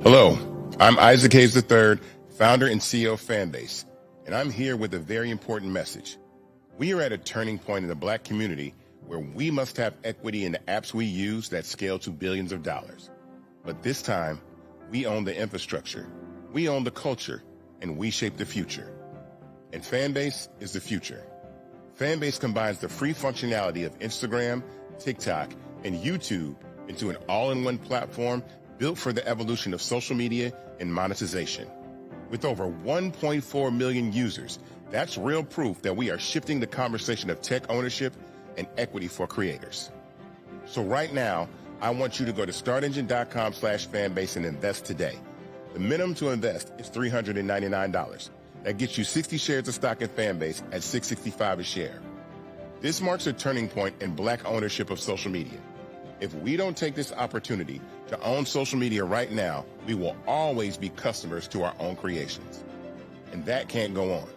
Hello, I'm Isaac Hayes III, founder and CEO of Fanbase, and I'm here with a very important message. We are at a turning point in the Black community where we must have equity in the apps we use that scale to billions of dollars. But this time, we own the infrastructure, we own the culture, and we shape the future. And Fanbase is the future. Fanbase combines the free functionality of Instagram, TikTok, and YouTube into an all-in-one platform built for the evolution of social media and monetization. With over 1.4 million users, that's real proof that we are shifting the conversation of tech ownership and equity for creators. So right now, I want you to go to startengine.com/fanbase and invest today. The minimum to invest is $399. That gets you 60 shares of stock in Fanbase at $665 a share. This marks a turning point in Black ownership of social media. If we don't take this opportunity to own social media right now, we will always be customers to our own creations. And that can't go on.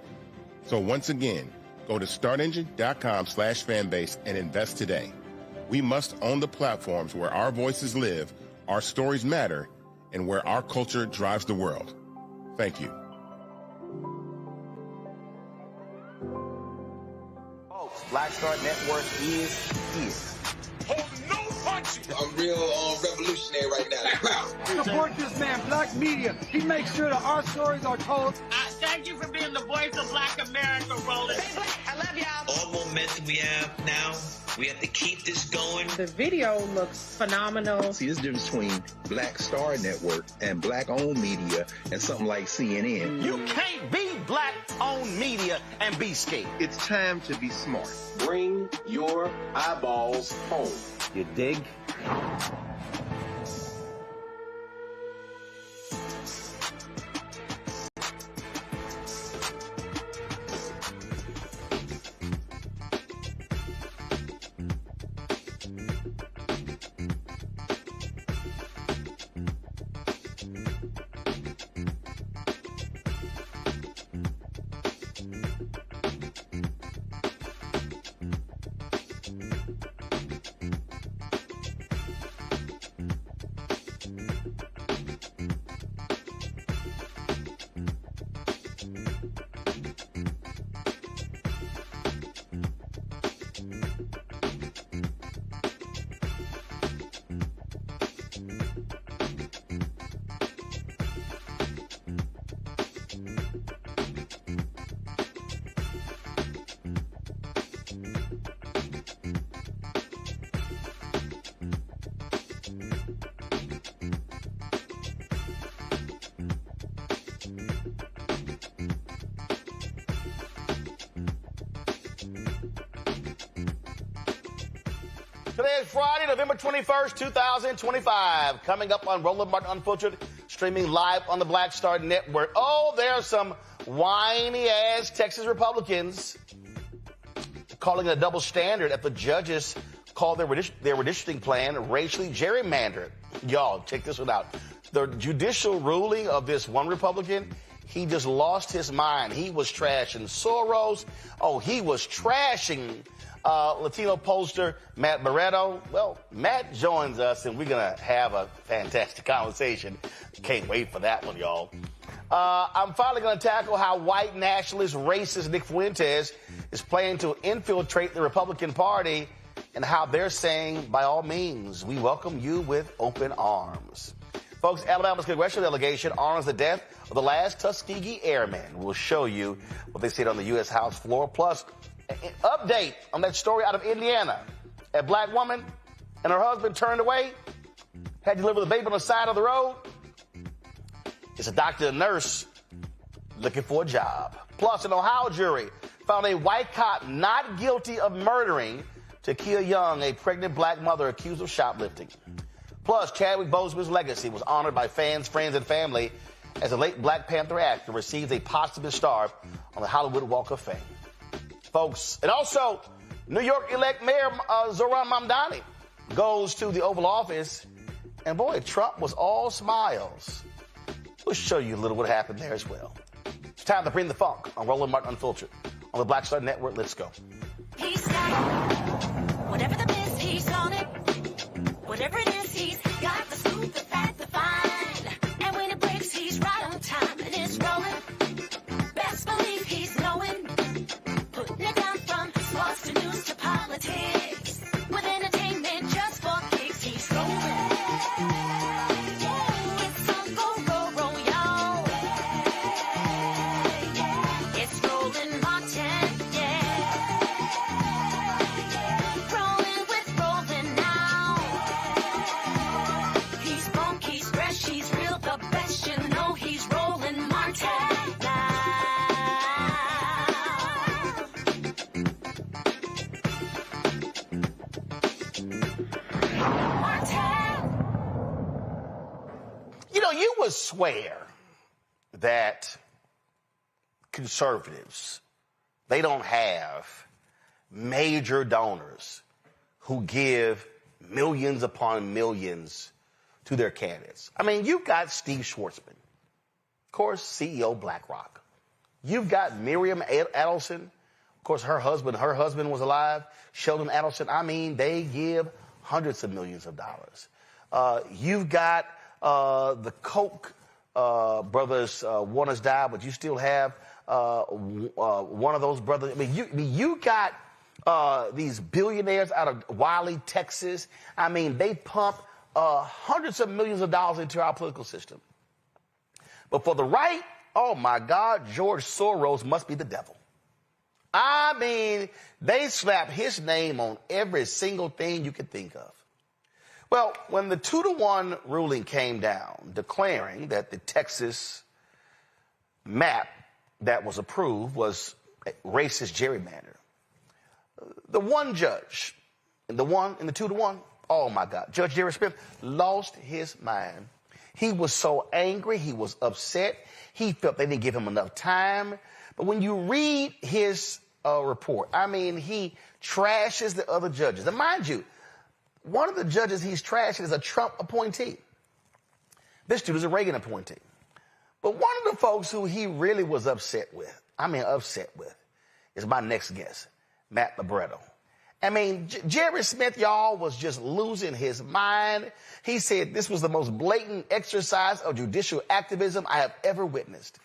So once again, go to startengine.com/fanbase and invest today. We must own the platforms where our voices live, our stories matter, and where our culture drives the world. Thank you. Folks, Black Star Network is here. Hold no punches. I'm real revolutionary right now. Support this man, Black media. He makes sure that our stories are told. Thank you for being the voice of Black America, Roland. I love y'all. All momentum we have now, we have to keep this going. The video looks phenomenal. See, this difference between Black Star Network and Black-owned media and something like CNN. You can't be Black-owned media and be scared. It's time to be smart. Bring your eyeballs home. You dig? Today is Friday, November 21st, 2025. Coming up on Roland Martin Unfiltered, streaming live on the Black Star Network. Oh, there are some whiny-ass Texas Republicans calling it a double standard if the judges call their redistricting plan racially gerrymandered. Y'all, check this one out. The judicial ruling of this one Republican, he just lost his mind. He was trashing Soros. Oh, he was trashing Latino pollster Matt Barreto. Well, Matt joins us, and we're going to have a fantastic conversation. Can't wait for that one, y'all. I'm finally going to tackle how white nationalist racist Nick Fuentes is planning to infiltrate the Republican Party and how they're saying, by all means, we welcome you with open arms. Folks, Alabama's Congressional delegation honors the death of the last Tuskegee Airman. We'll show you what they said on the U.S. House floor. Plus, an update on that story out of Indiana. A black woman and her husband turned away, had to deliver the baby on the side of the road. It's a doctor and nurse looking for a job. Plus, an Ohio jury found a white cop not guilty of murdering Takia Young, a pregnant black mother accused of shoplifting. Plus, Chadwick Boseman's legacy was honored by fans, friends, and family as the late Black Panther actor receives a posthumous star on the Hollywood Walk of Fame. Folks, and also, New York-elect Mayor Zohran Mamdani goes to the Oval Office, and boy, Trump was all smiles. We'll show you a little what happened there as well. It's time to bring the funk on Roland Martin Unfiltered on the Black Star Network. Let's go. He's got whatever the best, he's on it. Whatever it is, he's got the scoop, the fact, the fine. And swear that conservatives, they don't have major donors who give millions upon millions to their candidates. I mean, you've got Steve Schwarzman, of course, CEO BlackRock. You've got Miriam Adelson, of course, her husband was alive, Sheldon Adelson. I mean, they give hundreds of millions of dollars. You've got the Koch brothers. One has died, but you still have one of those brothers. I mean, you got these billionaires out of Wiley, Texas. I mean, they pump hundreds of millions of dollars into our political system. But for the right, oh my God, George Soros must be the devil. I mean, they slap his name on every single thing you could think of. Well, when the 2-to-1 ruling came down, declaring that the Texas map that was approved was racist gerrymander, the one judge in the 2-to-1, oh my God, Judge Jerry Smith lost his mind. He was so angry. He was upset. He felt they didn't give him enough time. But when you read his report, I mean, he trashes the other judges. And mind you, one of the judges he's trashing is a Trump appointee. This dude is a Reagan appointee. But one of the folks who he really was upset with, is my next guest, Matt Libretto. I mean, Jerry Smith, y'all, was just losing his mind. He said this was the most blatant exercise of judicial activism I have ever witnessed.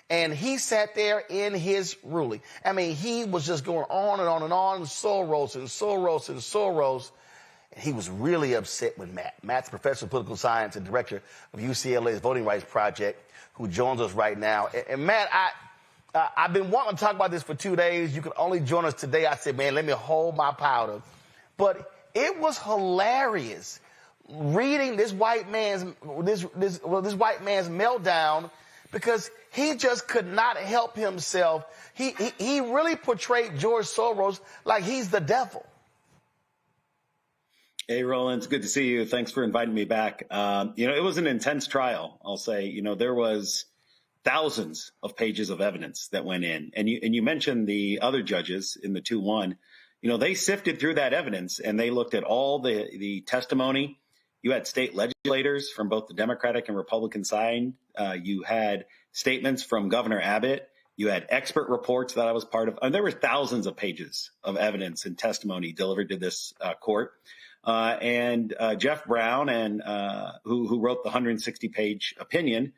And he sat there in his ruling. I mean, he was just going on and on and on, Soros and Soros and Soros. And he was really upset with Matt. Matt's professor of political science and director of UCLA's Voting Rights Project, who joins us right now. And Matt, I've been wanting to talk about this for 2 days. You could only join us today. I said, man, let me hold my powder. But it was hilarious reading this white man's meltdown, because he just could not help himself. He really portrayed George Soros like he's the devil. Hey, Roland, it's good to see you. Thanks for inviting me back. It was an intense trial, I'll say. There was thousands of pages of evidence that went in. And you mentioned the other judges in the 2-1. They sifted through that evidence and they looked at all the testimony. You had state legislators from both the Democratic and Republican side. You had statements from Governor Abbott. You had expert reports that I was part of. There were thousands of pages of evidence and testimony delivered to this court. And Jeff Brown, who wrote the 160-page opinion,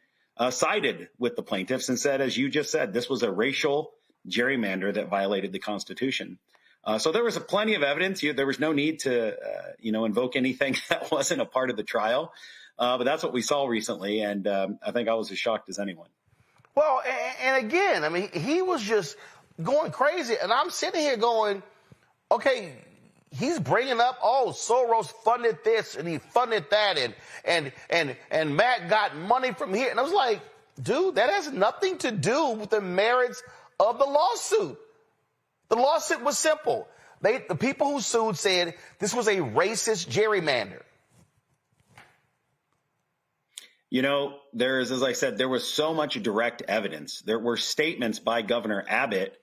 sided with the plaintiffs and said, as you just said, this was a racial gerrymander that violated the Constitution. So there was plenty of evidence. There was no need to, invoke anything that wasn't a part of the trial. But that's what we saw recently, and I think I was as shocked as anyone. Well, and again, I mean, he was just going crazy, and I'm sitting here going, okay, he's bringing up, Soros funded this and he funded that, and Matt got money from here. And I was like, dude, that has nothing to do with the merits of the lawsuit. The lawsuit was simple. The people who sued said this was a racist gerrymander. As I said, there was so much direct evidence. There were statements by Governor Abbott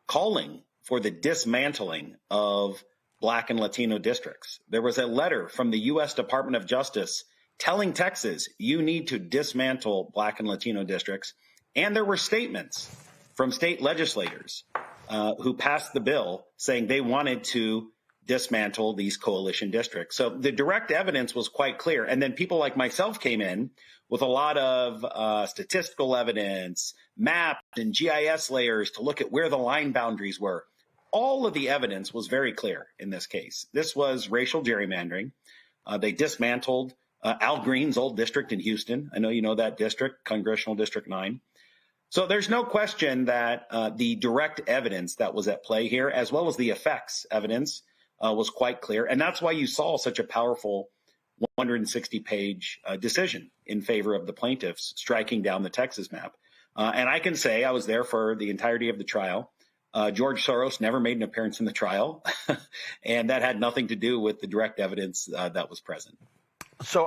calling for the dismantling of Black and Latino districts. There was a letter from the U.S. Department of Justice telling Texas, you need to dismantle Black and Latino districts. And there were statements from state legislators who passed the bill saying they wanted to dismantle these coalition districts. So the direct evidence was quite clear. And then people like myself came in with a lot of statistical evidence, maps and GIS layers to look at where the line boundaries were. All of the evidence was very clear in this case. This was racial gerrymandering. They dismantled Al Green's old district in Houston. I know you know that district, Congressional District 9. So there's no question that the direct evidence that was at play here, as well as the effects evidence, was quite clear. And that's why you saw such a powerful 160-page decision in favor of the plaintiffs striking down the Texas map. And I can say I was there for the entirety of the trial. George Soros never made an appearance in the trial, and that had nothing to do with the direct evidence that was present. So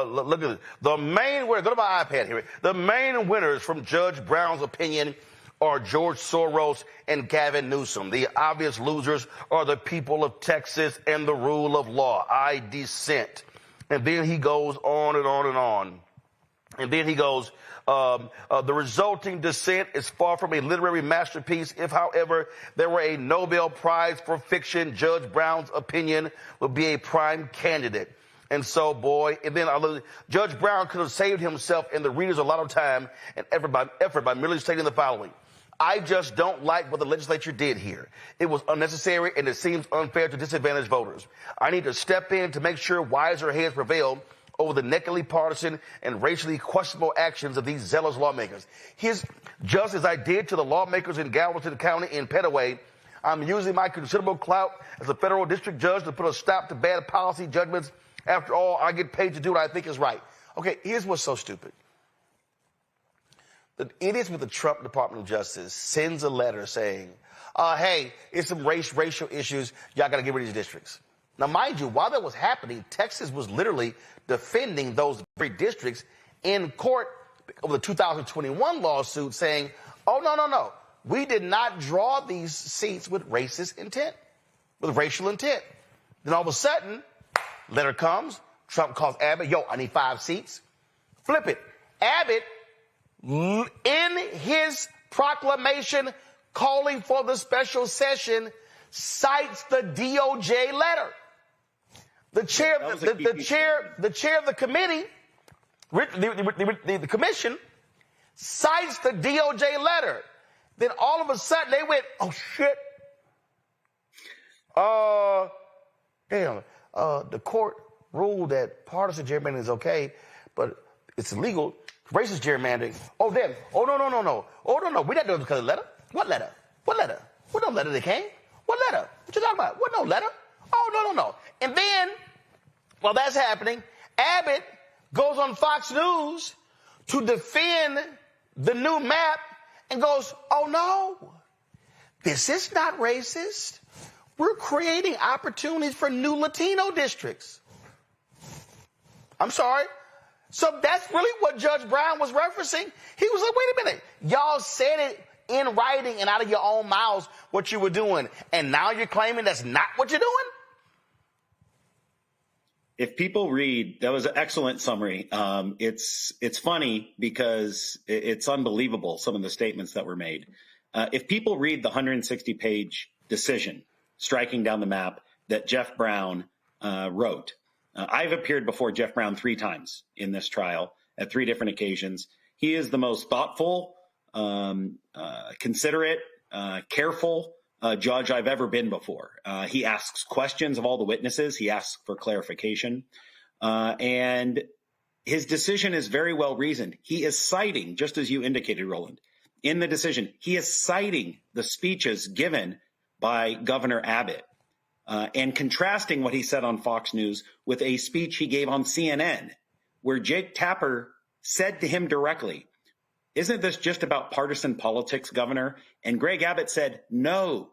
look at this. The main winner, go to my iPad here. The main winners from Judge Brown's opinion are George Soros and Gavin Newsom. The obvious losers are the people of Texas and the rule of law. I dissent. And then he goes on and on and on. And then he goes, the resulting dissent is far from a literary masterpiece. If, however, there were a Nobel Prize for fiction, Judge Brown's opinion would be a prime candidate. And so, boy, and then Judge Brown could have saved himself and the readers a lot of time and effort by merely stating the following. I just don't like what the legislature did here. It was unnecessary and it seems unfair to disadvantaged voters. I need to step in to make sure wiser heads prevail over the nakedly partisan and racially questionable actions of these zealous lawmakers. Just as I did to the lawmakers in Galveston County and Petaway, I'm using my considerable clout as a federal district judge to put a stop to bad policy judgments. After all, I get paid to do what I think is right. Okay, here's what's so stupid. The idiots with the Trump Department of Justice sends a letter saying, hey, it's some racial issues. Y'all got to get rid of these districts. Now, mind you, while that was happening, Texas was literally defending those very districts in court over the 2021 lawsuit saying, oh, no. We did not draw these seats with racist intent, with racial intent. Then all of a sudden, letter comes. Trump calls Abbott, yo, I need 5 seats. Flip it. Abbott, in his proclamation calling for the special session, cites the DOJ letter. The chair of the committee, the commission, cites the DOJ letter. Then all of a sudden they went, oh shit. The court ruled that partisan gerrymandering is okay, but it's illegal. Racist gerrymandering. Oh, no. Oh, no. We're not doing it because of the letter. What letter? What no letter that came? What letter? What you talking about? What no letter? Oh, no. And then, while that's happening, Abbott goes on Fox News to defend the new map and goes, oh, no. This is not racist. We're creating opportunities for new Latino districts. I'm sorry. So that's really what Judge Brown was referencing. He was like, wait a minute. Y'all said it in writing and out of your own mouths what you were doing. And now you're claiming that's not what you're doing? If people read, that was an excellent summary. It's funny because it's unbelievable, some of the statements that were made. If people read the 160-page decision striking down the map that Jeff Brown wrote, I've appeared before Jeff Brown 3 times in this trial at 3 different occasions. He is the most thoughtful, considerate, careful judge I've ever been before. He asks questions of all the witnesses. He asks for clarification. And his decision is very well reasoned. He is citing, just as you indicated, Roland, in the decision, he is citing the speeches given by Governor Abbott. And contrasting what he said on Fox News with a speech he gave on CNN, where Jake Tapper said to him directly, isn't this just about partisan politics, Governor? And Greg Abbott said, no,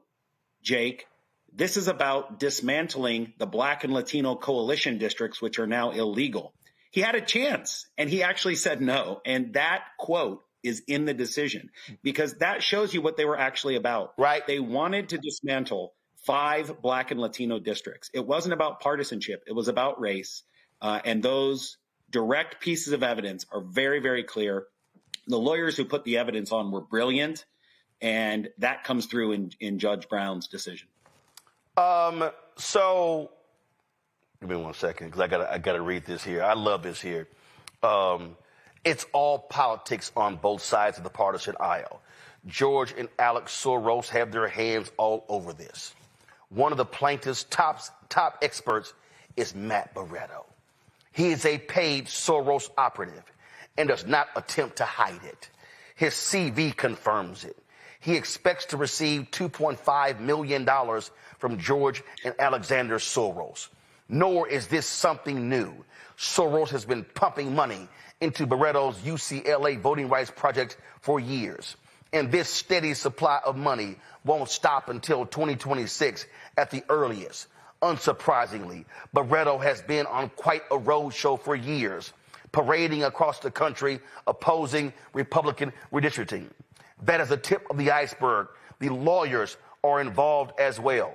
Jake, this is about dismantling the Black and Latino coalition districts, which are now illegal. He had a chance, and he actually said no. And that quote is in the decision, because that shows you what they were actually about. Right. They wanted to dismantle 5 Black and Latino districts. It wasn't about partisanship. It was about race. And those direct pieces of evidence are very, very clear. The lawyers who put the evidence on were brilliant, and that comes through in Judge Brown's decision. So give me 1 second, because I gotta read this here. I love this here. It's all politics on both sides of the partisan aisle. George and Alex Soros have their hands all over this. One of the plaintiff's top experts is Matt Barretto. He is a paid Soros operative and does not attempt to hide it. His CV confirms it. He expects to receive $2.5 million from George and Alexander Soros. Nor is this something new. Soros has been pumping money into Barretto's UCLA voting rights project for years. And this steady supply of money won't stop until 2026 at the earliest. Unsurprisingly, Barreto has been on quite a roadshow for years, parading across the country, opposing Republican redistricting. That is the tip of the iceberg. The lawyers are involved as well.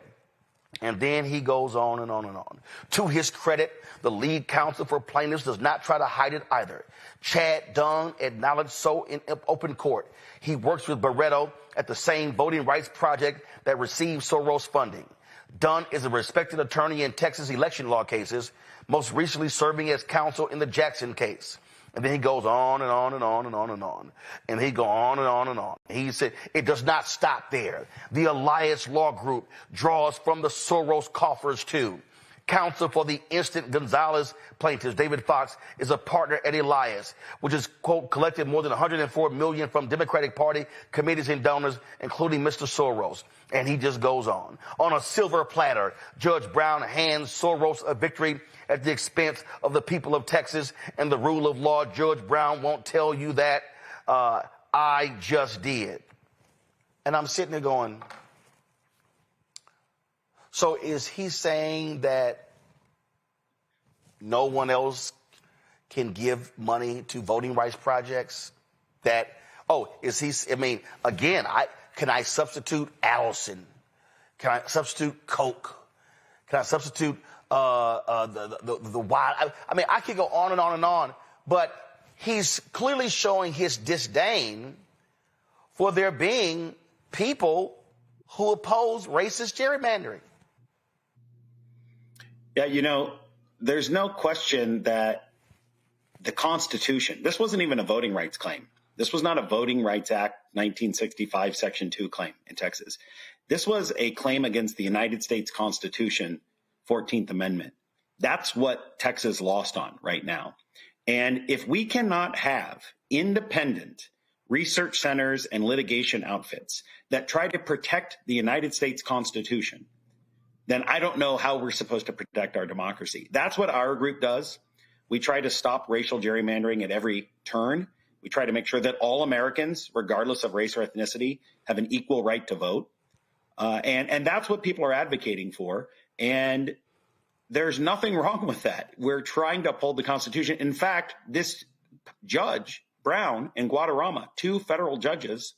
And then he goes on and on and on. To his credit, the lead counsel for plaintiffs does not try to hide it either. Chad Dunn acknowledged so in open court. He works with Barreto at the same voting rights project that received Soros funding. Dunn is a respected attorney in Texas election law cases, most recently serving as counsel in the Jackson case. And then he goes on and on and on and on and on. And he goes on and on and on. He said it does not stop there. The Elias Law Group draws from the Soros coffers too. Counsel for the Instant Gonzalez plaintiffs, David Fox, is a partner at Elias, which has, quote, collected more than $104 million from Democratic Party committees and donors, including Mr. Soros. And he just goes on. On a silver platter, Judge Brown hands Soros a victory at the expense of the people of Texas and the rule of law. Judge Brown won't tell you that. I just did. And I'm sitting there going, so is he saying that no one else can give money to voting rights projects? That, is he, I mean, again, can I substitute Allison? Can I substitute Coke? Can I substitute the wild? I mean, I could go on and on and on, but he's clearly showing his disdain for there being people who oppose racist gerrymandering. Yeah, there's no question that the Constitution, this wasn't even a voting rights claim. This was not a Voting Rights Act 1965 Section 2 claim in Texas. This was a claim against the United States Constitution, 14th Amendment. That's what Texas lost on right now. And if we cannot have independent research centers and litigation outfits that try to protect the United States Constitution, then I don't know how we're supposed to protect our democracy. That's what our group does. We try to stop racial gerrymandering at every turn. We try to make sure that all Americans, regardless of race or ethnicity, have an equal right to vote. And that's what people are advocating for. And there's nothing wrong with that. We're trying to uphold the Constitution. In fact, this Judge Brown in Guadarrama, 2 federal judges,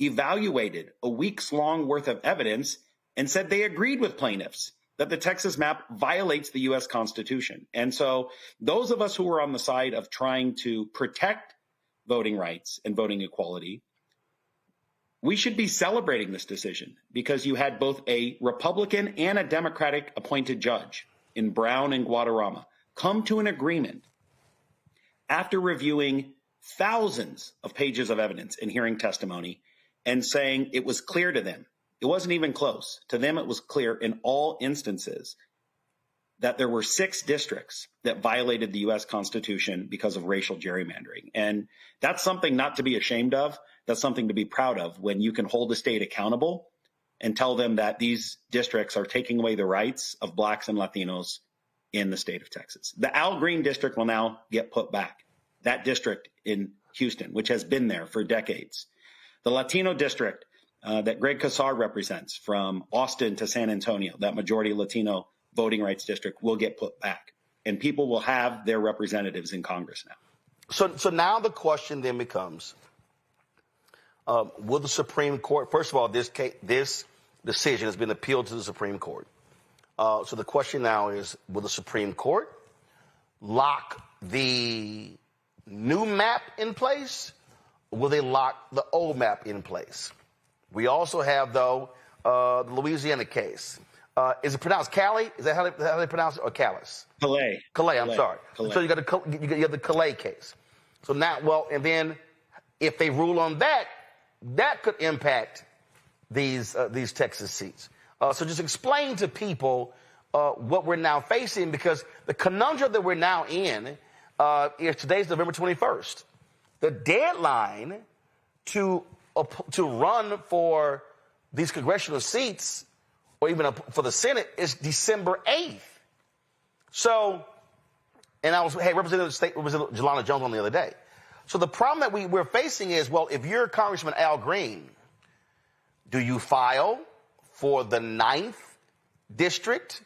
evaluated a week's long worth of evidence and said they agreed with plaintiffs that the Texas map violates the U.S. Constitution. And so those of us who are on the side of trying to protect voting rights and voting equality, we should be celebrating this decision because you had both a Republican and a Democratic appointed judge in Brown and Guadarrama come to an agreement after reviewing thousands of pages of evidence and hearing testimony and saying it was clear to them. It wasn't even close. To them, it was clear in all instances that there were 6 districts that violated the U.S. Constitution because of racial gerrymandering. And that's something not to be ashamed of. That's something to be proud of when you can hold the state accountable and tell them that these districts are taking away the rights of blacks and Latinos in the state of Texas. The Al Green district will now get put back. That district in Houston, which has been there for decades. The Latino district that Greg Casar represents from Austin to San Antonio, that majority Latino voting rights district, will get put back. And people will have their representatives in Congress now. So now the question then becomes, will the Supreme Court, first of all, this decision has been appealed to the Supreme Court. So the question now is, will the Supreme Court lock the new map in place? Or will they lock the old map in place? We also have, though, the Louisiana case. Is it pronounced Cali? Is that how they pronounce it, or Calais? Calais, I'm sorry. Calais. So you have the Calais case. So now, and then if they rule on that, that could impact these Texas seats. So just explain to people what we're now facing, because the conundrum that we're now in is today's November 21st. The deadline to run for these congressional seats, or even for the Senate, is December 8th. So, and I was, Representative Jelana Jones on the other day. So the problem that we're facing is, well, if you're Congressman Al Green, do you file for the 9th district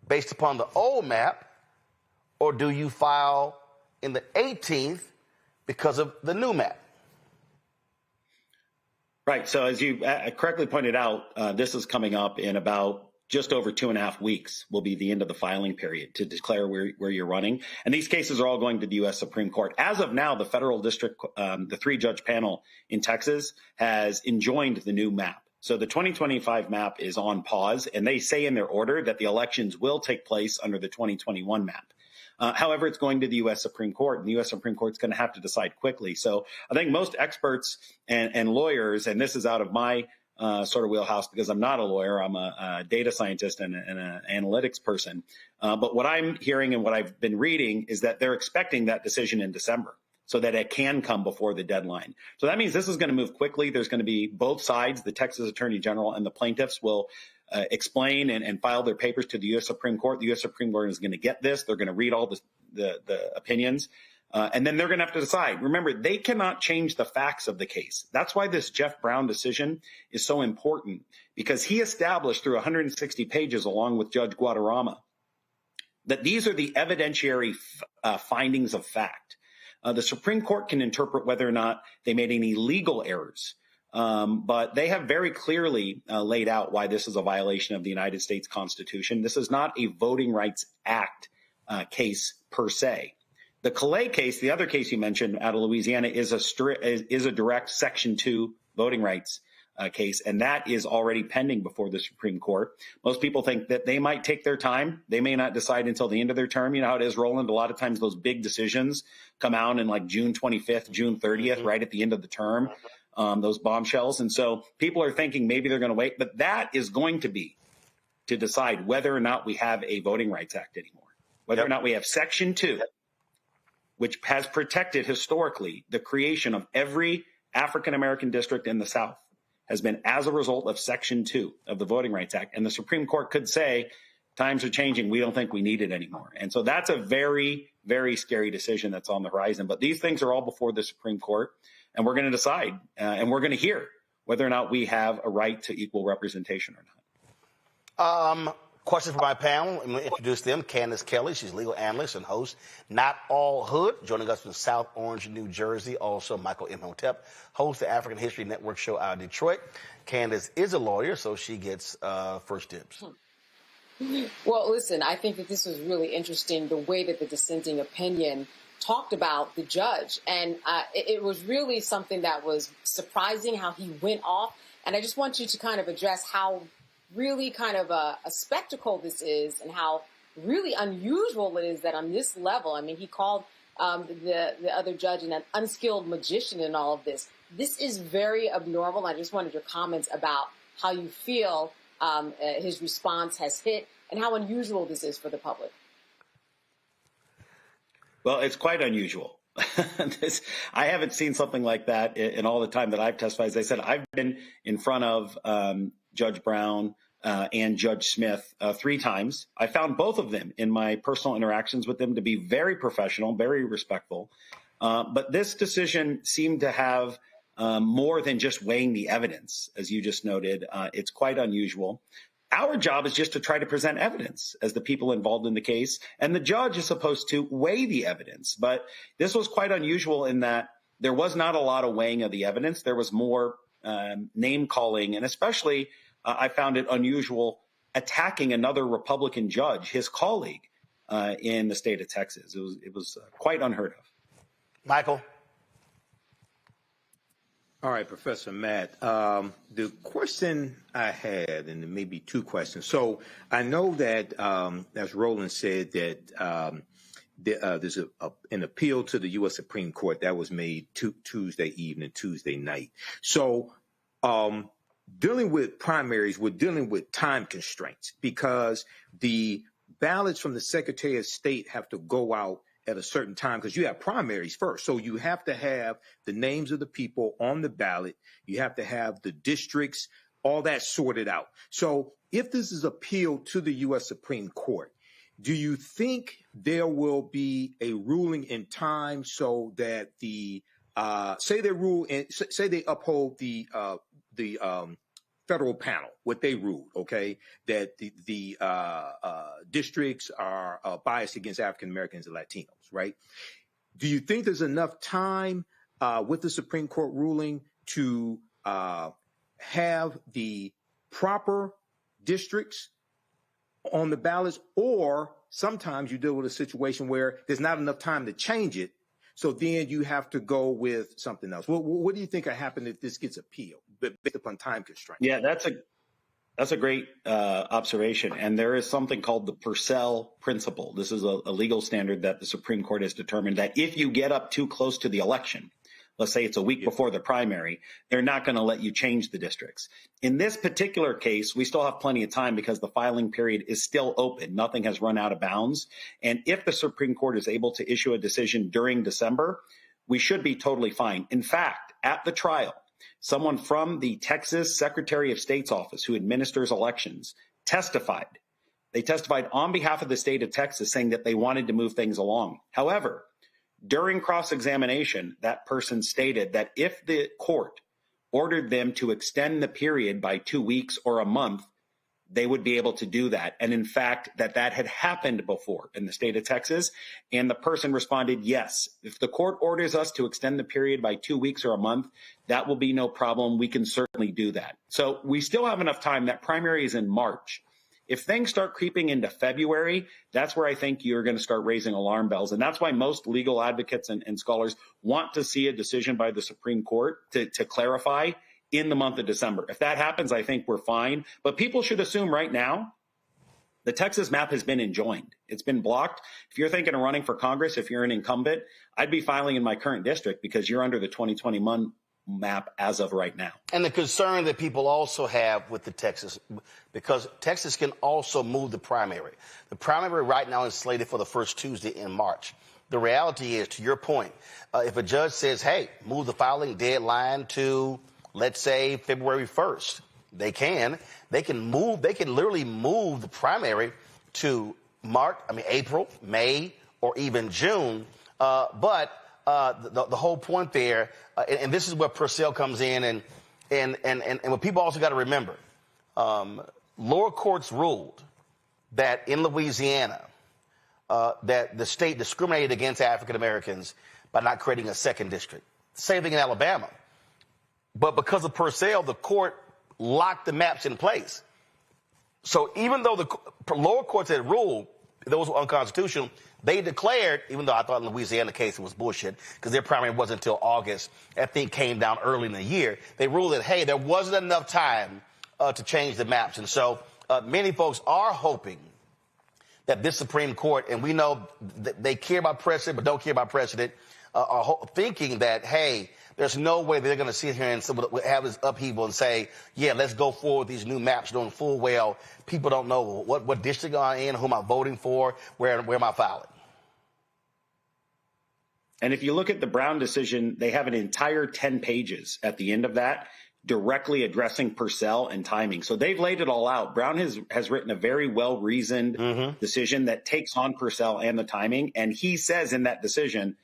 based upon the old map, or do you file in the 18th because of the new map? Right. So as you correctly pointed out, this is coming up in about just over 2.5 weeks will be the end of the filing period to declare where you're running. And these cases are all going to the U.S. Supreme Court. As of now, the federal district, the 3-judge panel in Texas has enjoined the new map. So the 2025 map is on pause, and they say in their order that the elections will take place under the 2021 map. However, it's going to the U.S. Supreme Court, and the U.S. Supreme Court is going to have to decide quickly. So I think most experts and lawyers, and this is out of my sort of wheelhouse because I'm not a lawyer, I'm a data scientist and an analytics person. But what I'm hearing and what I've been reading is that they're expecting that decision in December so that it can come before the deadline. So that means this is going to move quickly. There's going to be both sides, the Texas Attorney General and the plaintiffs will explain and file their papers to the U.S. Supreme Court. The U.S. Supreme Court is going to get this. They're going to read all the opinions. And then they're going to have to decide. Remember, they cannot change the facts of the case. That's why this Jeff Brown decision is so important, because he established through 160 pages, along with Judge Guadarrama, that these are the evidentiary findings of fact. The Supreme Court can interpret whether or not they made any legal errors. But they have very clearly laid out why this is a violation of the United States Constitution. This is not a Voting Rights Act case per se. The Calais case, the other case you mentioned out of Louisiana, is a direct Section 2 voting rights case, and that is already pending before the Supreme Court. Most people think that they might take their time. They may not decide until the end of their term. You know how it is, Roland. A lot of times those big decisions come out in like June 25th, June 30th, right at the end of the term, those bombshells. And so people are thinking maybe they're going to wait, but that is going to be to decide whether or not we have a Voting Rights Act anymore, whether or not we have Section 2, which has protected historically the creation of every African-American district in the South, has been as a result of Section 2 of the Voting Rights Act. And the Supreme Court could say, times are changing, we don't think we need it anymore. And so that's a very, very scary decision that's on the horizon. But these things are all before the Supreme Court, and we're going to decide, and we're going to hear whether or not we have a right to equal representation or not. Question for my panel. I'm going to introduce them. Candace Kelly, she's legal analyst and host, Not All Hood, joining us from South Orange, New Jersey. Also, Michael Imhotep, host of the African History Network show out of Detroit. Candace is a lawyer, so she gets first dibs. Well, listen, I think that this was really interesting, the way that the dissenting opinion talked about the judge. And it was really something that was surprising how he went off. And I just want you to kind of address how really kind of a spectacle this is and how really unusual it is that on this level, I mean, he called the other judge an unskilled magician in all of this. This is very abnormal. I just wanted your comments about how you feel his response has hit and how unusual this is for the public. Well, it's quite unusual. I haven't seen something like that in all the time that I've testified. As I said, I've been in front of Judge Brown and Judge Smith 3 times. I found both of them in my personal interactions with them to be very professional, very respectful. But this decision seemed to have more than just weighing the evidence, as you just noted. It's quite unusual. Our job is just to try to present evidence as the people involved in the case, and the judge is supposed to weigh the evidence. But this was quite unusual in that there was not a lot of weighing of the evidence. There was more name calling, and especially I found it unusual attacking another Republican judge, his colleague in the state of Texas. It was quite unheard of. Michael? All right, Professor Matt. The question I had, and maybe 2 questions. So I know that, as Roland said, that there's an appeal to the U.S. Supreme Court that was made Tuesday evening, Tuesday night. So dealing with primaries, we're dealing with time constraints because the ballots from the Secretary of State have to go out at a certain time because you have primaries first. So you have to have the names of the people on the ballot. You have to have the districts, all that sorted out. So if this is appealed to the U.S. Supreme Court, do you think there will be a ruling in time so that say they uphold the federal panel, what they ruled, okay, that the districts are biased against African Americans and Latinos, right? Do you think there's enough time with the Supreme Court ruling to have the proper districts on the ballots, or sometimes you deal with a situation where there's not enough time to change it, so then you have to go with something else? What do you think will happen if this gets appealed, based upon time constraints? Yeah, that's a great observation. And there is something called the Purcell principle. This is a legal standard that the Supreme Court has determined that if you get up too close to the election, let's say it's a week before the primary, they're not going to let you change the districts. In this particular case, we still have plenty of time because the filing period is still open. Nothing has run out of bounds. And if the Supreme Court is able to issue a decision during December, we should be totally fine. In fact, at the trial, someone from the Texas Secretary of State's office who administers elections testified. They testified on behalf of the state of Texas saying that they wanted to move things along. However, during cross-examination, that person stated that if the court ordered them to extend the period by 2 weeks or a month, they would be able to do that. And in fact, that had happened before in the state of Texas. And the person responded, yes, if the court orders us to extend the period by 2 weeks or a month, that will be no problem. We can certainly do that. So we still have enough time. That primary is in March. If things start creeping into February, that's where I think you're going to start raising alarm bells. And that's why most legal advocates and scholars want to see a decision by the Supreme Court to clarify in the month of December. If that happens, I think we're fine. But people should assume right now, the Texas map has been enjoined. It's been blocked. If you're thinking of running for Congress, if you're an incumbent, I'd be filing in my current district because you're under the 2021 map as of right now. And the concern that people also have with the Texas, because Texas can also move the primary. The primary right now is slated for the first Tuesday in March. The reality is, to your point, if a judge says, hey, move the filing deadline to, let's say, February 1st, they can literally move the primary to April, May, or even June. But the whole point there, and this is where Purcell comes in, and what people also got to remember, lower courts ruled that in Louisiana, that the state discriminated against African Americans by not creating a second district. Same thing in Alabama. But because of Purcell, the court locked the maps in place. So even though the lower courts had ruled those were unconstitutional, they declared, even though I thought in the Louisiana case it was bullshit, because their primary wasn't until August, that thing came down early in the year, they ruled that, hey, there wasn't enough time to change the maps. And so many folks are hoping that this Supreme Court, and we know that they care about precedent but don't care about precedent, are thinking that, hey, there's no way they're going to sit here and have this upheaval and say, yeah, let's go forward with these new maps, knowing full well people don't know what district I'm in, who am I voting for, where am I filing. And if you look at the Brown decision, they have an entire 10 pages at the end of that directly addressing Purcell and timing. So they've laid it all out. Brown has written a very well-reasoned decision that takes on Purcell and the timing. And he says in that decision,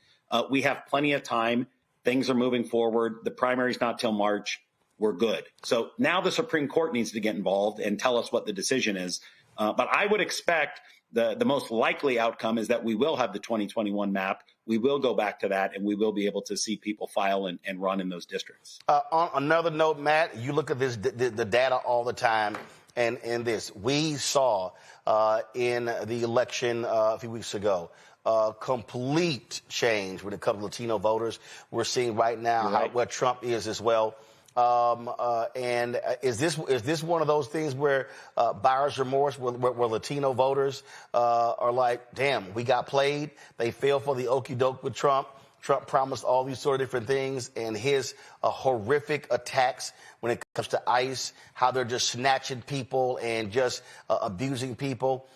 we have plenty of time. Things are moving forward. The primary's not till March. We're good. So now the Supreme Court needs to get involved and tell us what the decision is. But I would expect the most likely outcome is that we will have the 2021 map. We will go back to that, and we will be able to see people file and run in those districts. On another note, Matt, you look at this the data all the time, and in this, we saw in the election a few weeks ago, complete change when it comes to Latino voters. We're seeing right now where Trump is as well. And is this one of those things where buyer's remorse, where Latino voters are like, damn, we got played. They fell for the okie doke with Trump. Trump promised all these sort of different things, and his horrific attacks when it comes to ICE, how they're just snatching people and just abusing people.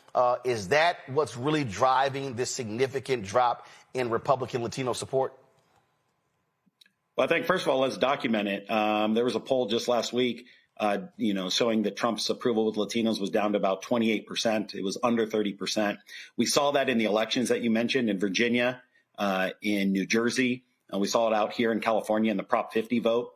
Is that what's really driving this significant drop in Republican Latino support? Well, I think, first of all, let's document it. There was a poll just last week, showing that Trump's approval with Latinos was down to about 28%. It was under 30%. We saw that in the elections that you mentioned in Virginia, in New Jersey. We saw it out here in California in the Prop 50 vote.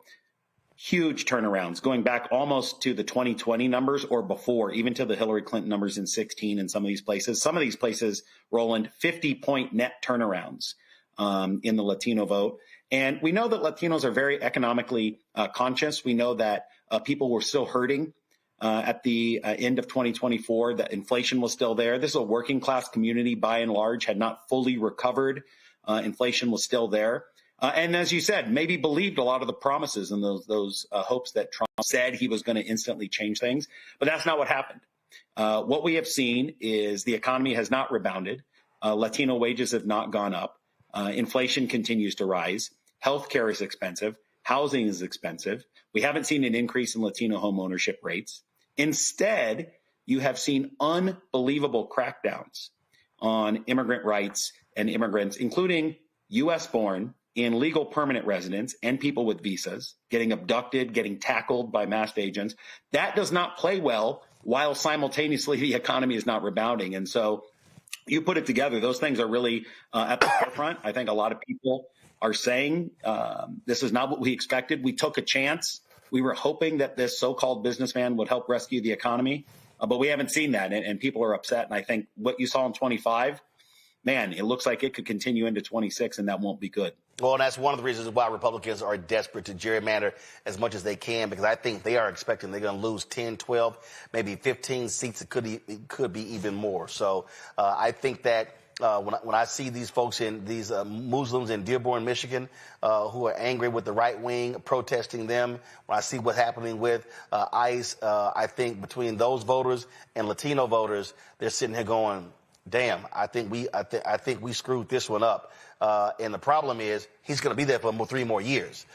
huge turnarounds, going back almost to the 2020 numbers or before, even to the Hillary Clinton numbers in 16 in some of these places. Some of these places, Roland, 50-point net turnarounds in the Latino vote. And we know that Latinos are very economically conscious. We know that people were still hurting at the end of 2024, that inflation was still there. This is a working class community, by and large, had not fully recovered. Inflation was still there. And as you said, maybe believed a lot of the promises and those hopes that Trump said he was going to instantly change things. But that's not what happened. What we have seen is the economy has not rebounded. Latino wages have not gone up. Inflation continues to rise. Healthcare is expensive. Housing is expensive. We haven't seen an increase in Latino home ownership rates. Instead, you have seen unbelievable crackdowns on immigrant rights and immigrants, including U.S.-born in legal permanent residents and people with visas, getting abducted, getting tackled by masked agents. That does not play well while simultaneously the economy is not rebounding. And so you put it together, those things are really at the forefront. I think a lot of people are saying this is not what we expected. We took a chance. We were hoping that this so-called businessman would help rescue the economy, but we haven't seen that, and people are upset. And I think what you saw in 25, man, it looks like it could continue into 26, and that won't be good. Well, and that's one of the reasons why Republicans are desperate to gerrymander as much as they can, because I think they are expecting they're going to lose 10, 12, maybe 15 seats. It could be even more. So I think that when I see these folks these Muslims in Dearborn, Michigan, who are angry with the right wing, protesting them, when I see what's happening with ICE, I think between those voters and Latino voters, they're sitting here going, damn, I think we screwed this one up. And the problem is he's going to be there for 3 more years.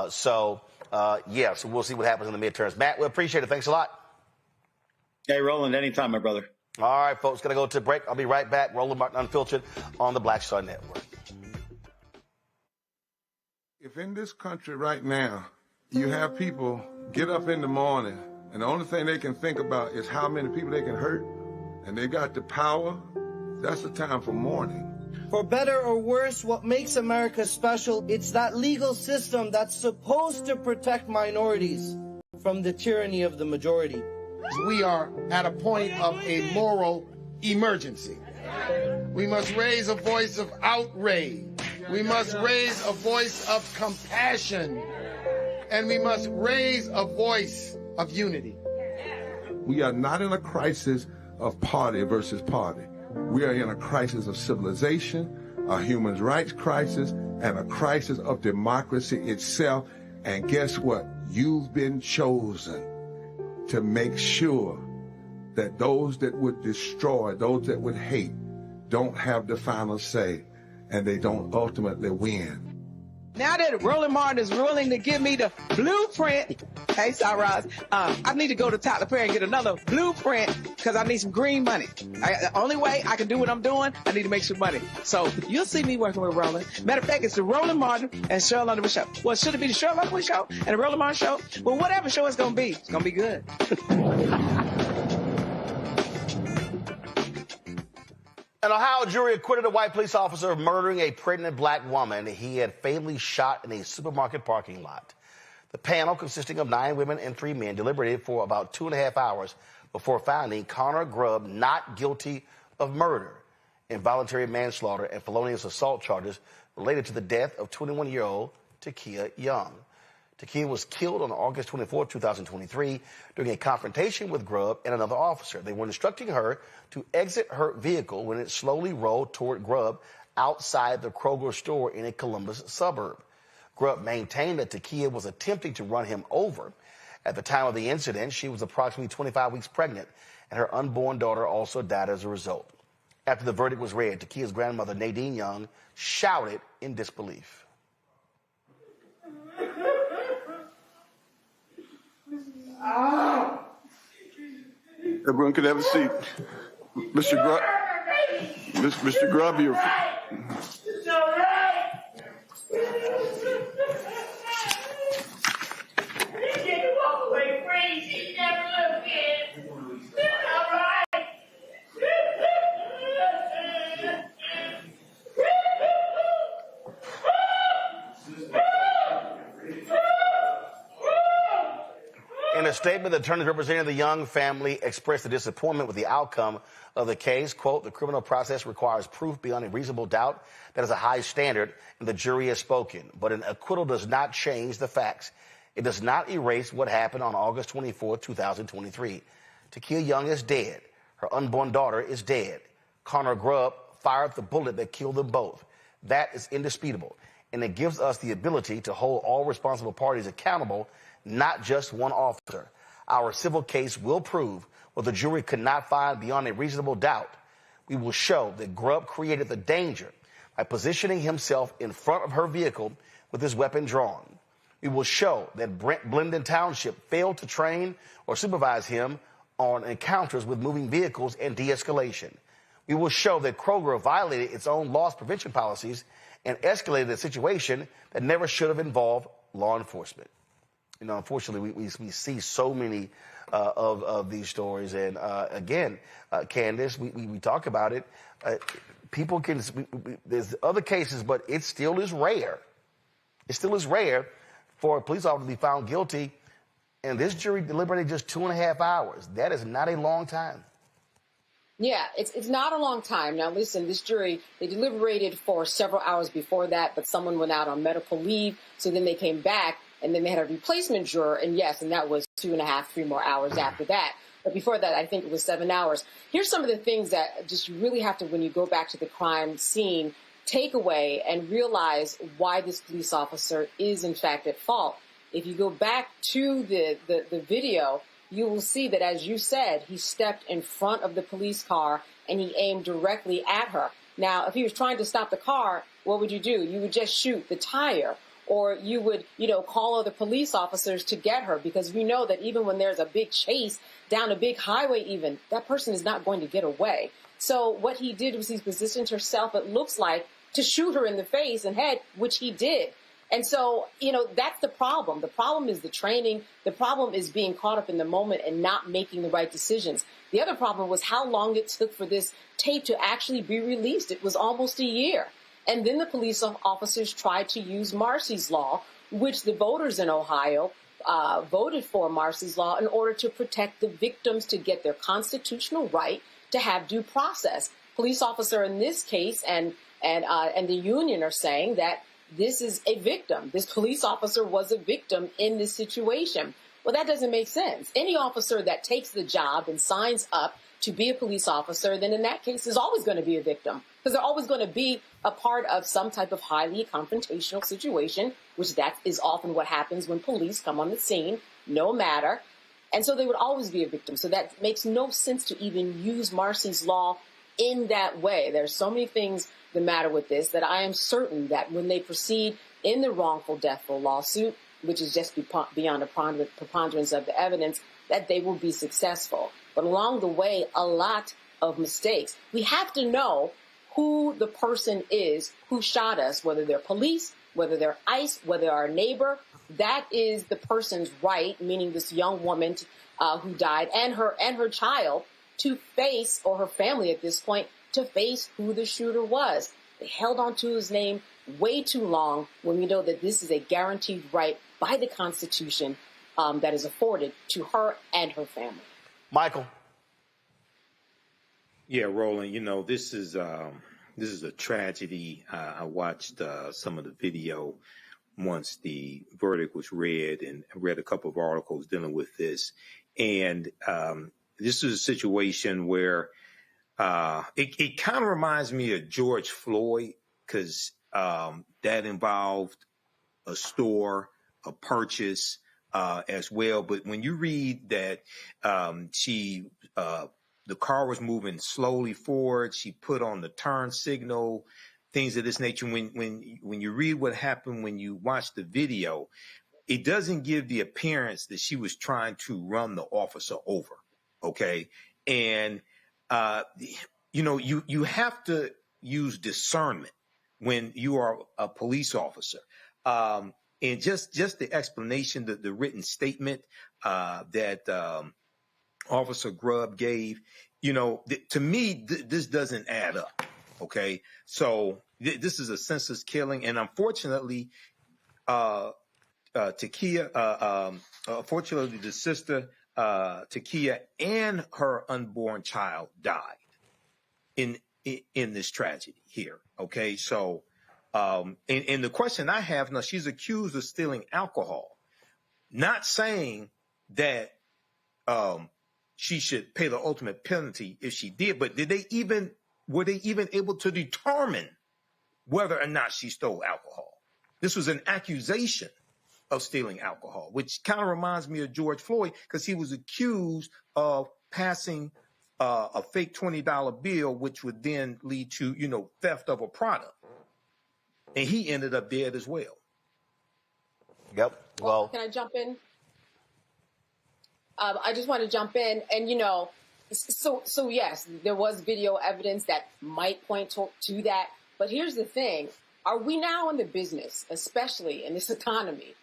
So we'll see what happens in the midterms. Matt, we appreciate it. Thanks a lot. Hey, Roland, anytime, my brother. All right, folks, going to go to a break. I'll be right back. Roland Martin Unfiltered on the Black Star Network. If in this country right now you have people get up in the morning and the only thing they can think about is how many people they can hurt, and they got the power, that's the time for mourning. For better or worse, what makes America special, it's that legal system that's supposed to protect minorities from the tyranny of the majority. We are at a point of a moral emergency. We must raise a voice of outrage. We must raise a voice of compassion. And we must raise a voice of unity. We are not in a crisis of party versus party. We are in a crisis of civilization, a human rights crisis, and a crisis of democracy itself. And guess what? You've been chosen to make sure that those that would destroy, those that would hate, don't have the final say, and they don't ultimately win. Now that Roland Martin is willing to give me the blueprint, hey, Cyrus, I need to go to Tyler Perry and get another blueprint because I need some green money. The only way I can do what I'm doing, I need to make some money. So you'll see me working with Roland. Matter of fact, it's the Roland Martin and Cheryl Underwood show. Well, should it be the Cheryl Underwood show and the Roland Martin show? Well, whatever show it's going to be good. An Ohio jury acquitted a white police officer of murdering a pregnant black woman he had fatally shot in a supermarket parking lot. The panel, consisting of 9 women and 3 men, deliberated for about 2.5 hours before finding Connor Grubb not guilty of murder, involuntary manslaughter, and felonious assault charges related to the death of 21-year-old Takia Young. Takia was killed on August 24, 2023, during a confrontation with Grubb and another officer. They were instructing her to exit her vehicle when it slowly rolled toward Grubb outside the Kroger store in a Columbus suburb. Grubb maintained that Takia was attempting to run him over. At the time of the incident, she was approximately 25 weeks pregnant, and her unborn daughter also died as a result. After the verdict was read, Takia's grandmother, Nadine Young, shouted in disbelief. Everyone could have a seat. Mr. Grubb, you're... statement, the attorneys representing the Young family expressed their disappointment with the outcome of the case. Quote, the criminal process requires proof beyond a reasonable doubt. That is a high standard, and the jury has spoken. But an acquittal does not change the facts. It does not erase what happened on August 24, 2023. Takia Young is dead. Her unborn daughter is dead. Connor Grubb fired the bullet that killed them both. That is indisputable, and it gives us the ability to hold all responsible parties accountable, not just one officer. Our civil case will prove what the jury could not find beyond a reasonable doubt. We will show that Grubb created the danger by positioning himself in front of her vehicle with his weapon drawn. We will show that Blendon Township failed to train or supervise him on encounters with moving vehicles and de-escalation. We will show that Kroger violated its own loss prevention policies and escalated a situation that never should have involved law enforcement. You know, unfortunately, we see so many of these stories. And again, Candace, we talk about it. People can, there's other cases, but it still is rare. It still is rare for a police officer to be found guilty. And this jury deliberated just 2.5 hours. That is not a long time. Yeah, it's not a long time. Now, listen, this jury, they deliberated for several hours before that, but someone went out on medical leave. So then they came back, and then they had a replacement juror. And yes, and that was 2.5, 3 more hours after that. But before that, I think it was 7 hours. Here's some of the things that just you really have to, when you go back to the crime scene, take away and realize why this police officer is, in fact, at fault. If you go back to the video, you will see that, as you said, he stepped in front of the police car and he aimed directly at her. Now, if he was trying to stop the car, what would you do? You would just shoot the tire, or you would, call other police officers to get her, because we know that even when there's a big chase down a big highway, even that person is not going to get away. So what he did was he positioned himself, it looks like, to shoot her in the face and head, which he did. And so, that's the problem. The problem is the training. The problem is being caught up in the moment and not making the right decisions. The other problem was how long it took for this tape to actually be released. It was almost a year. And then the police officers tried to use Marsy's Law, which the voters in Ohio voted for Marsy's Law in order to protect the victims, to get their constitutional right to have due process. Police officer in this case and the union are saying that this is a victim. This police officer was a victim in this situation. Well, that doesn't make sense. Any officer that takes the job and signs up to be a police officer, then in that case is always going to be a victim, because they're always going to be a part of some type of highly confrontational situation, which that is often what happens when police come on the scene, no matter. And so they would always be a victim. So that makes no sense to even use Marsy's Law in that way. There's so many things the matter with this that I am certain that when they proceed in the wrongful death lawsuit, which is just beyond a preponderance of the evidence, that they will be successful. But along the way, a lot of mistakes. We have to know who the person is who shot us, whether they're police, whether they're ICE, whether they're our neighbor. That is the person's right, meaning this young woman who died and her child, to face, or her family at this point, to face who the shooter was. They held on to his name way too long when we know that this is a guaranteed right by the Constitution that is afforded to her and her family. Michael. Yeah, Roland, this is a tragedy. I watched some of the video once the verdict was read, and read a couple of articles dealing with this. And this is a situation where it kind of reminds me of George Floyd, because that involved a store, a purchase as well. But when you read that the car was moving slowly forward, she put on the turn signal, things of this nature. When you read what happened, when you watch the video, it doesn't give the appearance that she was trying to run the officer over. Okay. And, you have to use discernment when you are a police officer. And just the explanation, the written statement that Officer Grubb gave, to me, this doesn't add up. Okay. So this is a senseless killing. And unfortunately, Takia Unfortunately, the sister, Takia, and her unborn child died in this tragedy here. Okay, so and the question I have now, she's accused of stealing alcohol. Not saying that she should pay the ultimate penalty if she did, but were they even able to determine whether or not she stole alcohol? This was an accusation of stealing alcohol, which kind of reminds me of George Floyd, because he was accused of passing a fake $20 bill, which would then lead to, theft of a product. And he ended up dead as well. Yep. Well, can I jump in? I just want to jump in, and so yes, there was video evidence that might point to that. But here's the thing: are we now in the business, especially in this economy?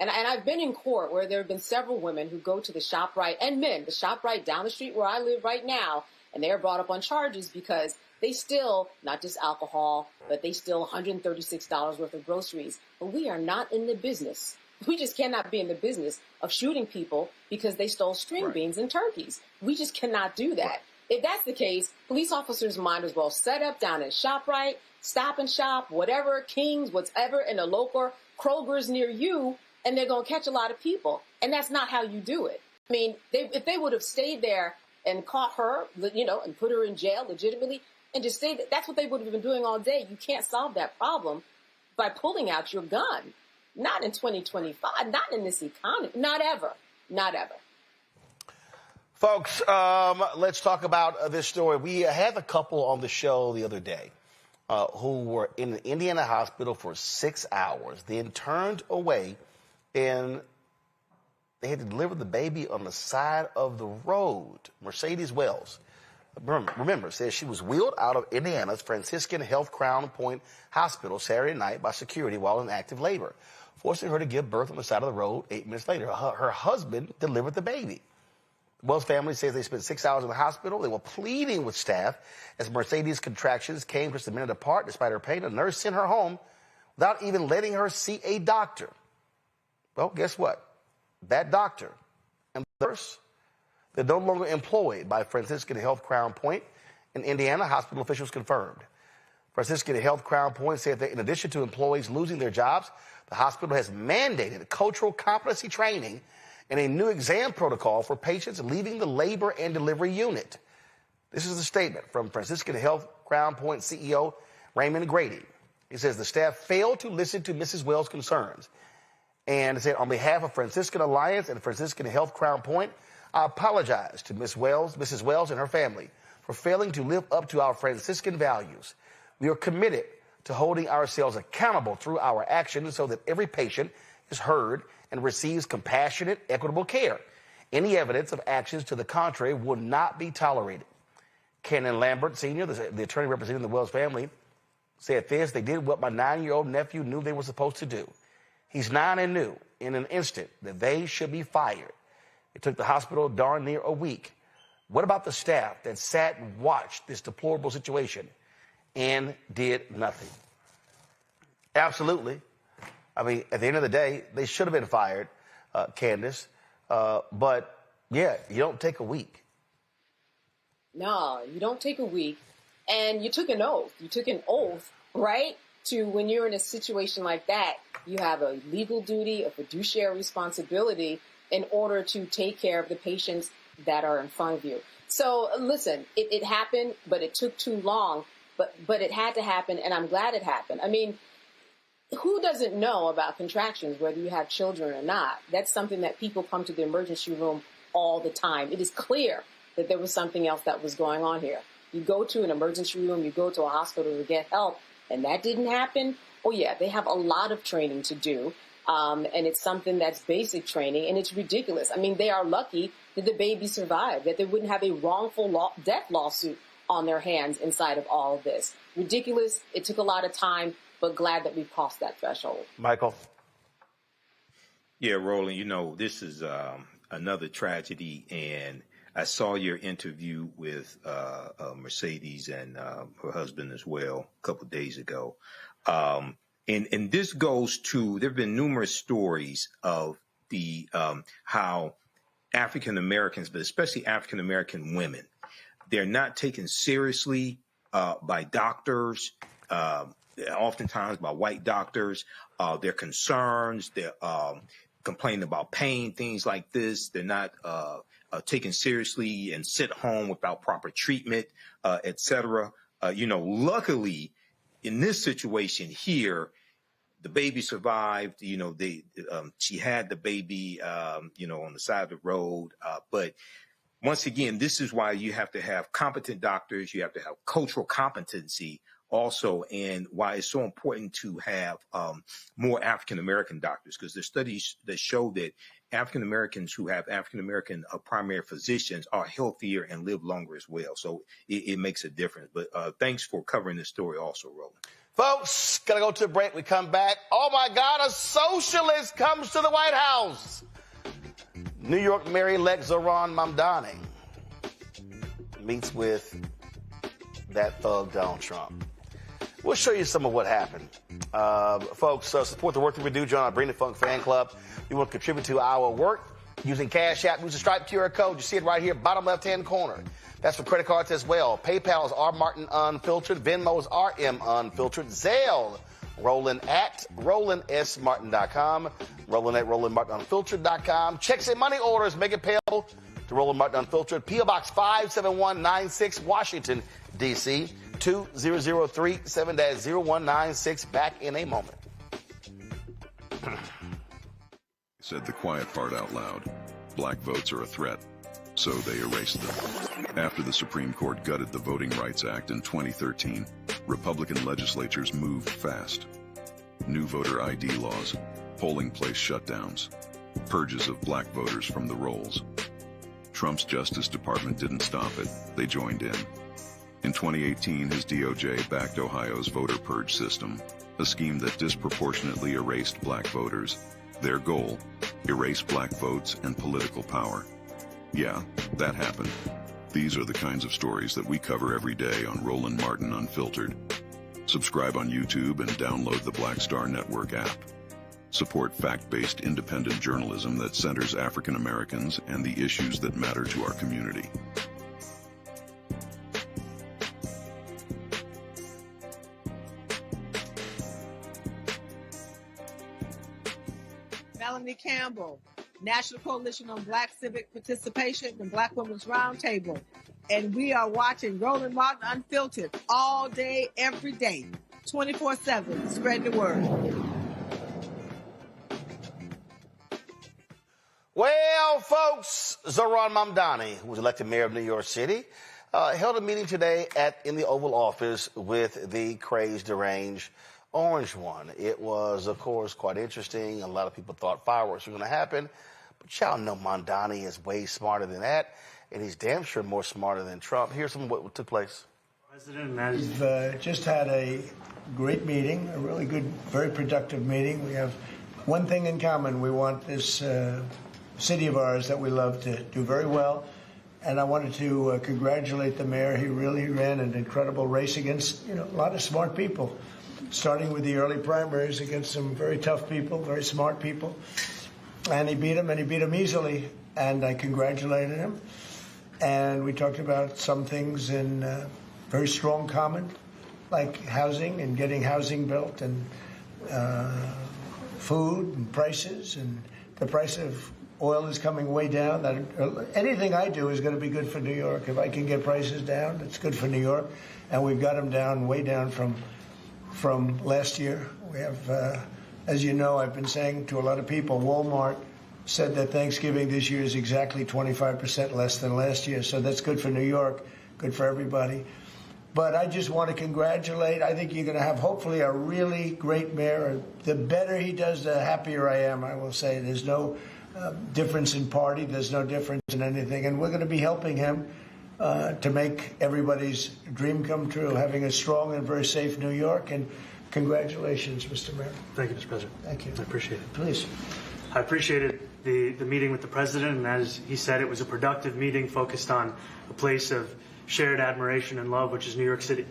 And I've been in court where there have been several women who go to the ShopRite, and men, the ShopRite down the street where I live right now, and they are brought up on charges because they steal not just alcohol, but they steal $136 worth of groceries. But we are not in the business. We just cannot be in the business of shooting people because they stole string beans and turkeys. We just cannot do that. If that's the case, police officers might as well set up down at ShopRite, Stop and Shop, whatever, King's, whatever, in the local Kroger's near you, and they're going to catch a lot of people. And that's not how you do it. I mean, if they would have stayed there and caught her, and put her in jail legitimately, and just stayed, that's what they would have been doing all day. You can't solve that problem by pulling out your gun. Not in 2025, not in this economy, not ever, not ever. Folks, let's talk about this story. We had a couple on the show the other day who were in an Indiana hospital for 6 hours, then turned away, and they had to deliver the baby on the side of the road. Mercedes Wells, remember, says she was wheeled out of Indiana's Franciscan Health Crown Point Hospital Saturday night by security while in active labor, forcing her to give birth on the side of the road 8 minutes later. Her husband delivered the baby. The Wells family says they spent 6 hours in the hospital. They were pleading with staff as Mercedes' contractions came just a minute apart. Despite her pain, a nurse sent her home without even letting her see a doctor. Well, guess what? That doctor and the nurse, they're no longer employed by Franciscan Health Crown Point in Indiana, hospital officials confirmed. Franciscan Health Crown Point said that in addition to employees losing their jobs, the hospital has mandated cultural competency training and a new exam protocol for patients leaving the labor and delivery unit. This is a statement from Franciscan Health Crown Point CEO Raymond Grady. He says the staff failed to listen to Mrs. Wells' concerns. And said, on behalf of Franciscan Alliance and Franciscan Health Crown Point, I apologize to Mrs. Wells and her family for failing to live up to our Franciscan values. We are committed to holding ourselves accountable through our actions so that every patient is heard and receives compassionate, equitable care. Any evidence of actions to the contrary will not be tolerated. Canon Lambert, Sr., the attorney representing the Wells family, said this: they did what my 9-year-old nephew knew they were supposed to do. He's 9 and knew in an instant that they should be fired. It took the hospital darn near a week. What about the staff that sat and watched this deplorable situation and did nothing? Absolutely. I mean, at the end of the day, they should have been fired, Candace. But, yeah, you don't take a week. No, you don't take a week. And you took an oath. You took an oath, right? To when you're in a situation like that, you have a legal duty, a fiduciary responsibility in order to take care of the patients that are in front of you. So listen, it happened, but it took too long, but it had to happen, and I'm glad it happened. I mean, who doesn't know about contractions, whether you have children or not? That's something that people come to the emergency room all the time. It is clear that there was something else that was going on here. You go to an emergency room, you go to a hospital to get help, and that didn't happen. Oh, yeah, they have a lot of training to do, and it's something that's basic training, and it's ridiculous. I mean, they are lucky that the baby survived, that they wouldn't have a wrongful death lawsuit on their hands inside of all of this. Ridiculous. It took a lot of time, but glad that we crossed that threshold. Michael? Yeah, Roland, this is another tragedy, and I saw your interview with Mercedes and her husband as well a couple of days ago. And this goes to, there have been numerous stories of the how African Americans, but especially African American women, they're not taken seriously by doctors, oftentimes by white doctors. Their concerns, they're complaining about pain, things like this. They're not taken seriously and sent home without proper treatment, et cetera. Luckily, in this situation here, the baby survived. She had the baby, on the side of the road. But once again, this is why you have to have competent doctors. You have to have cultural competency also, and why it's so important to have more African-American doctors, because there's studies that show that African-Americans who have African-American primary physicians are healthier and live longer as well. So it makes a difference. But thanks for covering this story also, Roland. Folks, gotta go to a break. We come back. Oh, my God, a socialist comes to the White House. New York Mayor-elect Zohran Mamdani meets with that thug Donald Trump. We'll show you some of what happened. Folks, support the work that we do. Join our Bring the Funk fan club. You want to contribute to our work using Cash App. Use the Stripe QR code. You see it right here, bottom left-hand corner. That's for credit cards as well. PayPal is R Martin Unfiltered. Venmo is RM Unfiltered. Zelle, Roland at RolandSMartin.com. Roland at RolandMartinUnfiltered.com. Checks and money orders. Make it payable to Roland Martin Unfiltered. P.O. Box 57196, Washington, D.C. 20037-0196. Back in a moment. Said the quiet part out loud. Black votes are a threat, so they erased them. After the Supreme Court gutted the Voting Rights Act in 2013, Republican legislatures moved fast. New voter ID laws, polling place shutdowns, purges of black voters from the rolls. Trump's Justice Department didn't stop it, they joined in. In 2018, his DOJ backed Ohio's voter purge system, a scheme that disproportionately erased black voters. Their goal, erase black votes and political power. Yeah, that happened. These are the kinds of stories that we cover every day on Roland Martin Unfiltered. Subscribe on YouTube and download the Black Star Network app. Support fact-based independent journalism that centers African Americans and the issues that matter to our community. Melanie Campbell, National Coalition on Black Civic Participation and Black Women's Roundtable. And we are watching Roland Martin Unfiltered all day, every day, 24/7. Spread the word. Well, folks, Zohran Mamdani, who was elected mayor of New York City, held a meeting today in the Oval Office with the crazed, deranged orange one. It was, of course, quite interesting. A lot of people thought fireworks were going to happen. But y'all know Mamdani is way smarter than that, and he's damn sure more smarter than Trump. Here's some of what took place. We've just had a great meeting, a really good, very productive meeting. We have one thing in common. We want this city of ours that we love to do very well. And I wanted to congratulate the mayor. He really ran an incredible race against, a lot of smart people, starting with the early primaries against some very tough people, very smart people. And he beat them easily. And I congratulated him. And we talked about some things in very strong common, like housing and getting housing built, and food and prices, and the price of oil is coming way down. That anything I do is going to be good for New York. If I can get prices down, it's good for New York. And we've got them down, way down from last year. We have, as you know, I've been saying to a lot of people, Walmart said that Thanksgiving this year is exactly 25% less than last year. So that's good for New York, good for everybody. But I just want to congratulate. I think you're going to have, hopefully, a really great mayor. The better he does, the happier I am, I will say. There's no difference in party. There's no difference in anything. And we're going to be helping him to make everybody's dream come true, having a strong and very safe New York. And congratulations, Mr. Mayor. Thank you, Mr. President. Thank you. I appreciate it. Please. I appreciated the meeting with the president, and as he said, it was a productive meeting focused on a place of shared admiration and love, which is New York City.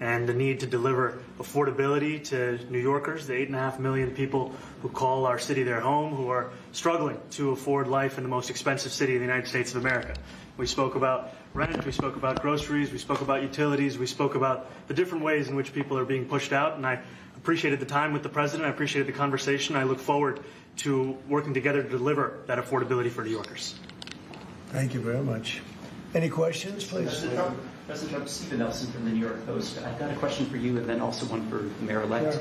and the need to deliver affordability to New Yorkers, the 8.5 million people who call our city their home, who are struggling to afford life in the most expensive city in the United States of America. We spoke about rent, we spoke about groceries, we spoke about utilities, we spoke about the different ways in which people are being pushed out, and I appreciated the time with the president, I appreciated the conversation. I look forward to working together to deliver that affordability for New Yorkers. Thank you very much. Any questions, please? President Trump, Stephen Nelson from the New York Post. I've got a question for you and then also one for the mayor-elect.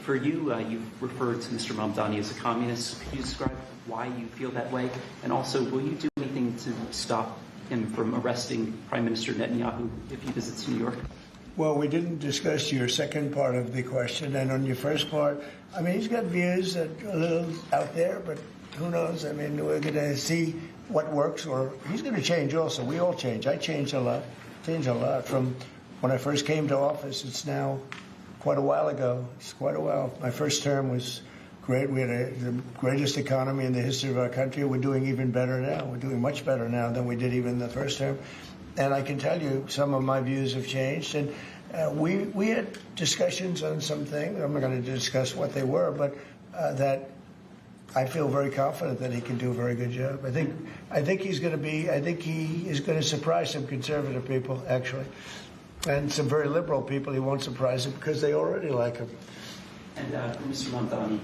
For you, you've referred to Mr. Mamdani as a communist. Could you describe why you feel that way? And also, will you do anything to stop him from arresting Prime Minister Netanyahu if he visits New York? Well, we didn't discuss your second part of the question. And on your first part, I mean, he's got views that are a little out there, but who knows? I mean, we're going to see what works, or he's going to change also. We all change. I changed a lot. From when I first came to office. It's now quite a while ago. It's quite a while. My first term was great. We had the greatest economy in the history of our country. We're doing even better now. We're doing much better now than we did even the first term. And I can tell you some of my views have changed. And we had discussions on some things. I'm not going to discuss what they were, but that I feel very confident that he can do a very good job. I think he's going to be. I think he is going to surprise some conservative people, actually, and some very liberal people. He won't surprise them because they already like him. And for Mr. Mamdani,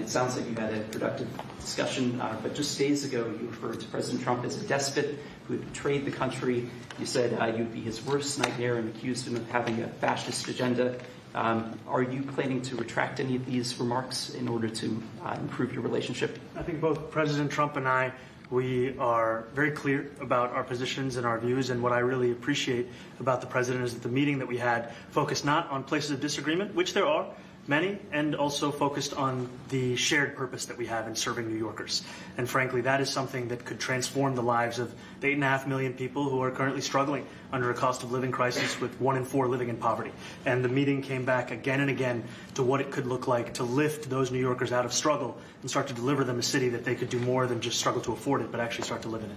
it sounds like you had a productive discussion, but just days ago you referred to President Trump as a despot who had betrayed the country. You said you'd be his worst nightmare and accused him of having a fascist agenda. Are you planning to retract any of these remarks in order to improve your relationship? I think both President Trump and I, we are very clear about our positions and our views, and what I really appreciate about the president is that the meeting that we had focused not on places of disagreement, which there are many, and also focused on the shared purpose that we have in serving New Yorkers. And frankly, that is something that could transform the lives of the 8.5 million people who are currently struggling under a cost of living crisis, with 1 in 4 living in poverty. And the meeting came back again and again to what it could look like to lift those New Yorkers out of struggle and start to deliver them a city that they could do more than just struggle to afford it, but actually start to live in it.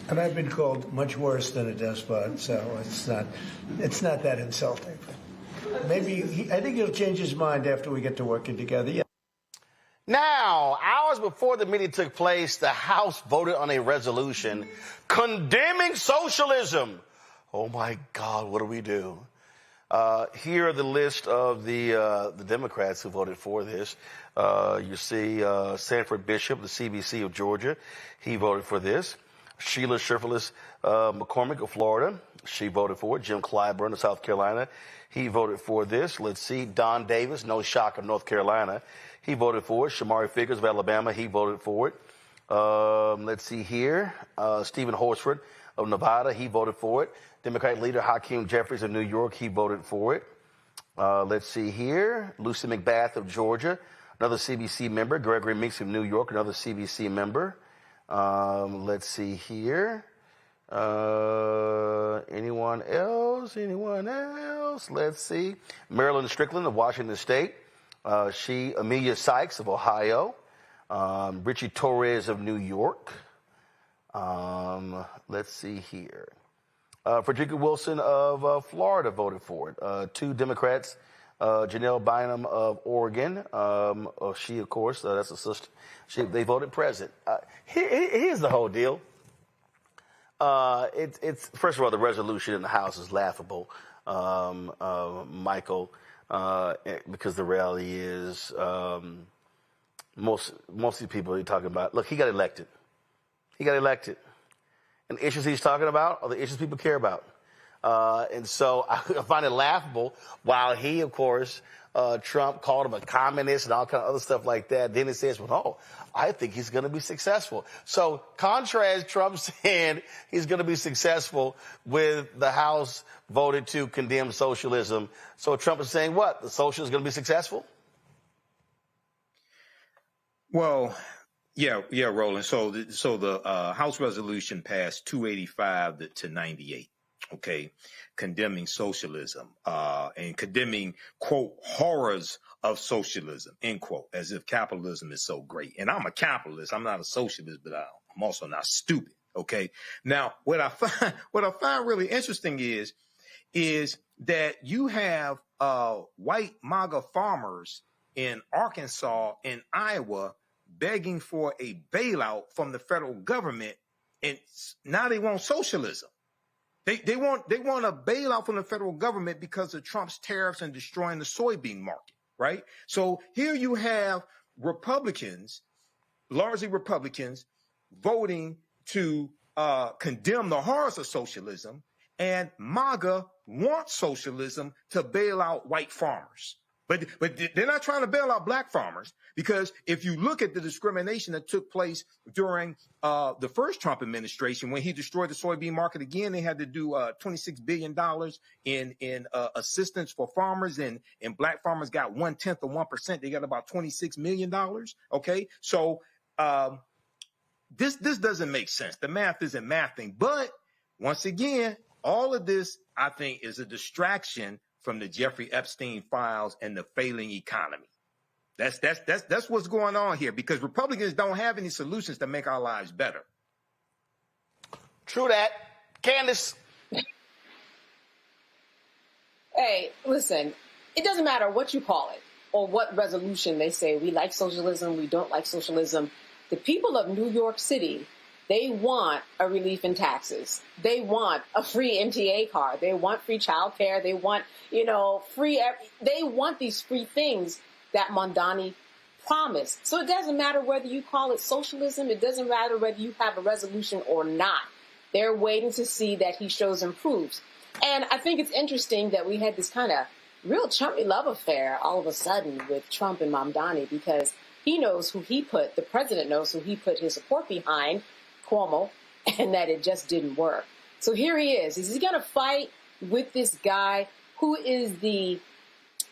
And I've been called much worse than a despot, so it's not that insulting. Maybe I think he'll change his mind after we get to working together. Yeah. Now, hours before the meeting took place, the House voted on a resolution condemning socialism. Oh my God, what do we do? Here are the list of the Democrats who voted for this. You see Sanford Bishop, the CBC of Georgia. He voted for this. Sheila Shirfullis McCormick of Florida. She voted for it. Jim Clyburn of South Carolina. He voted for this. Let's see. Don Davis, no shock, of North Carolina. He voted for it. Shamari Figurs of Alabama. He voted for it. Let's see here. Stephen Horsford of Nevada. He voted for it. Democratic leader Hakeem Jeffries of New York. He voted for it. Let's see here. Lucy McBath of Georgia. Another CBC member. Gregory Meeks of New York. Another CBC member. Let's see here. Anyone else? Let's see. Marilyn Strickland of Washington State. Amelia Sykes of Ohio. Richie Torres of New York. Let's see here. Frederica Wilson of Florida voted for it. 2 Democrats. Janelle Bynum of Oregon. She, of course, that's a sister. They voted present. Here's the whole deal. It's first of all, the resolution in the House is laughable, Michael, because the reality is most of the people you're talking about. Look, he got elected. And the issues he's talking about are the issues people care about. And so I find it laughable while he, of course, Trump called him a communist and all kind of other stuff like that. Then he says, well, I think he's going to be successful. So contrast Trump saying he's going to be successful with the House voted to condemn socialism. So Trump is saying what? The socialists are going to be successful? Well, yeah, Roland. So the House resolution passed 285 to 98. Okay, condemning socialism and condemning, quote, horrors of socialism, end quote, as if capitalism is so great. And I'm a capitalist. I'm not a socialist, but I'm also not stupid. Okay. Now, what I find really interesting is is that you have white MAGA farmers in Arkansas and Iowa begging for a bailout from the federal government, and now they want socialism. They want a bailout from the federal government because of Trump's tariffs and destroying the soybean market, right? So here you have Republicans, largely Republicans, voting to condemn the horrors of socialism, and MAGA wants socialism to bail out white farmers. But they're not trying to bail out black farmers, because if you look at the discrimination that took place during the first Trump administration, when he destroyed the soybean market again, they had to do $26 billion in assistance for farmers, and black farmers got 1/10 of 1%. They got about $26 million. Okay, so this doesn't make sense. The math isn't mathing. But once again, all of this, I think, is a distraction from the Jeffrey Epstein files and the failing economy. That's what's going on here, because Republicans don't have any solutions to make our lives better. True that. Candace. Hey, listen, it doesn't matter what you call it or what resolution they say. We like socialism, we don't like socialism. The people of New York City, they want a relief in taxes. They want a free MTA card. They want free childcare. They want, they want these free things that Mondani promised. So it doesn't matter whether you call it socialism. It doesn't matter whether you have a resolution or not. They're waiting to see that he shows and proves. And I think it's interesting that we had this kind of real chummy love affair all of a sudden with Trump and Mamdani, because he knows who he put, the president knows who he put his support behind, Cuomo, and that it just didn't work. So here he is. Is he going to fight with this guy who is the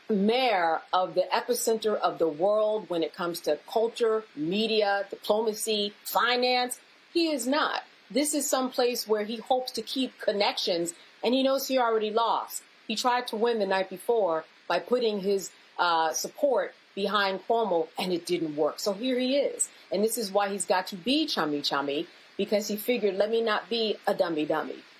mayor of the epicenter of the world when it comes to culture, media, diplomacy, finance? He is not. This is some place where he hopes to keep connections, and he knows he already lost. He tried to win the night before by putting his support behind Cuomo, and it didn't work. So here he is. And this is why he's got to be chummy, because he figured, let me not be a dummy.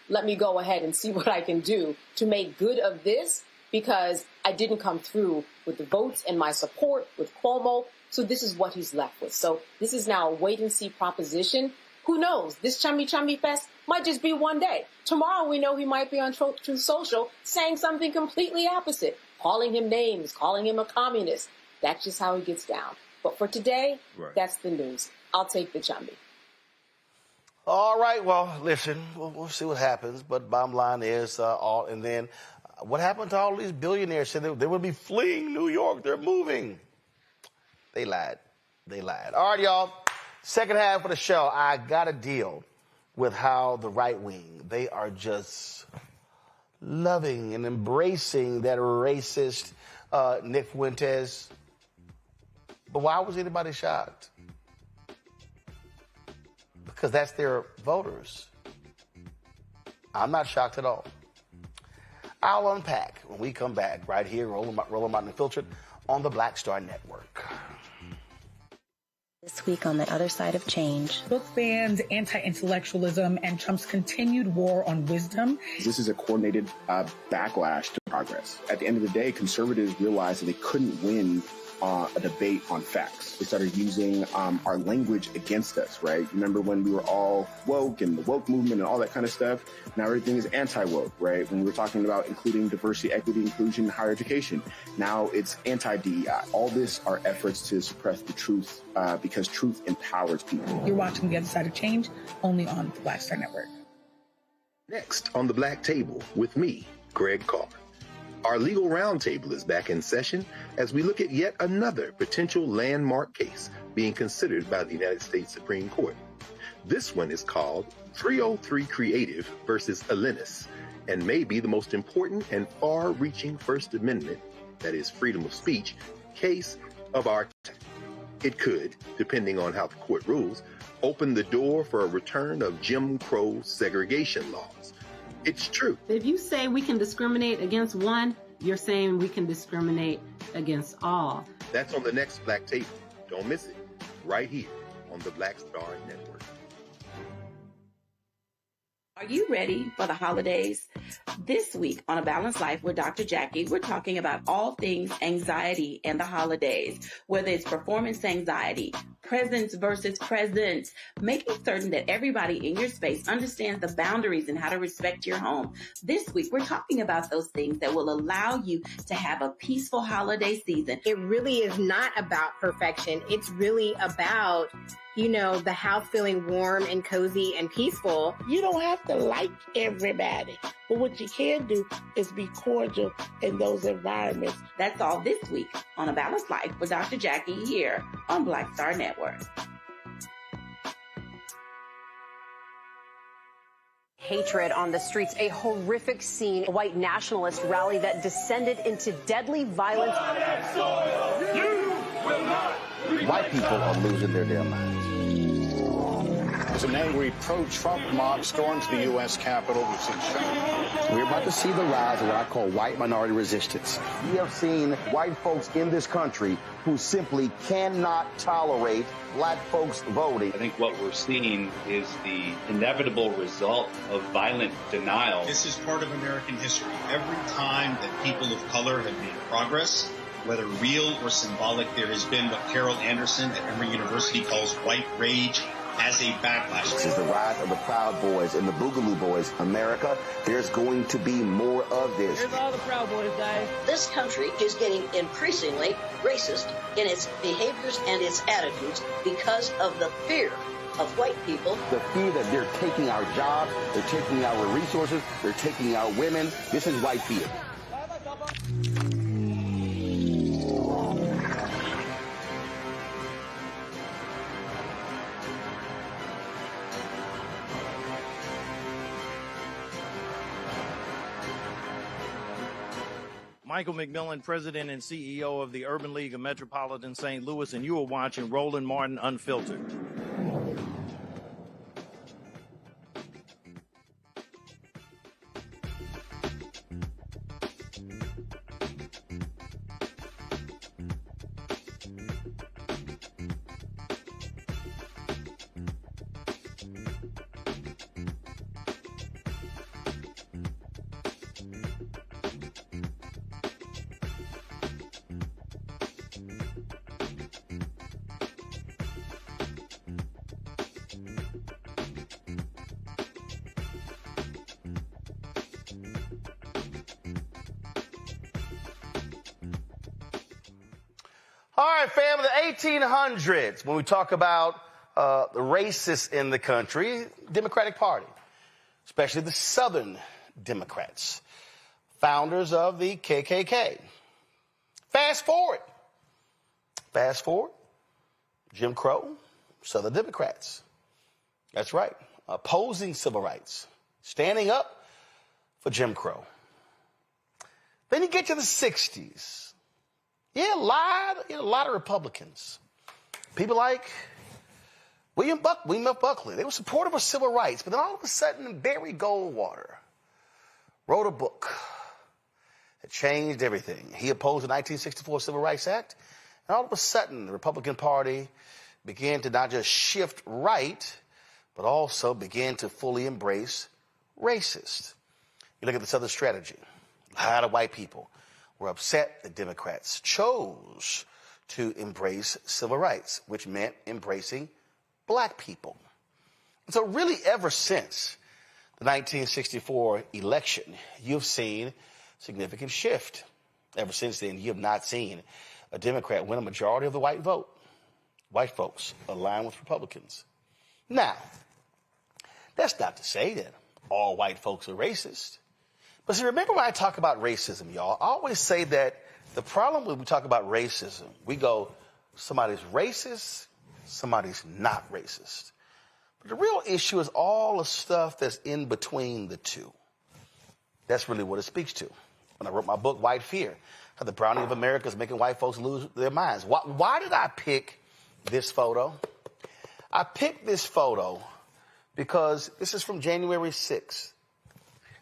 Let me go ahead and see what I can do to make good of this, because I didn't come through with the votes and my support with Cuomo. So this is what he's left with. So this is now a wait-and-see proposition. Who knows? This chummy fest might just be one day. Tomorrow we know he might be on Truth Social saying something completely opposite, calling him names, calling him a communist. That's just how he gets down. But for today, That's the news. I'll take the chummy. All right. Well, listen, we'll see what happens. But bottom line is and then what happened to all these billionaires? Said they would be fleeing New York. They're moving. They lied. All right, y'all. Second half of the show, I got to deal with how the right wing, they are just loving and embracing that racist Nick Fuentes. But why was anybody shocked? Because that's their voters. I'm not shocked at all. I'll unpack when we come back right here, Rolling Mountain Infiltrate on the Black Star Network. This week on The Other Side of Change. Book bans, anti-intellectualism, and Trump's continued war on wisdom. This is a coordinated backlash to progress. At the end of the day, conservatives realized that they couldn't win a debate on facts. They started using our language against us, right? Remember when we were all woke and the woke movement and all that kind of stuff? Now everything is anti-woke, right? When we were talking about including diversity, equity, inclusion, and higher education, now it's anti-DEI. All this are efforts to suppress the truth because truth empowers people. You're watching The Other Side of Change, only on the Black Star Network. Next on the Black Table with me, Greg Carr. Our legal roundtable is back in session as we look at yet another potential landmark case being considered by the United States Supreme Court. This one is called 303 Creative versus Alennis, and may be the most important and far-reaching First Amendment, that is freedom of speech, case of our time. It could, depending on how the court rules, open the door for a return of Jim Crow segregation laws. It's true. If you say we can discriminate against one, you're saying we can discriminate against all. That's on the next Black Table. Don't miss it. Right here on the Black Star Network. Are you ready for the holidays? This week on A Balanced Life with Dr. Jackie, we're talking about all things anxiety and the holidays, whether it's performance anxiety, presence versus presence, making certain that everybody in your space understands the boundaries and how to respect your home. This week, we're talking about those things that will allow you to have a peaceful holiday season. It really is not about perfection. It's really about, you know, the house feeling warm and cozy and peaceful. You don't have to like everybody, but what you can do is be cordial in those environments. That's all this week on A Balanced Life with Dr. Jackie here on Black Star Network. Hatred on the streets, a horrific scene, a white nationalist rally that descended into deadly violence. White people are losing their damn minds. As an angry pro-Trump mob storms the U.S. Capitol, we've seen shooting. We're about to see the rise of what I call white minority resistance. We have seen white folks in this country who simply cannot tolerate black folks voting. I think what we're seeing is the inevitable result of violent denial. This is part of American history. Every time that people of color have made progress, whether real or symbolic, there has been what Carol Anderson at Emory University calls white rage as a backlash. This is the rise of the Proud Boys and the Boogaloo Boys. America, there's going to be more of this. Here's all the Proud Boys, guys. This country is getting increasingly racist in its behaviors and its attitudes because of the fear of white people. The fear that they're taking our jobs, they're taking our resources, they're taking our women. This is white fear. Michael McMillan, President and CEO of the Urban League of Metropolitan St. Louis, and you are watching Roland Martin Unfiltered. All right, family, the 1800s, when we talk about the racists in the country, Democratic Party, especially the Southern Democrats, founders of the KKK. Fast forward, Jim Crow, Southern Democrats. That's right, opposing civil rights, standing up for Jim Crow. Then you get to the 60s. Yeah, a lot of Republicans. People like William F. Buckley. They were supportive of civil rights, but then all of a sudden, Barry Goldwater wrote a book that changed everything. He opposed the 1964 Civil Rights Act, and all of a sudden, the Republican Party began to not just shift right, but also began to fully embrace racist. You look at the Southern strategy. A lot of white people were upset that Democrats chose to embrace civil rights, which meant embracing black people. And so really ever since the 1964 election, you've seen significant shift. Ever since then, you have not seen a Democrat win a majority of the white vote. White folks align with Republicans. Now, that's not to say that all white folks are racist. But see, remember when I talk about racism, y'all, I always say that the problem when we talk about racism, we go, somebody's racist, somebody's not racist. But the real issue is all the stuff that's in between the two. That's really what it speaks to. When I wrote my book, White Fear, how the browning of America is making white folks lose their minds. Why did I pick this photo? I picked this photo because this is from January 6th.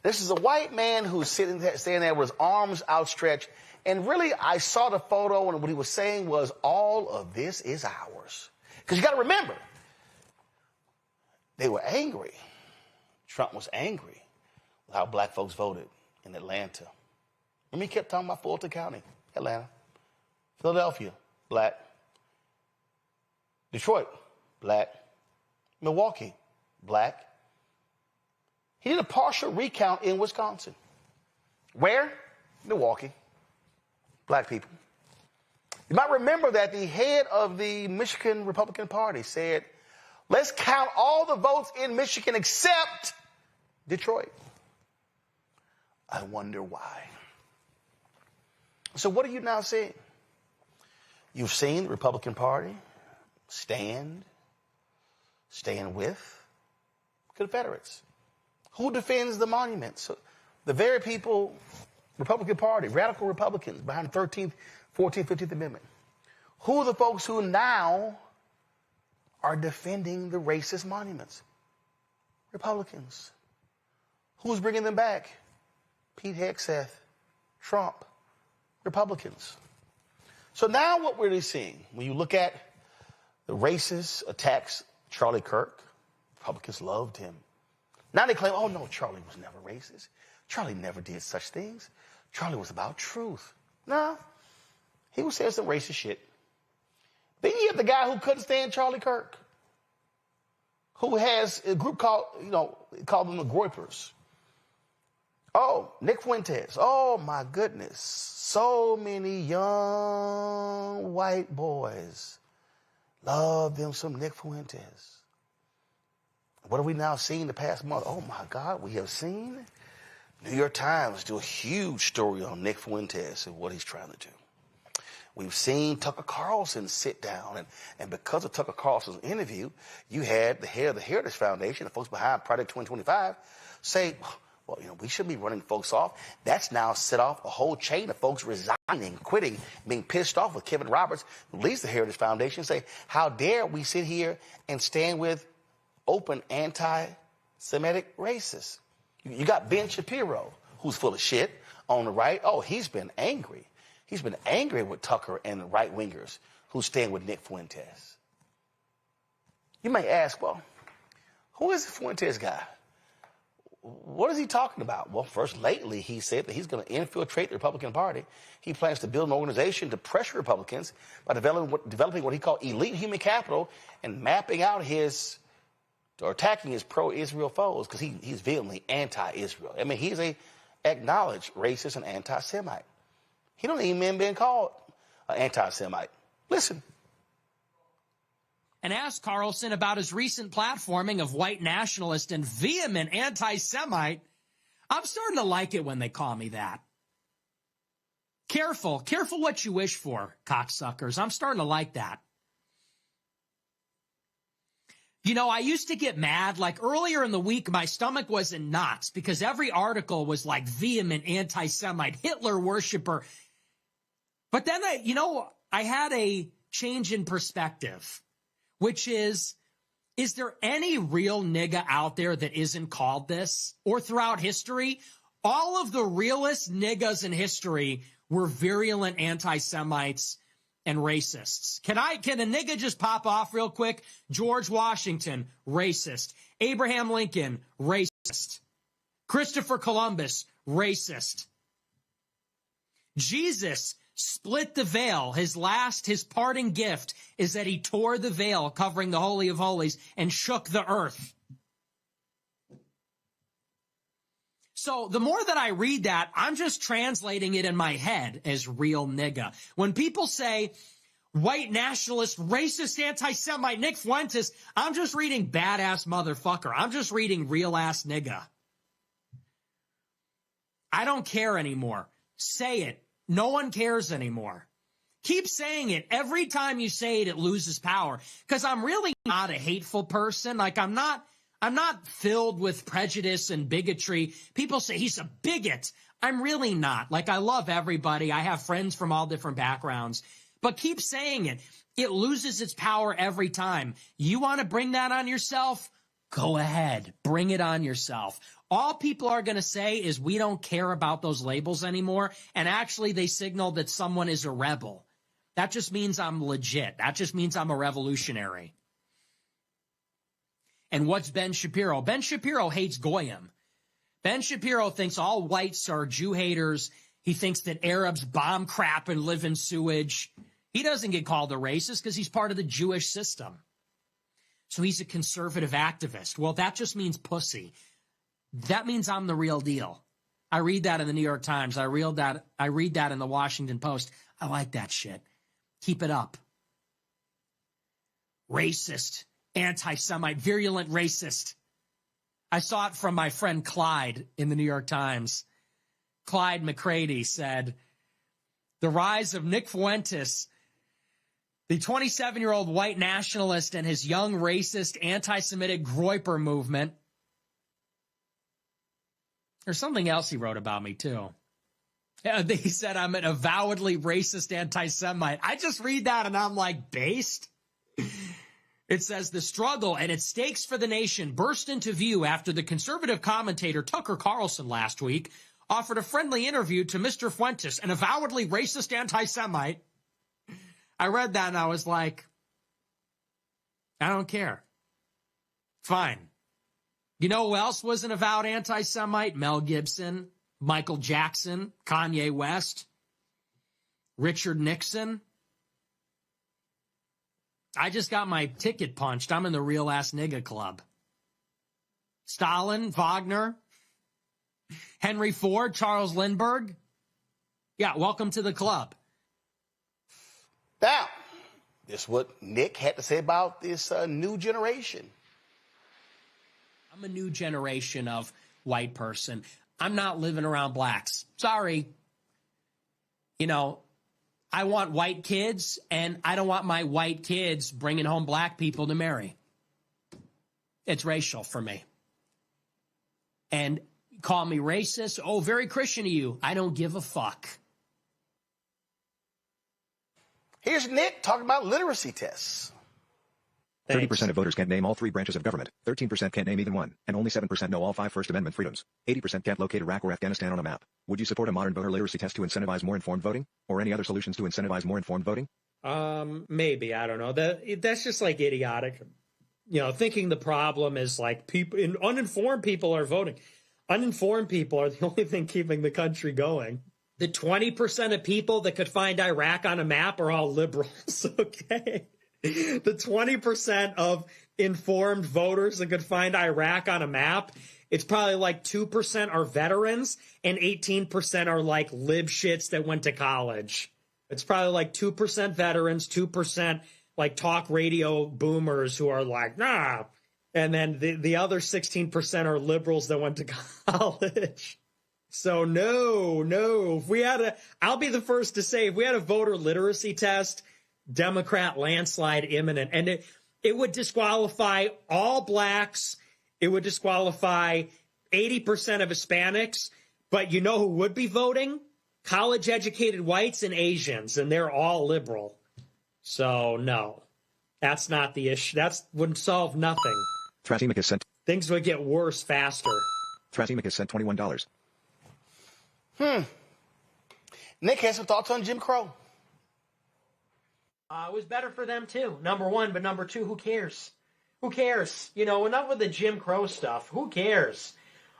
This is a white man who's standing there with his arms outstretched. And really, I saw the photo, and what he was saying was, all of this is ours. Because you got to remember, they were angry. Trump was angry with how black folks voted in Atlanta. Remember, he kept talking about Fulton County, Atlanta, Philadelphia, black, Detroit, black, Milwaukee, black. He did a partial recount in Wisconsin. Where? Milwaukee. Black people. You might remember that the head of the Michigan Republican Party said, let's count all the votes in Michigan except Detroit. I wonder why. So what are you now seeing? You've seen the Republican Party stand with Confederates. Who defends the monuments? The very people, Republican Party, radical Republicans behind the 13th, 14th, 15th Amendment. Who are the folks who now are defending the racist monuments? Republicans. Who's bringing them back? Pete Hegseth, Trump, Republicans. So now what we're really seeing, when you look at the racist attacks, Charlie Kirk, Republicans loved him. Now they claim, oh no, Charlie was never racist. Charlie never did such things. Charlie was about truth. No, he was saying some racist shit. Then you have the guy who couldn't stand Charlie Kirk, who has a group called, called them the Groypers. Oh, Nick Fuentes. Oh my goodness. So many young white boys love them some Nick Fuentes. What have we now seen the past month? Oh my God, we have seen New York Times do a huge story on Nick Fuentes and what he's trying to do. We've seen Tucker Carlson sit down, and because of Tucker Carlson's interview, you had the head of the Heritage Foundation, the folks behind Project 2025, say, well, we shouldn't be running folks off. That's now set off a whole chain of folks resigning, quitting, being pissed off with Kevin Roberts, who leads the Heritage Foundation, say, how dare we sit here and stand with open anti-Semitic racists? You got Ben Shapiro, who's full of shit on the right. Oh, he's been angry. He's been angry with Tucker and the right-wingers who stand with Nick Fuentes. You may ask, well, who is the Fuentes guy? What is he talking about? Well, first, lately, he said that he's going to infiltrate the Republican Party. He plans to build an organization to pressure Republicans by developing what he called elite human capital and mapping out or attacking his pro-Israel foes, because he's vehemently anti-Israel. I mean, he's a acknowledged racist and anti-Semite. He don't even been called an anti-Semite. Listen. And asked Carlson about his recent platforming of white nationalist and vehement anti-Semite, I'm starting to like it when they call me that. Careful what you wish for, cocksuckers. I'm starting to like that. I used to get mad, like earlier in the week, my stomach was in knots because every article was like vehement anti-Semite, Hitler worshiper. But then I had a change in perspective, which is there any real nigga out there that isn't called this? Or throughout history, all of the realest niggas in history were virulent anti-Semites and racists. Can a nigga just pop off real quick? George Washington, racist. Abraham Lincoln, racist. Christopher Columbus, racist. Jesus split the veil. His parting gift is that he tore the veil covering the Holy of Holies and shook the earth. So the more that I read that, I'm just translating it in my head as real nigga. When people say white nationalist, racist, anti-Semite Nick Fuentes, I'm just reading badass motherfucker. I'm just reading real ass nigga. I don't care anymore. Say it. No one cares anymore. Keep saying it. Every time you say it, it loses power. Because I'm really not a hateful person. Like I'm not filled with prejudice and bigotry. People say he's a bigot. I'm really not. Like I love everybody. I have friends from all different backgrounds. But keep saying it. It loses its power every time. You want to bring that on yourself? Go ahead. Bring it on yourself. All people are going to say is we don't care about those labels anymore. And actually they signal that someone is a rebel. That just means I'm legit. That just means I'm a revolutionary. And what's Ben Shapiro? Ben Shapiro hates Goyim. Ben Shapiro thinks all whites are Jew haters. He thinks that Arabs bomb crap and live in sewage. He doesn't get called a racist because he's part of the Jewish system. So he's a conservative activist. Well, that just means pussy. That means I'm the real deal. I read that in the New York Times. I read that in the Washington Post. I like that shit. Keep it up. Racist, anti-Semite, virulent racist. I saw it from my friend Clyde in the New York Times. Clyde McCready said, the rise of Nick Fuentes, the 27-year-old white nationalist, and his young racist anti-Semitic Groyper movement. There's something else he wrote about me, too. He said I'm an avowedly racist anti-Semite. I just read that and I'm like, based? It says the struggle and its stakes for the nation burst into view after the conservative commentator Tucker Carlson last week offered a friendly interview to Mr. Fuentes, an avowedly racist anti-Semite. I read that and I was like, I don't care. Fine. You know who else was an avowed anti-Semite? Mel Gibson, Michael Jackson, Kanye West, Richard Nixon. I just got my ticket punched. I'm in the real ass nigga club. Stalin, Wagner, Henry Ford, Charles Lindbergh. Yeah, welcome to the club. Now, this is what Nick had to say about this new generation. I'm a new generation of white person. I'm not living around blacks. Sorry. You know, I want white kids, and I don't want my white kids bringing home black people to marry. It's racial for me. And call me racist. Oh, very Christian of you. I don't give a fuck. Here's Nick talking about literacy tests. 30% of voters can't name all three branches of government. 13% can't name even one. And only 7% know all 5 First Amendment freedoms. 80% can't locate Iraq or Afghanistan on a map. Would you support a modern voter literacy test to incentivize more informed voting? Or any other solutions to incentivize more informed voting? Maybe. I don't know. That's just like idiotic. You know, thinking the problem is like uninformed people are voting. Uninformed people are the only thing keeping the country going. The 20% of people that could find Iraq on a map are all liberals, okay? The 20% of informed voters that could find Iraq on a map, it's probably like 2% are veterans and 18% are like lib shits that went to college. It's probably like 2% veterans, 2% like talk radio boomers who are like, nah. And then the other 16% are liberals that went to college. So no. I'll be the first to say, if we had a voter literacy test, Democrat landslide imminent. And it would disqualify all blacks. It would disqualify 80% of Hispanics. But you know who would be voting? College-educated whites and Asians, and they're all liberal. So, no. That's not the issue. That wouldn't solve nothing. Thrasimachus sent. Things would get worse faster. Thrasimachus sent $21. Nick has some thoughts on Jim Crow. It was better for them, too. Number one, but number two, who cares? Who cares? You know, enough with the Jim Crow stuff. Who cares?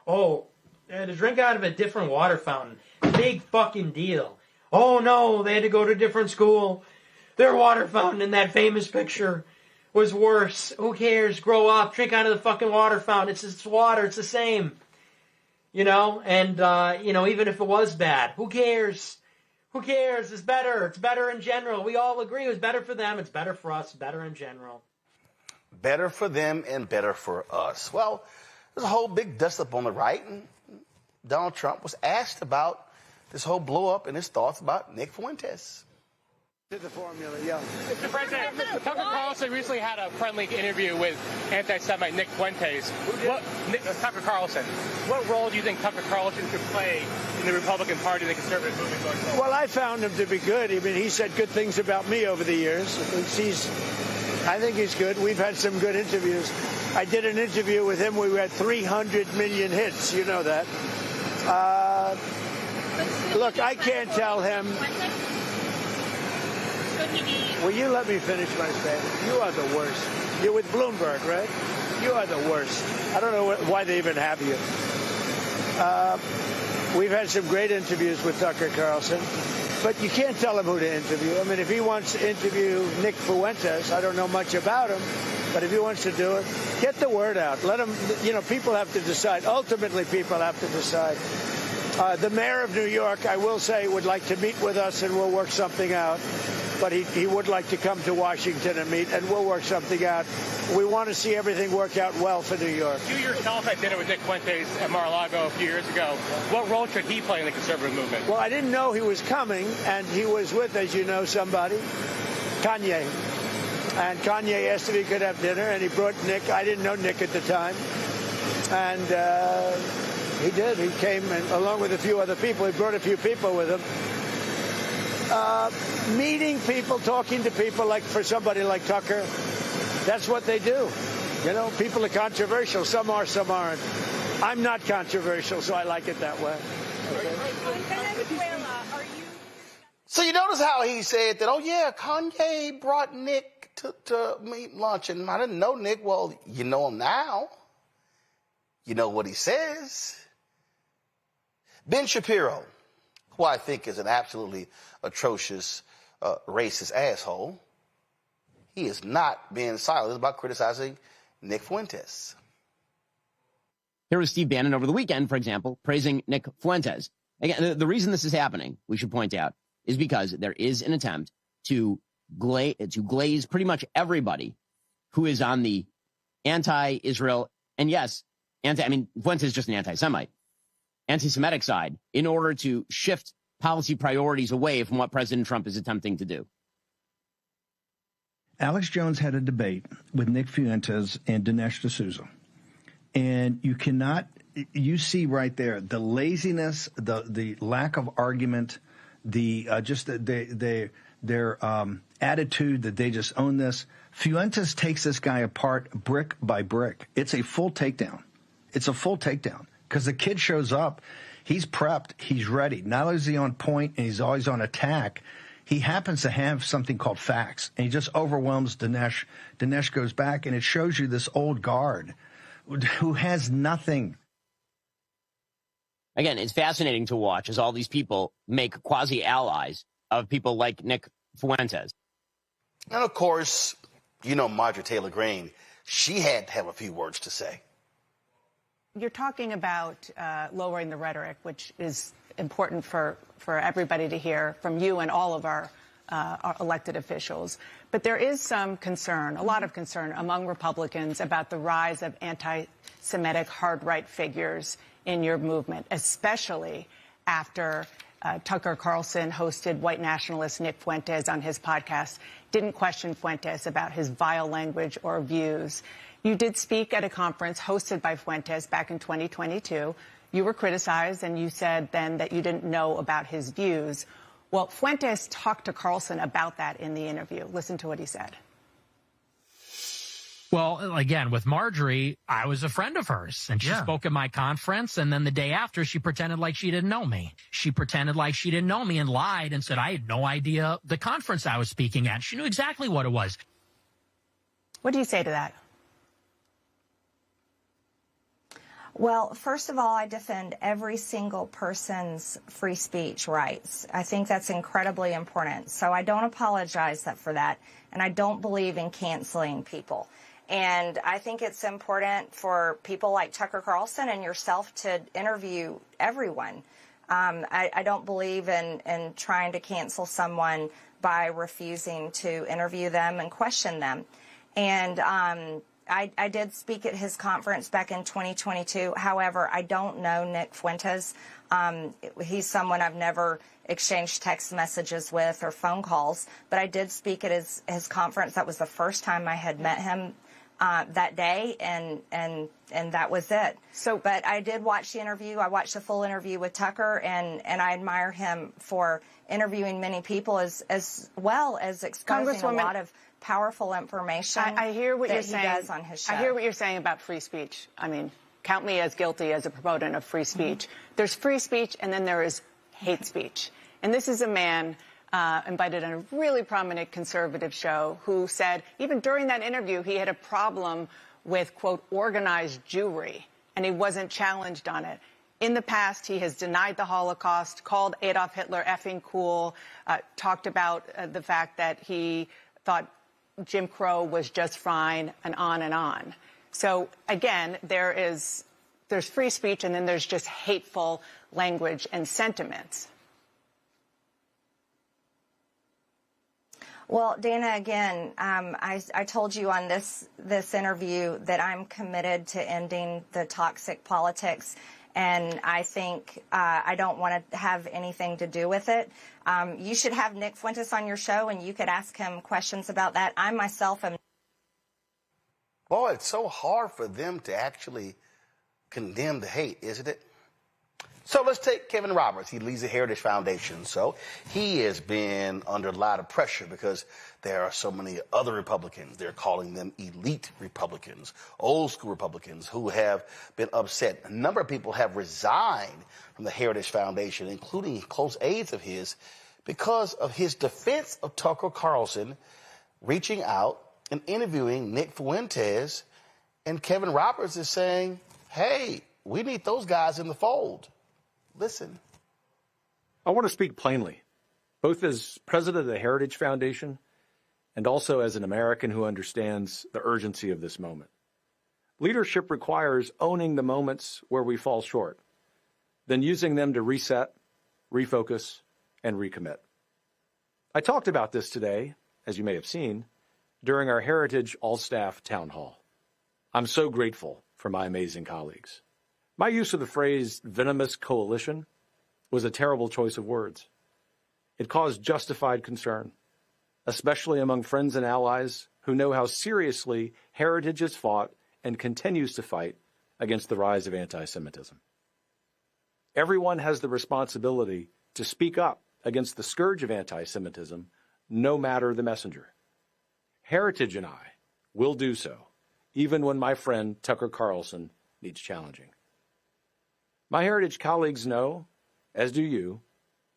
Oh, to drink out of a different water fountain. Big fucking deal. Oh, no, they had to go to a different school. Their water fountain in that famous picture was worse. Who cares? Grow up. Drink out of the fucking water fountain. It's water. It's the same. You know, and, you know, even if it was bad, who cares? Who cares? It's better. It's better in general. We all agree it was better for them. It's better for us. Better in general. Better for them and better for us. Well, there's a whole big dust up on the right. And Donald Trump was asked about this whole blow up and his thoughts about Nick Fuentes. To the formula, yeah. Mr. President, Tucker Carlson recently had a friendly interview with anti-Semite Nick Fuentes. Tucker Carlson. What role do you think Tucker Carlson should play in the Republican Party and the conservative movement going forward? Well, I found him to be good. I mean, he said good things about me over the years. I think he's good. We've had some good interviews. I did an interview with him. We had 300 million hits. You know that. Look, I can't tell him. Will you let me finish my statement? You are the worst. You're with Bloomberg, right? you are the worst. I don't know why they even have you. We've had some great interviews with Tucker Carlson, but you can't tell him who to interview. I mean, if he wants to interview Nick Fuentes, I don't know much about him, but if he wants to do it, get the word out. Let him, people have to decide. Ultimately, people have to decide. The mayor of New York, I will say, would like to meet with us, and we'll work something out. But he would like to come to Washington and meet, and we'll work something out. We want to see everything work out well for New York. You yourself had dinner with Nick Fuentes at Mar-a-Lago a few years ago. What role should he play in the conservative movement? Well, I didn't know he was coming, and he was with, as you know, somebody, Kanye. And Kanye asked if he could have dinner, and he brought Nick. I didn't know Nick at the time. And he did. He came, and along with a few other people. He brought a few people with him. Meeting people, talking to people, like for somebody like Tucker, that's what they do. People are controversial. Some are, some aren't. I'm not controversial, so I like it that way. Okay. So you notice how he said that, oh, yeah, Kanye brought Nick to meet lunch, and I didn't know Nick. Well, you know him now. You know what he says. Ben Shapiro, who I think is an absolutely atrocious, racist asshole, he is not being silent about criticizing Nick Fuentes. Here was Steve Bannon over the weekend, for example, praising Nick Fuentes. Again, the reason this is happening, we should point out, is because there is an attempt to glaze pretty much everybody who is on the anti-Israel, and yes, Fuentes is just an anti-Semite, anti-Semitic side, in order to shift policy priorities away from what President Trump is attempting to do. Alex Jones had a debate with Nick Fuentes and Dinesh D'Souza. And you see right there the laziness, the lack of argument, their attitude that they just own this. Fuentes takes this guy apart brick by brick. It's a full takedown. Because the kid shows up, he's prepped, he's ready. Not only is he on point and he's always on attack, he happens to have something called facts, and he just overwhelms Dinesh. Dinesh goes back, and it shows you this old guard who has nothing. Again, it's fascinating to watch as all these people make quasi-allies of people like Nick Fuentes. And, of course, Marjorie Taylor Greene, she had to have a few words to say. You're talking about lowering the rhetoric, which is important for everybody to hear from you and all of our elected officials. But there is some concern, a lot of concern among Republicans about the rise of anti-Semitic hard-right figures in your movement, especially after Tucker Carlson hosted White Nationalist Nick Fuentes on his podcast, didn't question Fuentes about his vile language or views. You did speak at a conference hosted by Fuentes back in 2022. You were criticized, and you said then that you didn't know about his views. Well, Fuentes talked to Carlson about that in the interview. Listen to what he said. Well, again, with Marjorie, I was a friend of hers, and she spoke at my conference, and then the day after, she pretended like she didn't know me. She pretended like she didn't know me and lied and said I had no idea the conference I was speaking at. She knew exactly what it was. What do you say to that? Well, first of all, I defend every single person's free speech rights. I think that's incredibly important. So I don't apologize for that, and I don't believe in canceling people. And I think it's important for people like Tucker Carlson and yourself to interview everyone. I don't believe in trying to cancel someone by refusing to interview them and question them. And I did speak at his conference back in 2022. However, I don't know Nick Fuentes. He's someone I've never exchanged text messages with or phone calls, but I did speak at his conference. That was the first time I had met him that day, and that was it. But I did watch the interview. I watched the full interview with Tucker, and I admire him for interviewing many people as well as exposing a lot of powerful information. I hear what that you're he saying. does on his show. I hear what you're saying about free speech. I mean, count me as guilty as a proponent of free speech. There's free speech, and then there is hate speech. And this is a man invited on a really prominent conservative show who said, even during that interview, he had a problem with, quote, organized Jewry, and he wasn't challenged on it. In the past, he has denied the Holocaust, called Adolf Hitler effing cool, talked about the fact that he thought Jim Crow was just fine, and on and on. So, again, there's free speech, and then there's just hateful language and sentiments. Well, Dana, again, I told you on this interview that I'm committed to ending the toxic politics, and I think I don't want to have anything to do with it. You should have Nick Fuentes on your show, and you could ask him questions about that. I myself am. Boy, it's so hard for them to actually condemn the hate, isn't it? So let's take Kevin Roberts. He leads the Heritage Foundation. So he has been under a lot of pressure because there are so many other Republicans. They're calling them elite Republicans, old school Republicans who have been upset. A number of people have resigned from the Heritage Foundation, including close aides of his, because of his defense of Tucker Carlson reaching out and interviewing Nick Fuentes. And Kevin Roberts is saying, hey, we need those guys in the fold. Listen. I want to speak plainly, both as president of the Heritage Foundation and also as an American who understands the urgency of this moment. Leadership requires owning the moments where we fall short, then using them to reset, refocus, and recommit. I talked about this today, as you may have seen, during our Heritage All-Staff Town Hall. I'm so grateful for my amazing colleagues. My use of the phrase venomous coalition was a terrible choice of words. It caused justified concern, especially among friends and allies who know how seriously Heritage has fought and continues to fight against the rise of anti-Semitism. Everyone has the responsibility to speak up against the scourge of anti-Semitism, no matter the messenger. Heritage and I will do so, even when my friend Tucker Carlson needs challenging. My Heritage colleagues know, as do you,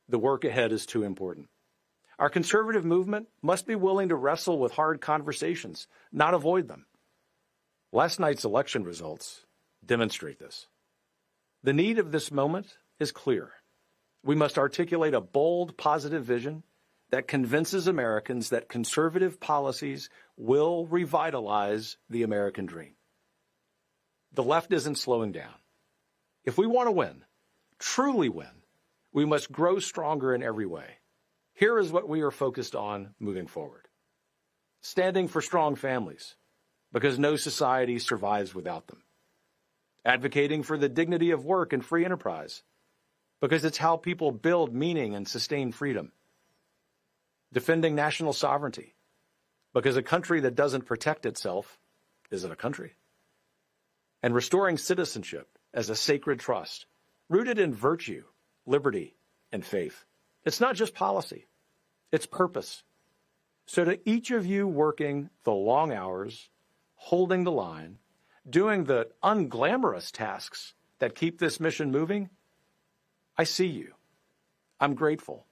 the work ahead is too important. Our conservative movement must be willing to wrestle with hard conversations, not avoid them. Last night's election results demonstrate this. The need of this moment is clear. We must articulate a bold, positive vision that convinces Americans that conservative policies will revitalize the American dream. The left isn't slowing down. If we want to win, truly win, we must grow stronger in every way. Here is what we are focused on moving forward. Standing for strong families, because no society survives without them. Advocating for the dignity of work and free enterprise, because it's how people build meaning and sustain freedom. Defending national sovereignty, because a country that doesn't protect itself isn't a country. And restoring citizenship as a sacred trust, rooted in virtue, liberty, and faith. It's not just policy, it's purpose. So to each of you working the long hours, holding the line, doing the unglamorous tasks that keep this mission moving, I see you. I'm grateful.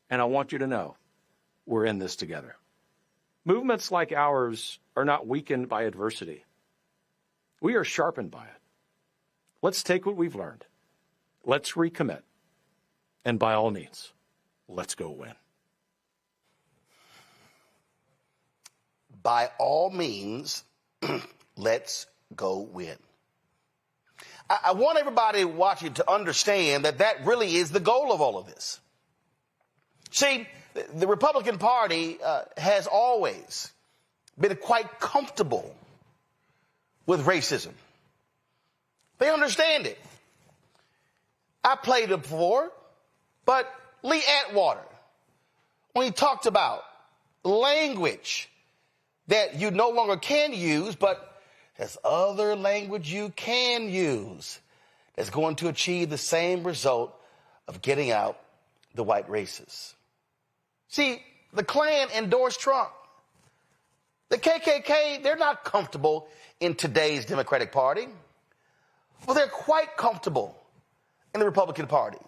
And I want you to know we're in this together. Movements like ours are not weakened by adversity. We are sharpened by it. Let's take what we've learned. Let's recommit. And by all means, let's go win. By all means, let's go win. I want everybody watching to understand that that really is the goal of all of this. See, the Republican Party has always been quite comfortable with racism. They understand it. I played it before, but Lee Atwater, when he talked about language that you no longer can use, but there's other language you can use that's going to achieve the same result of getting out the white racists. See, the Klan endorsed Trump. The KKK, they're not comfortable in today's Democratic Party. Well, they're quite comfortable in the Republican Party.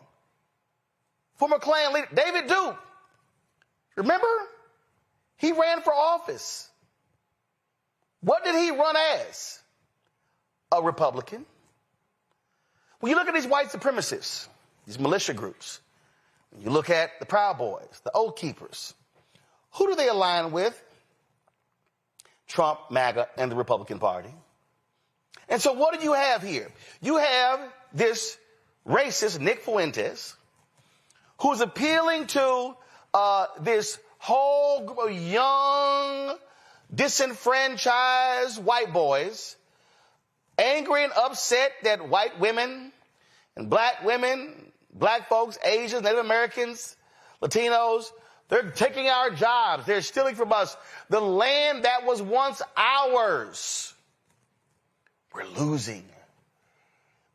Former Klan leader David Duke, remember? He ran for office What did he run as? A Republican. When you look at these white supremacists, these militia groups, when you look at the Proud Boys, the Oath Keepers, who do they align with? Trump, MAGA, and the Republican Party. And so what do you have here? You have this racist Nick Fuentes, who's appealing to this whole group of young, disenfranchised white boys, angry and upset that white women and black women, black folks, Asians, Native Americans, Latinos, they're taking our jobs. They're stealing from us the land that was once ours. We're losing.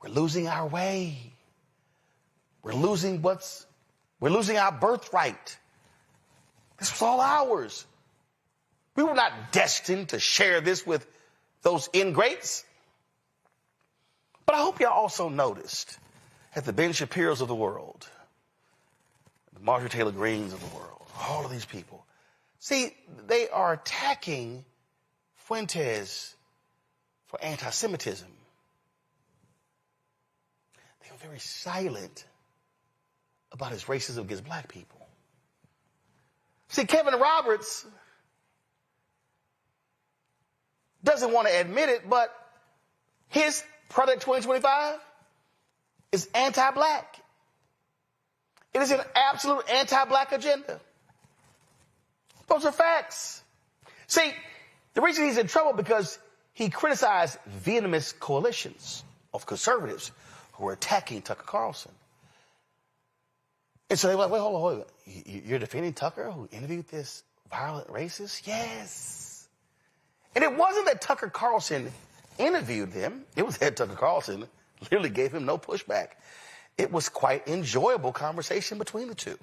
We're losing our way. We're losing our birthright. This was all ours. We were not destined to share this with those ingrates. But I hope y'all also noticed that the Ben Shapiros of the world, the Marjorie Taylor Greens of the world, all of these people, see, they are attacking Fuentes for anti-Semitism. They were very silent about his racism against black people. See, Kevin Roberts doesn't want to admit it, but his Project 2025 is anti-black. It is an absolute anti-black agenda. Those are facts. See, the reason he's in trouble because he criticized Vietnamese coalitions of conservatives who were attacking Tucker Carlson. And so they were like, wait, hold on. You're defending Tucker who interviewed this violent racist? Yes. And it wasn't that Tucker Carlson interviewed them. It was that Tucker Carlson literally gave him no pushback. It was quite enjoyable conversation between the two.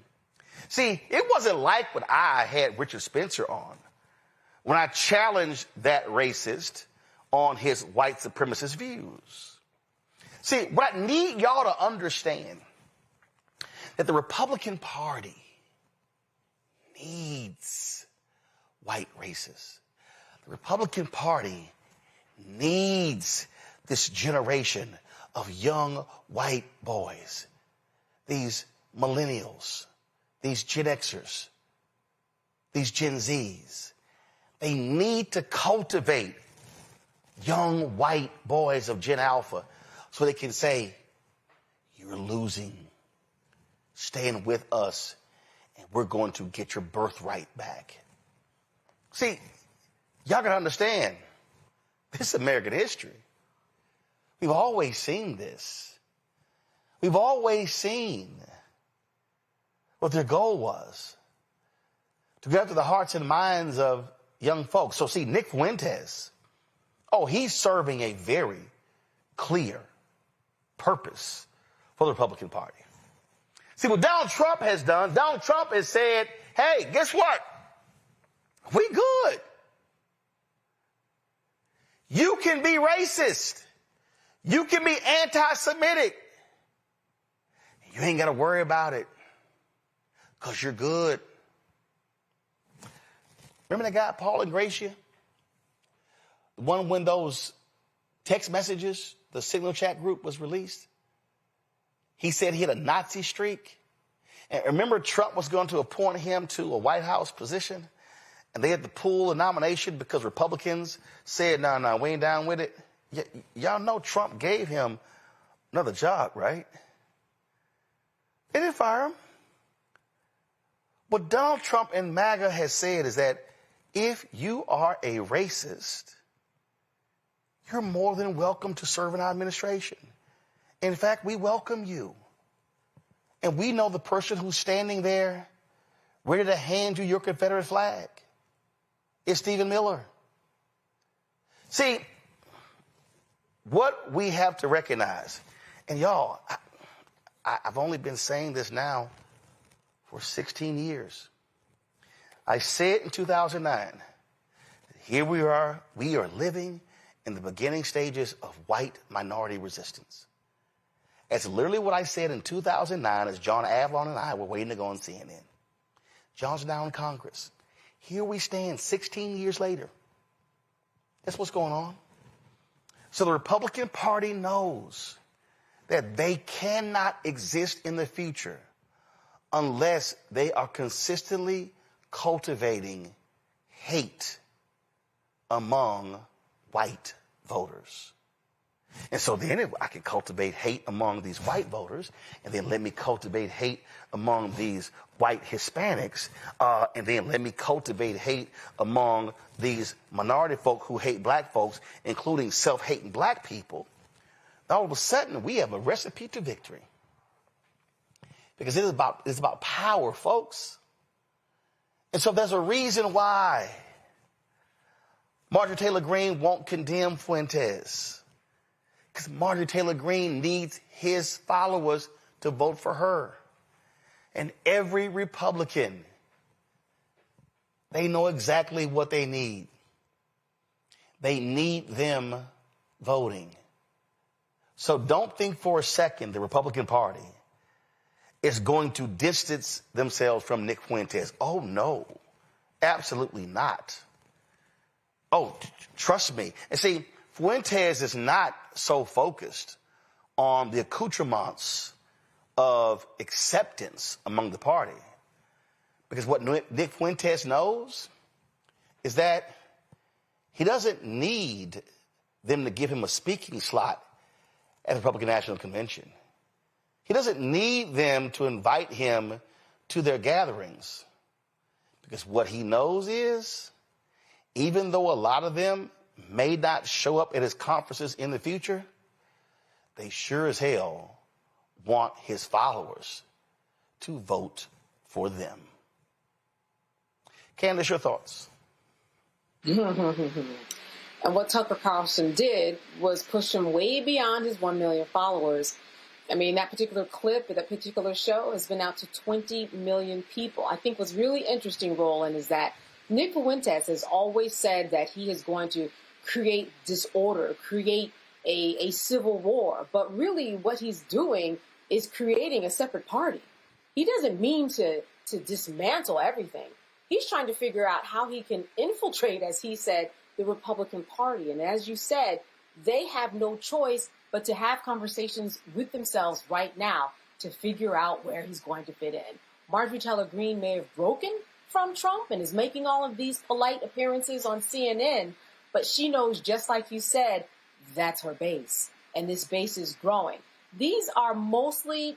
See, it wasn't like what I had Richard Spencer on when I challenged that racist on his white supremacist views. See, what I need y'all to understand that the Republican Party needs white racists. The Republican Party needs this generation of young white boys, these millennials, these Gen Xers, these Gen Zs. They need to cultivate young white boys of Gen Alpha so they can say, you're losing. Stand with us, and we're going to get your birthright back. See, y'all gotta understand, this is American history. We've always seen this. We've always seen what their goal was, to get after the hearts and minds of young folks. So see, Nick Fuentes, he's serving a very clear purpose for the Republican Party. See, what Donald Trump has done, Donald Trump has said, hey, guess what? We good. You can be racist. You can be anti-Semitic. You ain't got to worry about it because you're good. Remember that guy, Paul Ingracia? The one when those text messages, the Signal Chat group was released? He said he had a Nazi streak. And remember, Trump was going to appoint him to a White House position, and they had to pull the nomination because Republicans said, no, we ain't down with it. Y'all know Trump gave him another job, right? They didn't fire him. What Donald Trump and MAGA has said is that if you are a racist, you're more than welcome to serve in our administration. In fact, we welcome you. And we know the person who's standing there ready to hand you your Confederate flag is Stephen Miller. See, what we have to recognize, and y'all, I've only been saying this now for 16 years. I said in 2009, here we are living in the beginning stages of white minority resistance. That's literally what I said in 2009 as John Avlon and I were waiting to go on CNN. John's now in Congress. Here we stand 16 years later. That's what's going on. So the Republican Party knows that they cannot exist in the future unless they are consistently cultivating hate among white voters. And so then I can cultivate hate among these white voters, and then let me cultivate hate among these white Hispanics, and then let me cultivate hate among these minority folk who hate black folks, including self-hating black people. All of a sudden, we have a recipe to victory. Because it's about power, folks. And so there's a reason why Marjorie Taylor Greene won't condemn Fuentes. Because Marjorie Taylor Greene needs his followers to vote for her. And every Republican, they know exactly what they need. They need them voting. So don't think for a second the Republican Party is going to distance themselves from Nick Fuentes. Oh, no, absolutely not. Oh, trust me. And see, Fuentes is not so focused on the accoutrements of acceptance among the party. Because what Nick Fuentes knows is that he doesn't need them to give him a speaking slot at the Republican National Convention. He doesn't need them to invite him to their gatherings. Because what he knows is, even though a lot of them may not show up at his conferences in the future, they sure as hell want his followers to vote for them. Candace, your thoughts? And what Tucker Carlson did was push him way beyond his 1 million followers. I mean, that particular clip, that particular show has been out to 20 million people. I think what's really interesting, Roland, is that Nick Fuentes has always said that he is going to create disorder, create a civil war. But really what he's doing is creating a separate party. He doesn't mean to dismantle everything. He's trying to figure out how he can infiltrate, as he said, the Republican Party. And as you said, they have no choice but to have conversations with themselves right now to figure out where he's going to fit in. Marjorie Taylor Greene may have broken from Trump and is making all of these polite appearances on CNN, but she knows, just like you said, that's her base. And this base is growing. These are mostly,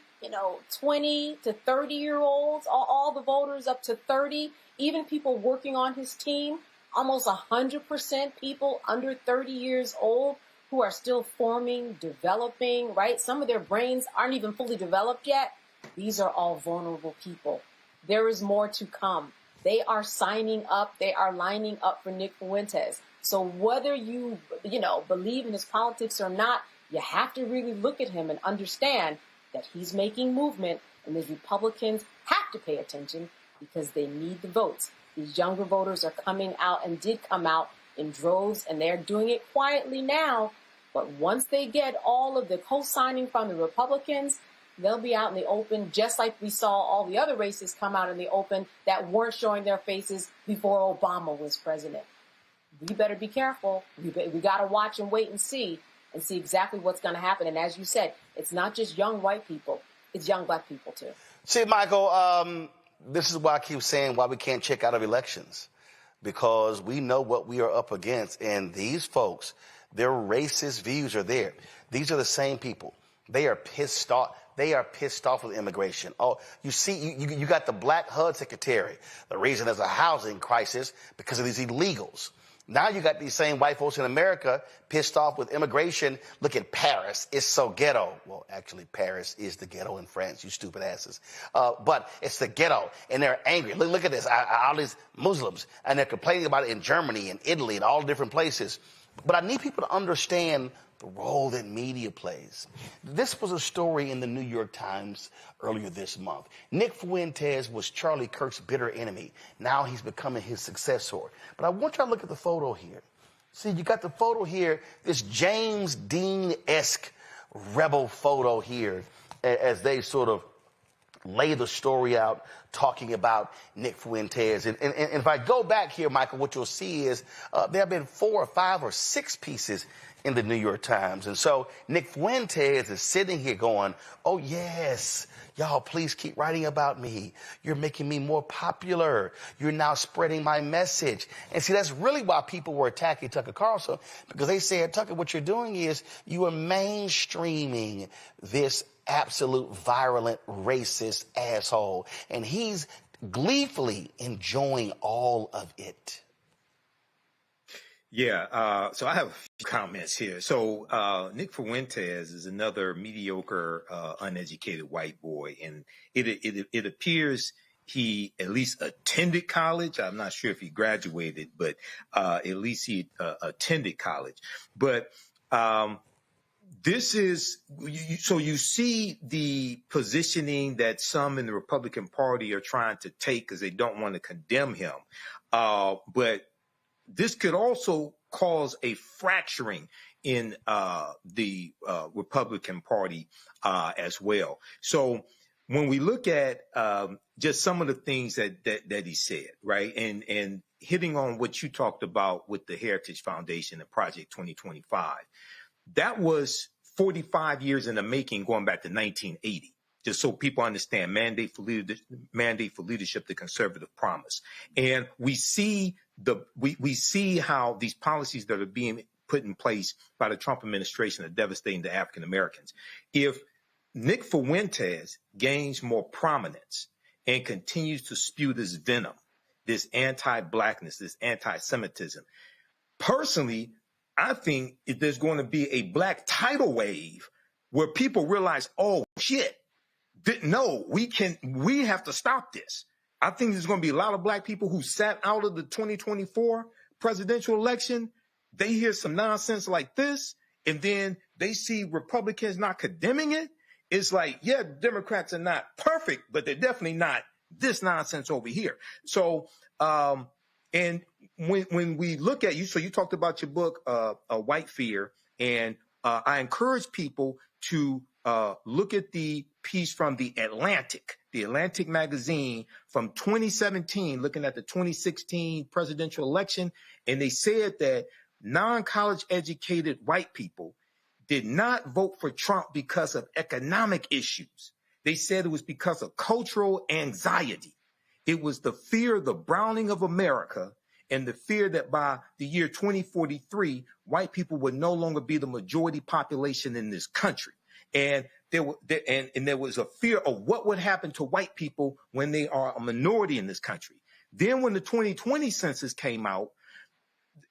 20 to 30-year-olds, all the voters up to 30, even people working on his team, almost 100% people under 30 years old who are still forming, developing, right? Some of their brains aren't even fully developed yet. These are all vulnerable people. There is more to come. They are signing up. They are lining up for Nick Fuentes. So whether you believe in his politics or not, you have to really look at him and understand that he's making movement, and the Republicans have to pay attention because they need the votes. These younger voters are coming out and did come out in droves, and they're doing it quietly now. But once they get all of the co-signing from the Republicans, they'll be out in the open, just like we saw all the other races come out in the open that weren't showing their faces before Obama was president. We better be careful. We got to watch and wait and see exactly what's going to happen. And as you said, it's not just young white people. It's young black people, too. See, Michael, this is why I keep saying why we can't check out of elections, because we know what we are up against. And these folks, their racist views are there. These are the same people. They are pissed off. They are pissed off with immigration. Oh, you see, you got the black HUD secretary. The reason there's a housing crisis because of these illegals. Now you got these same white folks in America pissed off with immigration. Look at Paris. It's so ghetto. Well, actually, Paris is the ghetto in France, you stupid asses. But it's the ghetto, and they're angry. Look at this. All these Muslims, and they're complaining about it in Germany and Italy and all different places. But I need people to understand the role that media plays. This was a story in the New York Times earlier this month. Nick Fuentes was Charlie Kirk's bitter enemy. Now he's becoming his successor. But I want you to look at the photo here. See, you got the photo here, this James Dean-esque rebel photo here, as they sort of lay the story out, talking about Nick Fuentes. And if I go back here, Michael, what you'll see is there have been 4 or 5 or 6 pieces in the New York Times. And so Nick Fuentes is sitting here going, oh, yes, y'all, please keep writing about me. You're making me more popular. You're now spreading my message. And see, that's really why people were attacking Tucker Carlson, because they said, Tucker, what you're doing is you are mainstreaming this absolute virulent racist asshole. And he's gleefully enjoying all of it. Yeah, so I have a few comments here. So Nick Fuentes is another mediocre, uneducated white boy, and it appears he at least attended college. I'm not sure if he graduated, but at least he attended college. But this is so you see the positioning that some in the Republican Party are trying to take because they don't want to condemn him, but this could also cause a fracturing in the Republican Party as well. So when we look at just some of the things that he said, right, and hitting on what you talked about with the Heritage Foundation and Project 2025, that was 45 years in the making, going back to 1980. Just so people understand, mandate for leadership, the conservative promise, and we see we see how these policies that are being put in place by the Trump administration are devastating to African Americans. If Nick Fuentes gains more prominence and continues to spew this venom, this anti-blackness, this anti-Semitism, personally, I think there's going to be a black tidal wave where people realize, oh shit. No, we have to stop this. I think there's going to be a lot of black people who sat out of the 2024 presidential election. They hear some nonsense like this, and then they see Republicans not condemning it. It's like, yeah, Democrats are not perfect, but they're definitely not this nonsense over here. So, and when we look at you, so you talked about your book, White Fear, and I encourage people to look at the piece from the Atlantic magazine from 2017, looking at the 2016 presidential election. And they said that non-college educated white people did not vote for Trump because of economic issues. They said it was because of cultural anxiety. It was the fear of the browning of America and the fear that by the year 2043, white people would no longer be the majority population in this country. And there was a fear of what would happen to white people when they are a minority in this country. Then when the 2020 census came out,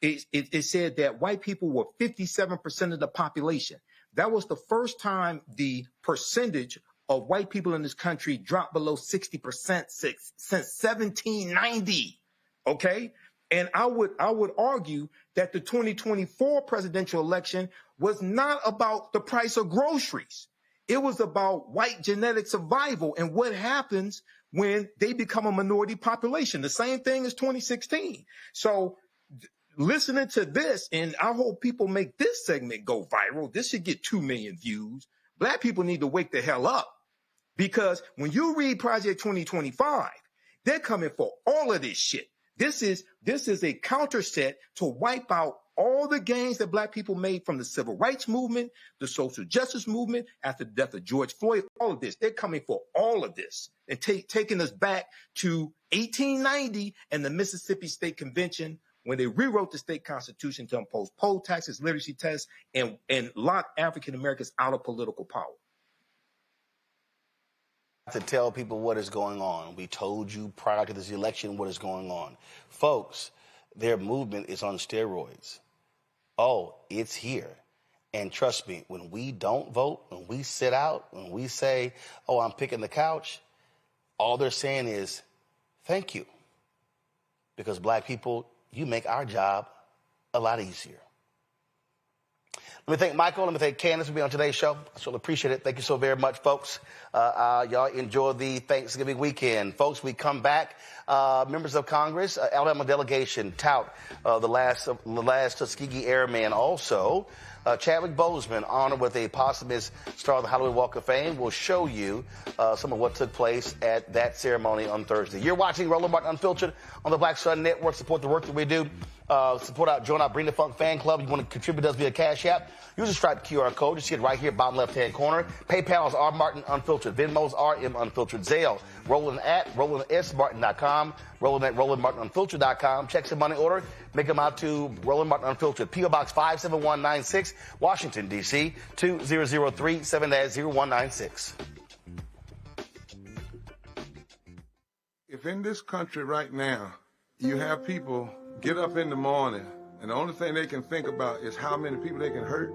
it said that white people were 57% of the population. That was the first time the percentage of white people in this country dropped below 60% since 1790. Okay? And I would argue that the 2024 presidential election was not about the price of groceries. It was about white genetic survival and what happens when they become a minority population. The same thing as 2016. So listening to this, and I hope people make this segment go viral. This should get 2 million views. Black people need to wake the hell up, because when you read Project 2025, they're coming for all of this shit. This is a counter set to wipe out all the gains that black people made from the civil rights movement, the social justice movement, after the death of George Floyd, all of this. They're coming for all of this and taking us back to 1890 and the Mississippi State Convention, when they rewrote the state constitution to impose poll taxes, literacy tests, and lock African Americans out of political power. To tell people what is going on. We told you prior to this election what is going on. Folks, their movement is on steroids. Oh, it's here. And trust me, when we don't vote, when we sit out, when we say, oh, I'm picking the couch, all they're saying is, thank you. Because black people, you make our job a lot easier. Let me thank Michael. Let me thank Candace for being on today's show. I certainly appreciate it. Thank you so very much, folks. Y'all enjoy the Thanksgiving weekend. Folks, we come back. Members of Congress, Alabama delegation tout the last Tuskegee Airman. Also, Chadwick Boseman, honored with a posthumous star of the Hollywood Walk of Fame, will show you some of what took place at that ceremony on Thursday. You're watching Roland Martin Unfiltered on the Black Star Network. Support the work that we do. Join our Bring the Funk fan club. You want to contribute to us via Cash App? Use the Stripe QR code. You see it right here, bottom left-hand corner. PayPal is R Martin Unfiltered. Venmo's RM Unfiltered. Zelle, Roland at RolandSMartin.com. Roland at RolandMartinUnfiltered.com. Check some money order. Make them out to Roland Martin Unfiltered. P.O. Box 57196, Washington, D.C. 2003 7-0196. If in this country right now you have people get up in the morning and the only thing they can think about is how many people they can hurt,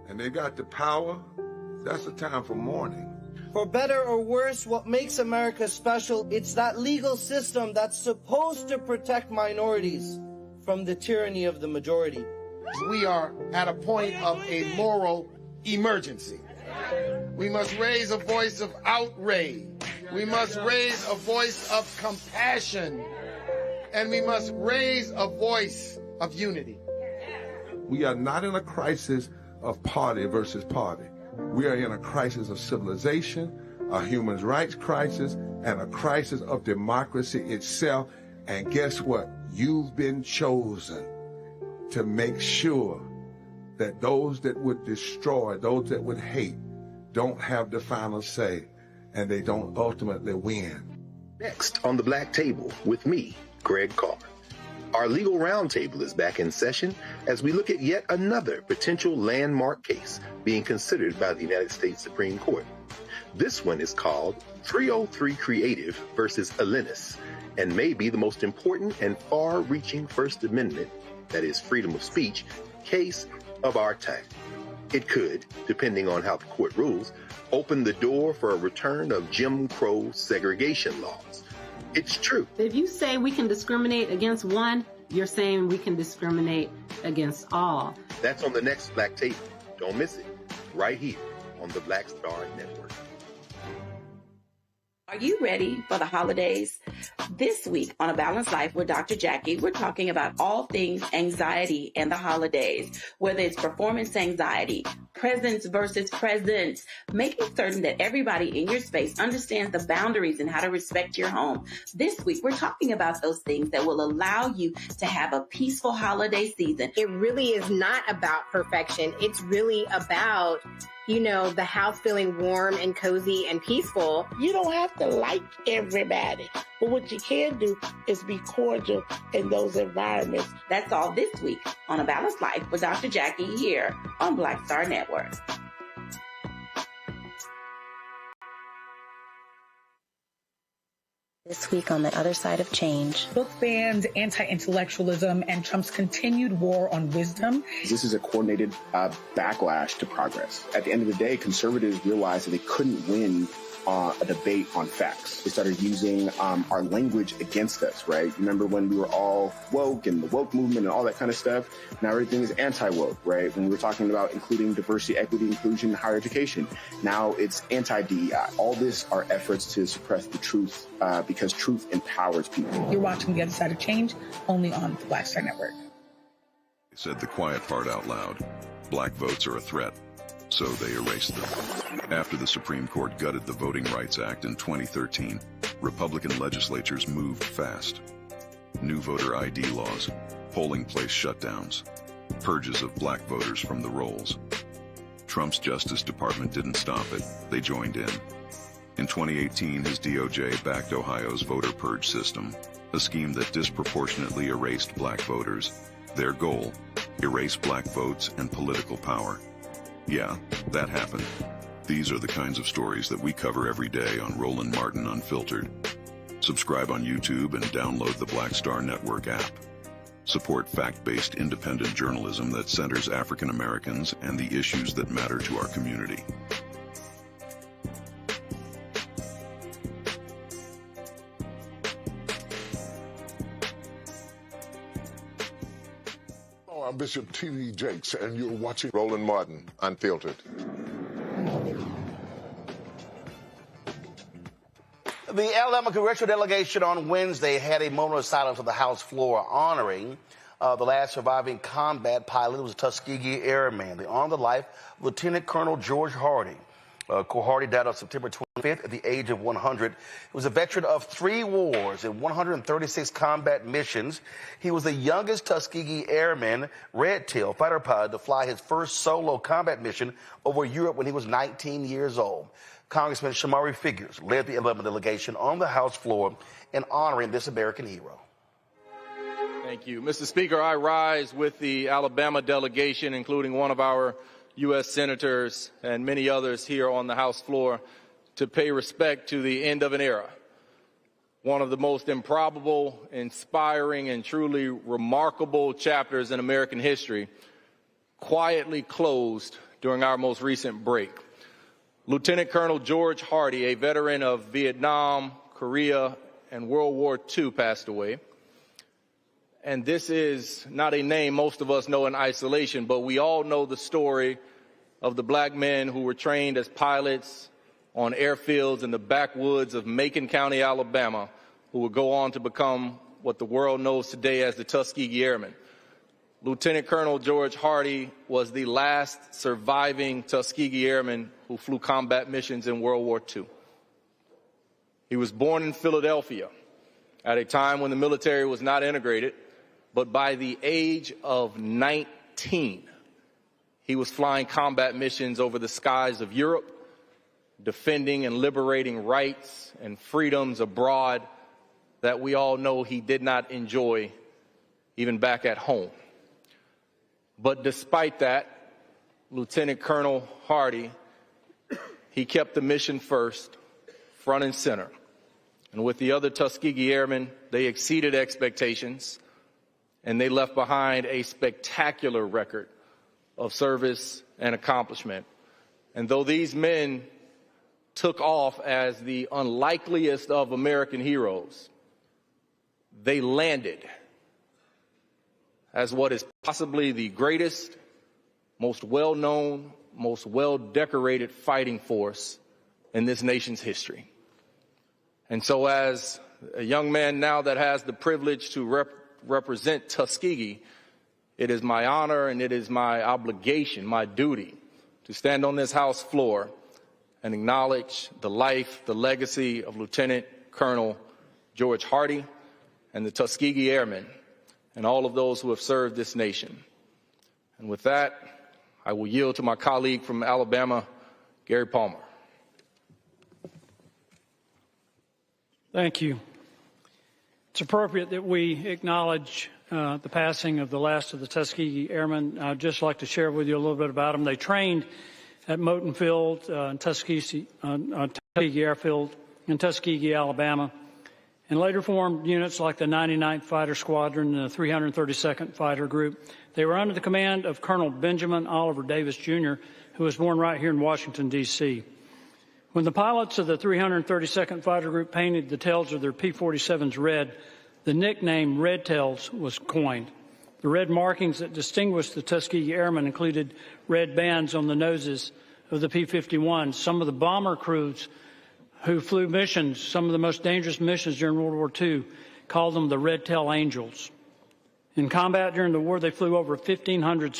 and they got the power, that's the time for mourning. For better or worse, what makes America special, it's that legal system that's supposed to protect minorities from the tyranny of the majority. We are at a point of a moral emergency. We must raise a voice of outrage. We must raise a voice of compassion. And we must raise a voice of unity. We are not in a crisis of party versus party. We are in a crisis of civilization, a human rights crisis, and a crisis of democracy itself. And guess what? You've been chosen to make sure that those that would destroy, those that would hate, don't have the final say, and they don't ultimately win. Next on the Black Table with me, Greg Carr. Our legal roundtable is back in session as we look at yet another potential landmark case being considered by the United States Supreme Court. This one is called 303 Creative versus Alennis, and may be the most important and far-reaching First Amendment, that is freedom of speech, case of our time. It could, depending on how the court rules, open the door for a return of Jim Crow segregation laws. It's true. If you say we can discriminate against one, you're saying we can discriminate against all. That's on the next Black Table. Don't miss it. Right here on the Black Star Network. Are you ready for the holidays? This week on A Balanced Life with Dr. Jackie, we're talking about all things anxiety and the holidays, whether it's performance anxiety, presence versus presence, making certain that everybody in your space understands the boundaries and how to respect your home. This week, we're talking about those things that will allow you to have a peaceful holiday season. It really is not about perfection. It's really about, the house feeling warm and cozy and peaceful. You don't have to like everybody, but what you can do is be cordial in those environments. That's all this week on A Balanced Life with Dr. Jackie here on Black Star Network. This week on the other side of change. Book bans, anti-intellectualism, and Trump's continued war on wisdom. This is a coordinated backlash to progress. At the end of the day, conservatives realized that they couldn't win a debate on facts. They started using our language against us, right? Remember when we were all woke and the woke movement and all that kind of stuff? Now everything is anti-woke, right? When we were talking about including diversity, equity, inclusion, and higher education, now it's anti-DEI. All this are efforts to suppress the truth because truth empowers people. You're watching The Other Side of Change only on the Black Star Network. Said the quiet part out loud. Black votes are a threat. So they erased them. After the Supreme Court gutted the Voting Rights Act in 2013, Republican legislatures moved fast. New voter ID laws, polling place shutdowns, purges of black voters from the rolls. Trump's Justice Department didn't stop it. They joined in. In 2018, his DOJ backed Ohio's voter purge system, a scheme that disproportionately erased black voters. Their goal, erase black votes and political power. Yeah, that happened. These are the kinds of stories that we cover every day on Roland Martin Unfiltered. Subscribe on YouTube and download the Black Star Network app. Support fact-based independent journalism that centers African Americans and the issues that matter to our community. I'm Bishop T.D. Jakes, and you're watching Roland Martin Unfiltered. The Alabama Congressional delegation on Wednesday had a moment of silence on the House floor honoring the last surviving combat pilot. It was a Tuskegee Airman. They honored the life of Lieutenant Colonel George Hardy. Hardy died on September 25th at the age of 100. He was a veteran of 3 wars and 136 combat missions. He was the youngest Tuskegee Airman Red Tail fighter pilot to fly his first solo combat mission over Europe when he was 19 years old. Congressman Shamari Figures led the Alabama delegation on the House floor in honoring this American hero. Thank you. Mr. Speaker, I rise with the Alabama delegation, including one of our U.S. senators and many others here on the House floor, to pay respect to the end of an era. One of the most improbable, inspiring, and truly remarkable chapters in American history quietly closed during our most recent break. Lieutenant Colonel George Hardy, a veteran of Vietnam, Korea, and World War II, passed away. And this is not a name most of us know in isolation, but we all know the story of the black men who were trained as pilots on airfields in the backwoods of Macon County, Alabama, who would go on to become what the world knows today as the Tuskegee Airmen. Lieutenant Colonel George Hardy was the last surviving Tuskegee Airman who flew combat missions in World War II. He was born in Philadelphia at a time when the military was not integrated, but by the age of 19, he was flying combat missions over the skies of Europe, defending and liberating rights and freedoms abroad that we all know he did not enjoy even back at home. But despite that, Lieutenant Colonel Hardy, he kept the mission first, front and center. And with the other Tuskegee Airmen, they exceeded expectations, and they left behind a spectacular record of service and accomplishment. And though these men took off as the unlikeliest of American heroes, they landed as what is possibly the greatest, most well-known, most well-decorated fighting force in this nation's history. And so as a young man now that has the privilege to represent Tuskegee, it is my honor and it is my obligation, my duty, to stand on this House floor and acknowledge the life, the legacy of Lieutenant Colonel George Hardy and the Tuskegee Airmen and all of those who have served this nation. And with that, I will yield to my colleague from Alabama, Gary Palmer. Thank you. It's appropriate that we acknowledge the passing of the last of the Tuskegee Airmen. I'd just like to share with you a little bit about them. They trained at Moton Field, Tuskegee Airfield in Tuskegee, Alabama, and later formed units like the 99th Fighter Squadron and the 332nd Fighter Group. They were under the command of Colonel Benjamin Oliver Davis, Jr., who was born right here in Washington, D.C. When the pilots of the 332nd Fighter Group painted the tails of their P-47s red, the nickname Red Tails was coined. The red markings that distinguished the Tuskegee Airmen included red bands on the noses of the P-51s. Some of the bomber crews who flew missions, some of the most dangerous missions during World War II, called them the Red Tail Angels. In combat during the war, they flew over 15,000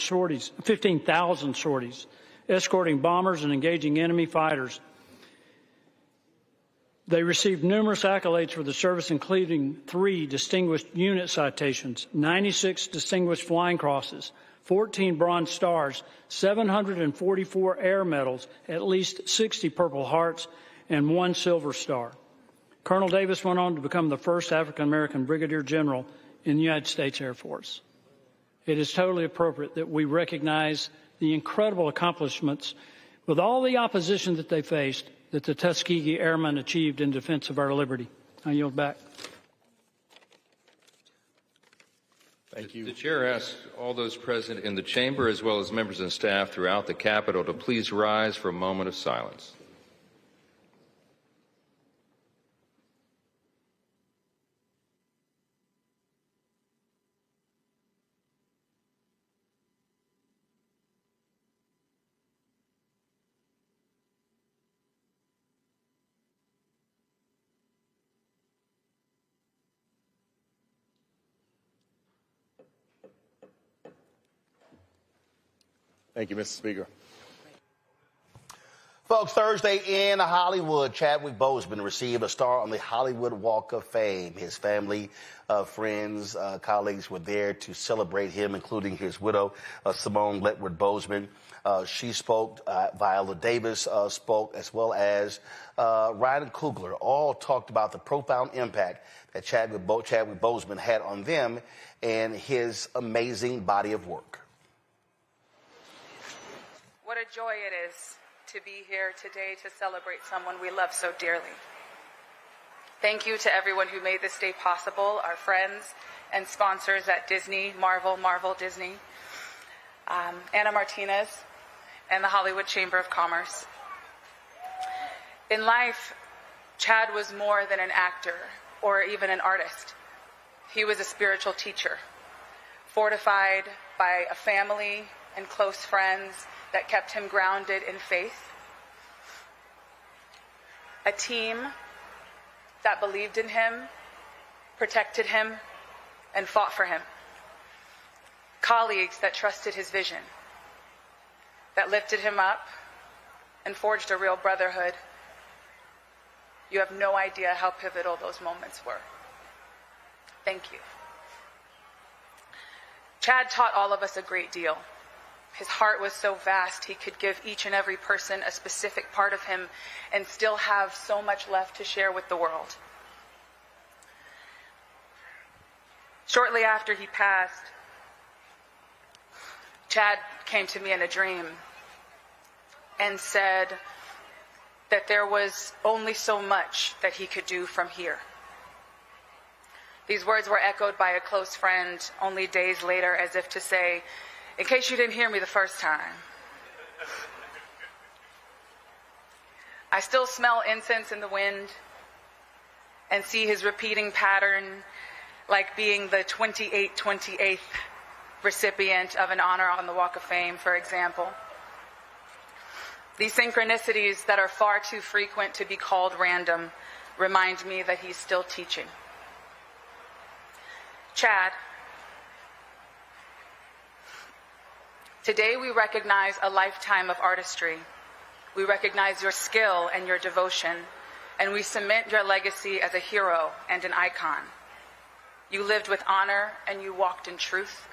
sorties, escorting bombers and engaging enemy fighters. They received numerous accolades for the service, including 3 distinguished unit citations, 96 distinguished flying crosses, 14 Bronze Stars, 744 air medals, at least 60 Purple Hearts, and 1 Silver Star. Colonel Davis went on to become the first African-American Brigadier General in the United States Air Force. It is totally appropriate that we recognize the incredible accomplishments with all the opposition that they faced that the Tuskegee Airmen achieved in defense of our liberty. I yield back. Thank you. The chair asks all those present in the chamber as well as members and staff throughout the Capitol to please rise for a moment of silence. Thank you, Mr. Speaker. Folks, Thursday in Hollywood, Chadwick Boseman received a star on the Hollywood Walk of Fame. His family, friends, colleagues were there to celebrate him, including his widow, Simone Letward Boseman. She spoke, Viola Davis spoke, as well as Ryan Coogler. All talked about the profound impact that Chadwick Boseman had on them and his amazing body of work. What a joy it is to be here today to celebrate someone we love so dearly. Thank you to everyone who made this day possible, our friends and sponsors at Disney, Marvel Disney, Anna Martinez, and the Hollywood Chamber of Commerce. In life, Chad was more than an actor or even an artist. He was a spiritual teacher, fortified by a family and close friends that kept him grounded in faith, a team that believed in him, protected him, and fought for him, colleagues that trusted his vision, that lifted him up and forged a real brotherhood. You have no idea how pivotal those moments were. Thank you. Chad taught all of us a great deal. His heart was so vast, he could give each and every person a specific part of him and still have so much left to share with the world. Shortly after he passed, Chad came to me in a dream and said that there was only so much that he could do from here. These words were echoed by a close friend only days later, as if to say, in case you didn't hear me the first time. I still smell incense in the wind and see his repeating pattern, like being the 28th recipient of an honor on the Walk of Fame, for example. These synchronicities that are far too frequent to be called random remind me that he's still teaching. Chad, today we recognize a lifetime of artistry. We recognize your skill and your devotion, and we cement your legacy as a hero and an icon. You lived with honor and you walked in truth.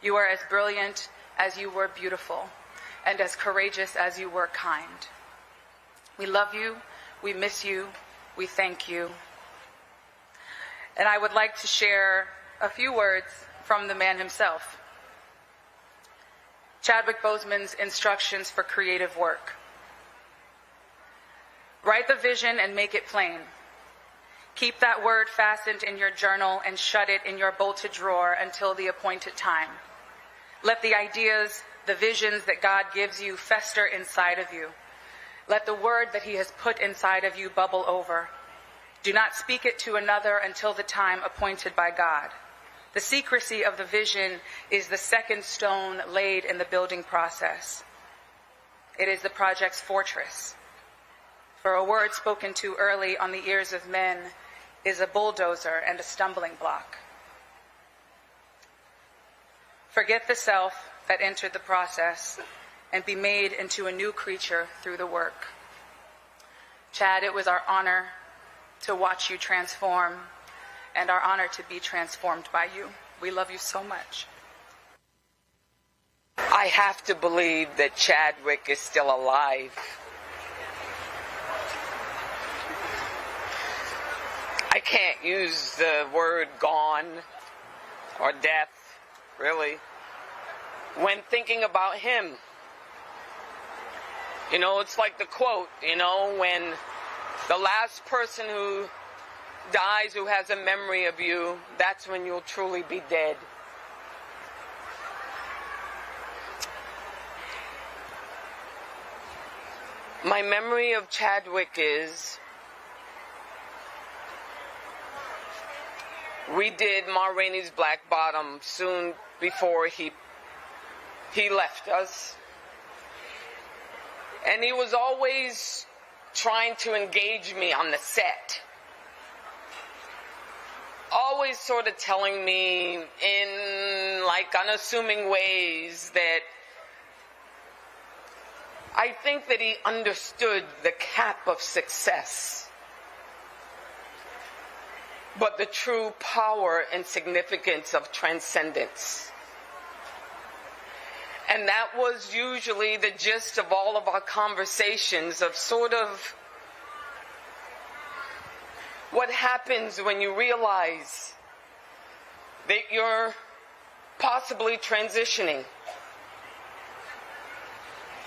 You are as brilliant as you were beautiful, and as courageous as you were kind. We love you, we miss you, we thank you. And I would like to share a few words from the man himself. Chadwick Boseman's instructions for creative work. Write the vision and make it plain. Keep that word fastened in your journal and shut it in your bolted drawer until the appointed time. Let the ideas, the visions that God gives you fester inside of you. Let the word that he has put inside of you bubble over. Do not speak it to another until the time appointed by God. The secrecy of the vision is the second stone laid in the building process. It is the project's fortress. For a word spoken too early on the ears of men is a bulldozer and a stumbling block. Forget the self that entered the process and be made into a new creature through the work. Chad, it was our honor to watch you transform and our honor to be transformed by you. We love you so much. I have to believe that Chadwick is still alive. I can't use the word gone or death, really, when thinking about him. You know, it's like the quote, you know, when the last person who dies who has a memory of you, that's when you'll truly be dead. My memory of Chadwick is we did Ma Rainey's Black Bottom soon before he left us. And he was always trying to engage me on the set. Always sort of telling me in like unassuming ways that I think that he understood the cap of success, but the true power and significance of transcendence. And that was usually the gist of all of our conversations, of sort of what happens when you realize that you're possibly transitioning,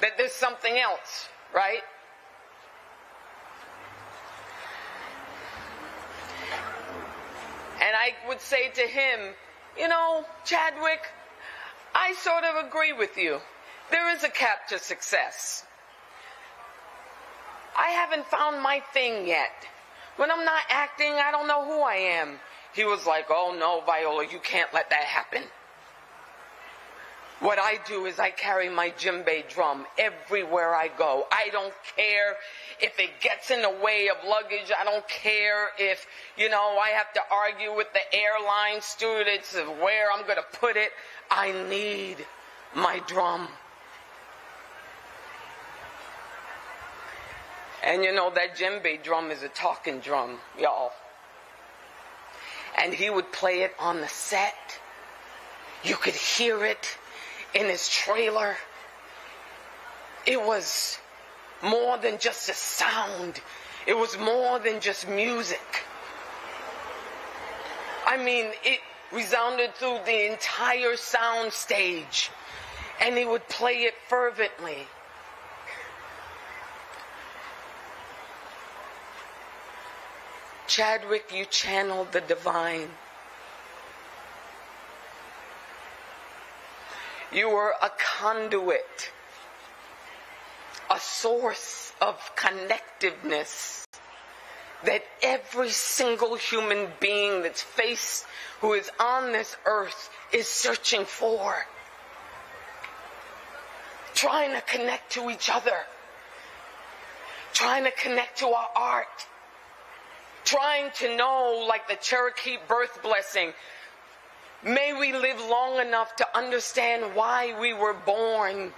that there's something else, right? And I would say to him, you know, Chadwick, I sort of agree with you. There is a cap to success. I haven't found my thing yet. When I'm not acting, I don't know who I am. He was like, oh no, Viola, you can't let that happen. What I do is I carry my djembe drum everywhere I go. I don't care if it gets in the way of luggage. I don't care if, you know, I have to argue with the airline stewardess of where I'm going to put it. I need my drum. And you know, that djembe drum is a talking drum, y'all. And he would play it on the set. You could hear it in his trailer. It was more than just a sound. It was more than just music. I mean, it resounded through the entire sound stage, and he would play it fervently. Chadwick, you channeled the divine. You were a conduit, a source of connectiveness that every single human being who is on this earth is searching for. Trying to connect to each other. Trying to connect to our art. Trying to know, like the Cherokee birth blessing, may we live long enough to understand why we were born.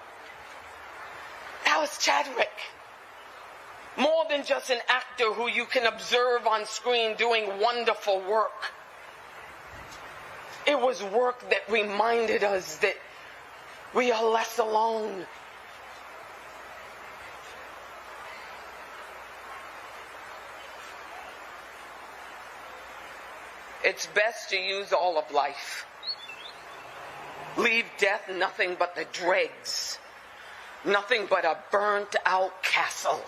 That was Chadwick. More than just an actor who you can observe on screen doing wonderful work. It was work that reminded us that we are less alone. It's best to use all of life. Leave death nothing but the dregs. Nothing but a burnt out castle.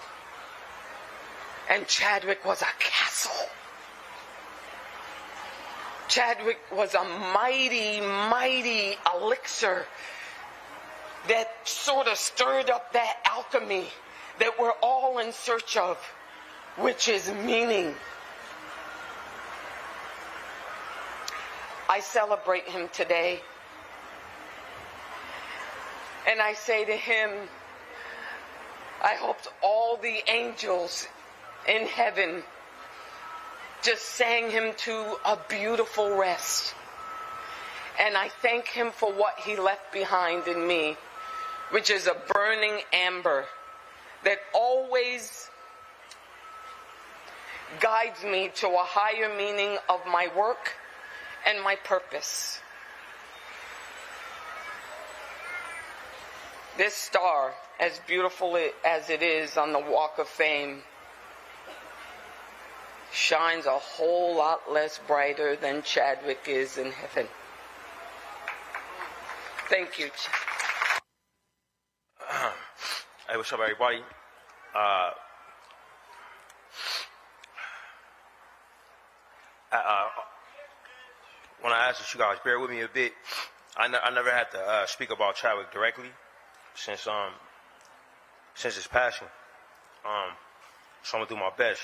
And Chadwick was a castle. Chadwick was a mighty, mighty elixir that sort of stirred up that alchemy that we're all in search of, which is meaning. I celebrate him today. And I say to him, I hope all the angels in heaven just sang him to a beautiful rest. And I thank him for what he left behind in me, which is a burning amber that always guides me to a higher meaning of my work and my purpose. This star, as beautiful as it is on the Walk of Fame, shines a whole lot less brighter than Chadwick is in heaven. Thank you. Hey, what's up, everybody? When I asked you guys, bear with me a bit. I never had to speak about Chadwick directly since his passing. So I'm gonna do my best.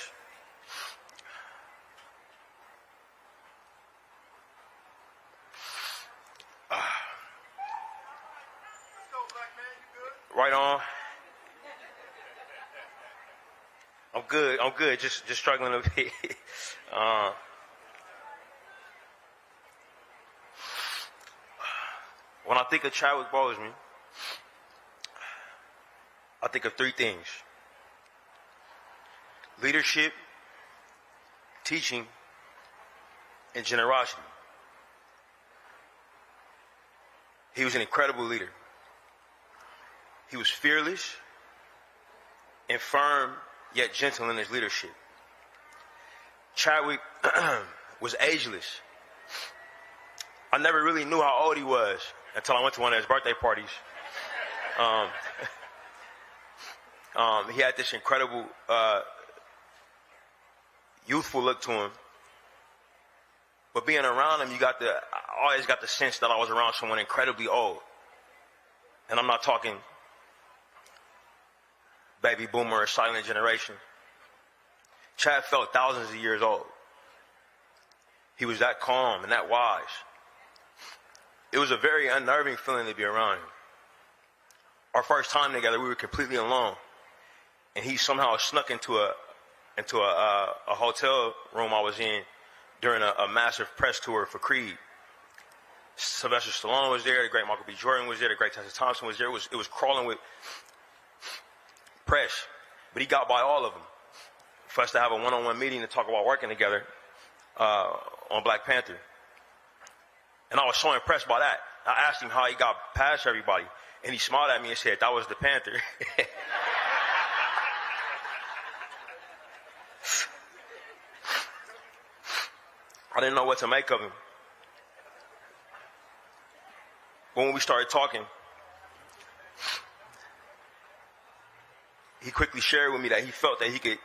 Right on. I'm good. Just struggling a bit. When I think of Chadwick Boseman, I think of three things: leadership, teaching, and generosity. He was an incredible leader. He was fearless and firm, yet gentle in his leadership. Chadwick was ageless. I never really knew how old he was until I went to one of his birthday parties. He had this incredible youthful look to him. But being around him, I always got the sense that I was around someone incredibly old. And I'm not talking baby boomer or silent generation. Chad felt thousands of years old. He was that calm and that wise. It was a very unnerving feeling to be around him. Our first time together, we were completely alone. And he somehow snuck into a hotel room I was in during a massive press tour for Creed. Sylvester Stallone was there, the great Michael B. Jordan was there, the great Tessa Thompson was there. It was crawling with press, but he got by all of them for us to have a one-on-one meeting to talk about working together on Black Panther. And I was so impressed by that. I asked him how he got past everybody, and he smiled at me and said, "That was the Panther." I didn't know what to make of him. But when we started talking, he quickly shared with me that he felt that he could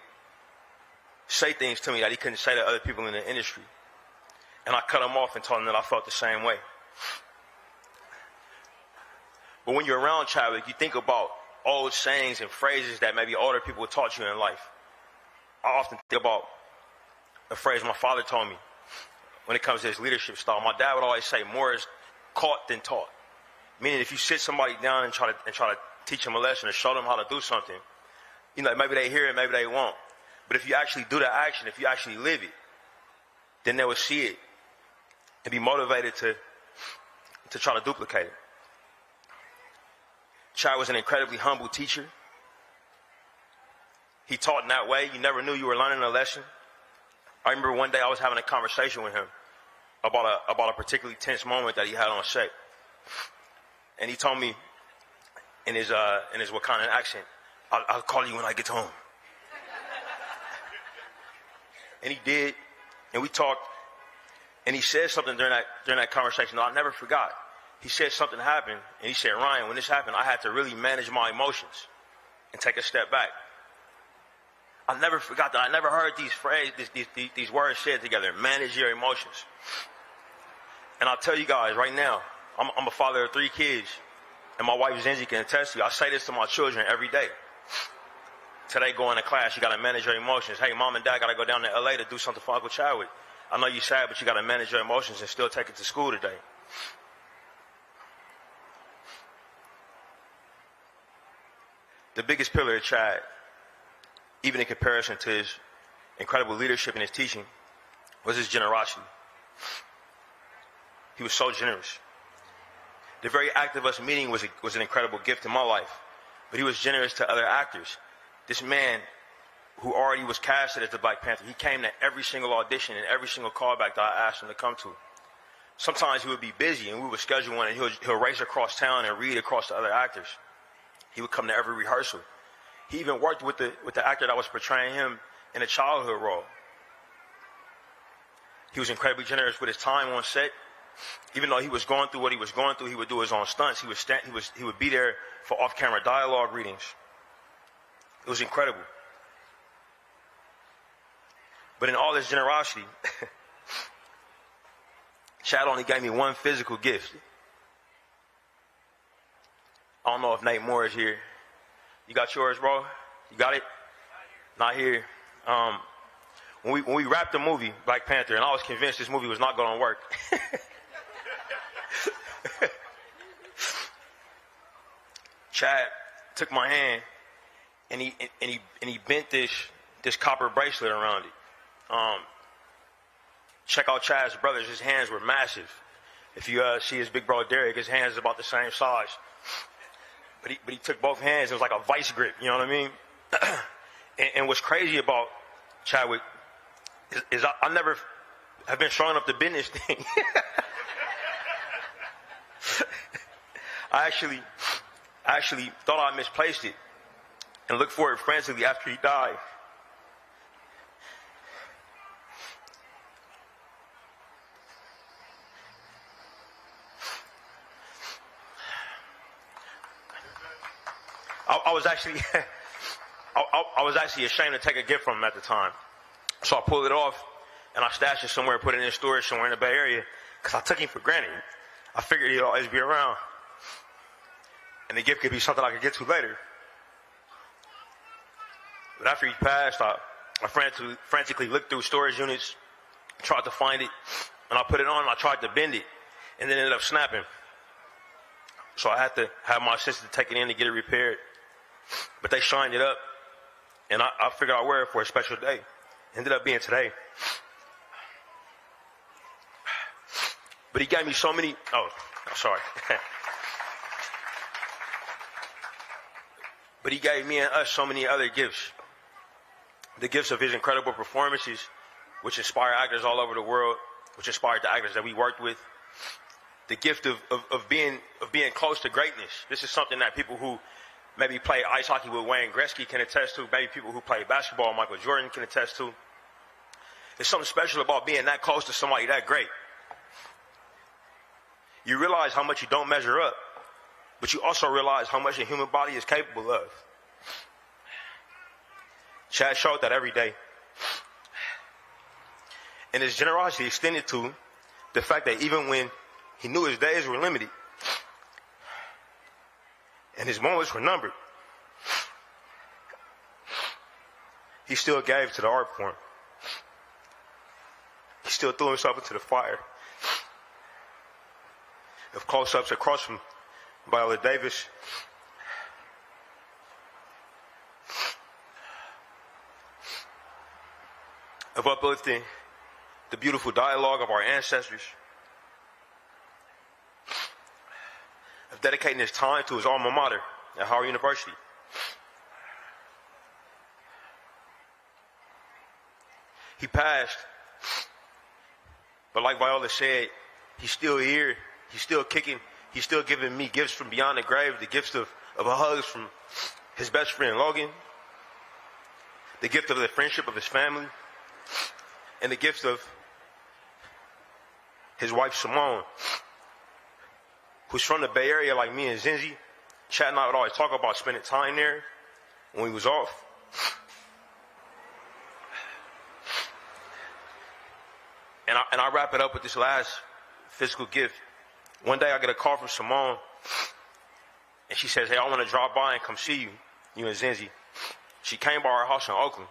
say things to me that he couldn't say to other people in the industry. And I cut him off and told him that I felt the same way. But when you're around Chadwick, you think about old sayings and phrases that maybe older people taught you in life. I often think about a phrase my father told me when it comes to his leadership style. My dad would always say, "More is caught than taught." Meaning, if you sit somebody down and try to teach them a lesson or show them how to do something, you know, maybe they hear it, maybe they won't. But if you actually do the action, if you actually live it, then they will see it and be motivated to try to duplicate it. Chad was an incredibly humble teacher. He taught in that way. You never knew you were learning a lesson. I remember one day I was having a conversation with him about a particularly tense moment that he had on set. And he told me in his Wakandan accent, I'll call you when I get home. And he did, and we talked, and he said something during that conversation that I never forgot. He said something happened, and he said, "Ryan, when this happened, I had to really manage my emotions and take a step back." I never forgot that. I never heard these words said together, manage your emotions. And I'll tell you guys right now, I'm a father of 3 kids, and my wife Zenzi can attest to you. I say this to my children every day. Today, going to class, you got to manage your emotions. Hey, mom and dad got to go down to LA to do something for Uncle Chadwick. I know you're sad, but you got to manage your emotions and still take it to school today. The biggest pillar of Chad, even in comparison to his incredible leadership and his teaching, was his generosity. He was so generous. The very act of us meeting was an incredible gift in my life, but he was generous to other actors. This man who already was casted as the Black Panther, he came to every single audition and every single callback that I asked him to come to. Sometimes he would be busy and we would schedule one and he'll race across town and read across to other actors. He would come to every rehearsal. He even worked with the actor that was portraying him in a childhood role. He was incredibly generous with his time on set. Even though he was going through what he was going through, he would do his own stunts. He would be there for off-camera dialogue readings. It was incredible. But in all his generosity, Chad only gave me one physical gift. I don't know if Nate Moore is here. You got yours, bro? You got it? Not here. When we wrapped the movie, Black Panther, and I was convinced this movie was not going to work. Chad took my hand and he bent this copper bracelet around it. Check out Chad's brothers. His hands were massive. If you see his big bro Derek, his hands is about the same size. but he took both hands. It was like a vice grip, you know what I mean? and what's crazy about Chadwick is I never have been strong enough to bend this thing. I actually thought I misplaced it and looked for it frantically after he died. I was actually ashamed to take a gift from him at the time. So I pulled it off and I stashed it somewhere, put it in storage somewhere in the Bay Area, because I took him for granted. I figured he'd always be around. And the gift could be something I could get to later. But after he passed, I frantically looked through storage units, tried to find it, and I put it on and I tried to bend it, and then it ended up snapping. So I had to have my assistant take it in to get it repaired. But they shined it up, and I figured I'd wear it for a special day. Ended up being today. But he gave me so many, sorry. But he gave me and us so many other gifts. The gifts of his incredible performances, which inspire actors all over the world, which inspired the actors that we worked with. The gift of being close to greatness. This is something that people who maybe play ice hockey with Wayne Gretzky can attest to. Maybe people who play basketball, Michael Jordan, can attest to. There's something special about being that close to somebody that great. You realize how much you don't measure up, but you also realize how much a human body is capable of. Chad showed that every day. And his generosity extended to the fact that even when he knew his days were limited and his moments were numbered, he still gave to the art form. He still threw himself into the fire of close-ups across from Viola Davis, of uplifting the beautiful dialogue of our ancestors, of dedicating his time to his alma mater at Howard University. He passed, but like Viola said, he's still here, he's still kicking, he's still giving me gifts from beyond the grave, the gifts of hugs from his best friend Logan, the gift of the friendship of his family, and the gift of his wife Simone, who's from the Bay Area like me and Zinzi. Chad and I would always talk about spending time there when we was off. And I wrap it up with this last physical gift. One day I get a call from Simone, and she says, "Hey, I want to drop by and come see you and Zinzi." She came by our house in Oakland,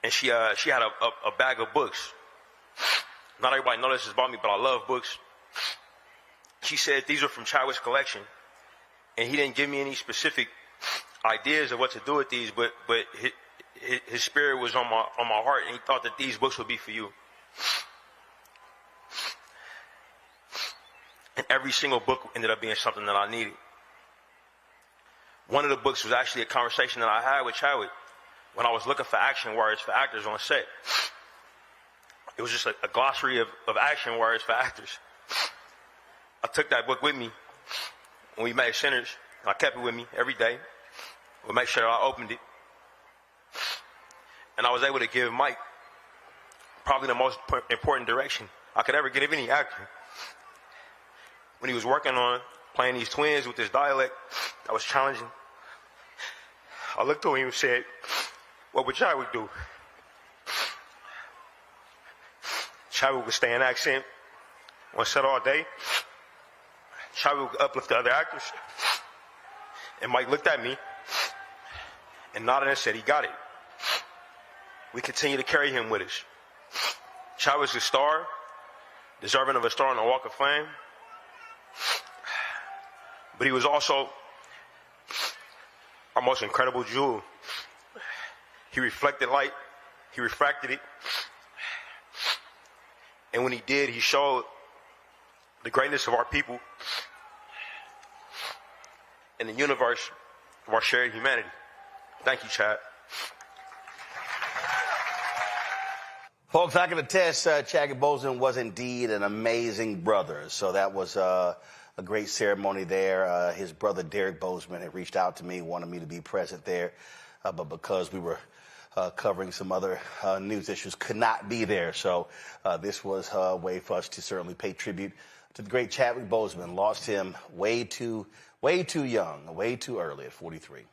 and she had a bag of books. Not everybody knows this about me, but I love books. She said these are from Chadwick's collection, and he didn't give me any specific ideas of what to do with these, but his spirit was on my heart, and he thought that these books would be for you. And every single book ended up being something that I needed. One of the books was actually a conversation that I had with Chadwick when I was looking for action words for actors on set. It was just a glossary of action words for actors. I took that book with me when we made Sinners, and I kept it with me every day. I would make sure that I opened it. And I was able to give Mike probably the most important direction I could ever give any actor. When he was working on playing these twins with this dialect that was challenging, I looked at him and said, "What would Chadwick do?" Chadwick would stay in accent on set all day. Chadwick would uplift the other actors. And Mike looked at me and nodded and said he got it. We continue to carry him with us. Chadwick's a star, deserving of a star on the Walk of Fame. But he was also our most incredible jewel. He reflected light, he refracted it. And when he did, he showed the greatness of our people. in the universe of our shared humanity. Thank you, Chad. Folks, I can attest Chadwick Boseman was indeed an amazing brother. So that was a great ceremony there. His brother, Derek Boseman, had reached out to me, wanted me to be present there. But because we were covering some other news issues, could not be there. So this was a way for us to certainly pay tribute to the great Chadwick Boseman. Lost him way too young, way too early at 43.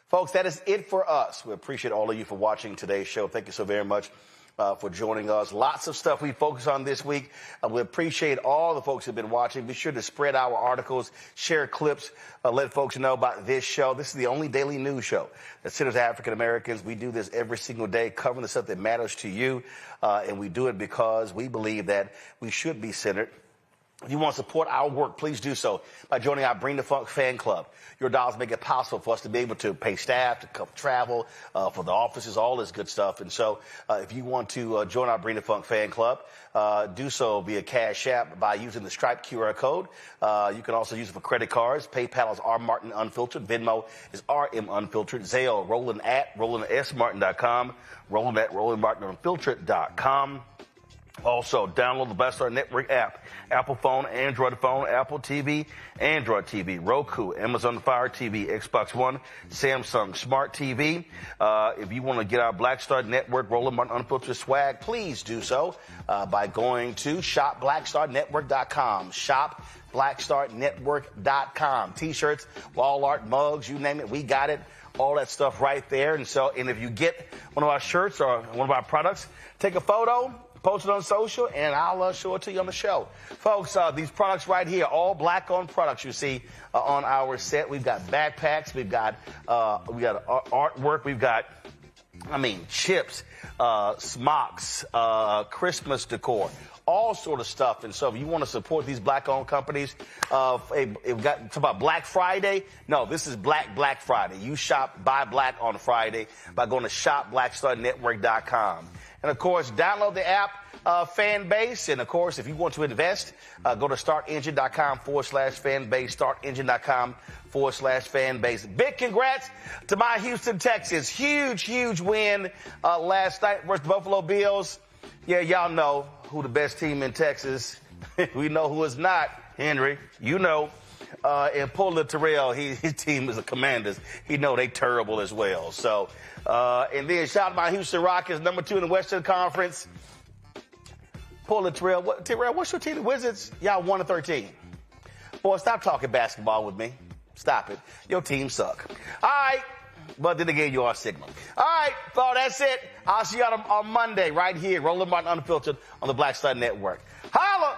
Folks, that is it for us. We appreciate all of you for watching today's show. Thank you so very much for joining us. Lots of stuff we focus on this week. We appreciate all the folks who've been watching. Be sure to spread our articles, share clips, let folks know about this show. This is the only daily news show that centers African Americans. We do this every single day, covering the stuff that matters to you. And we do it because we believe that we should be centered. If you want to support our work, please do so by joining our Bring the Funk fan club. Your dollars make it possible for us to be able to pay staff, to cover travel, for the offices, all this good stuff. And so if you want to join our Bring the Funk fan club, do so via Cash App by using the Stripe QR code. You can also use it for credit cards. PayPal is R Martin Unfiltered. Venmo is RM Unfiltered. Zelle, Roland at RolandSMartin.com. Roland at RolandMartinUnfiltered.com. Also, download the Black Star Network app. Apple phone, Android phone, Apple TV, Android TV, Roku, Amazon Fire TV, Xbox One, Samsung Smart TV. If you want to get our Black Star Network Roland Martin Unfiltered swag, please do so by going to shopblackstarnetwork.com. Shopblackstarnetwork.com. T-shirts, wall art, mugs, you name it, we got it. All that stuff right there. And if you get one of our shirts or one of our products, take a photo, post it on social, and I'll show it to you on the show. Folks, these products right here, all black-owned products you see on our set. We've got backpacks. We've got artwork. We've got, chips, smocks, Christmas decor, all sort of stuff. And so if you want to support these black-owned companies, we've got it's about Black Friday. No, this is Black Friday. You shop, buy black on Friday by going to shopblackstarnetwork.com. And, of course, download the app, Fan Base. And, of course, if you want to invest, go to startengine.com/fanbase, startengine.com/fanbase. Big congrats to my Houston Texans. Huge win last night versus Buffalo Bills. Yeah, y'all know who the best team in Texas. We know who is not, Henry. You know. And Paul Terrell, his team is the Commanders. He know they terrible as well. So, and then shout out to my Houston Rockets, number 2 in the Western Conference. Paul Terrell, what's your team? The Wizards? Y'all 1-13. Boy, stop talking basketball with me. Stop it. Your team suck. All right. But then again, you are Sigma. All right, so that's it. I'll see you on Monday right here, Roland Martin Unfiltered on the Black Star Network. Holla!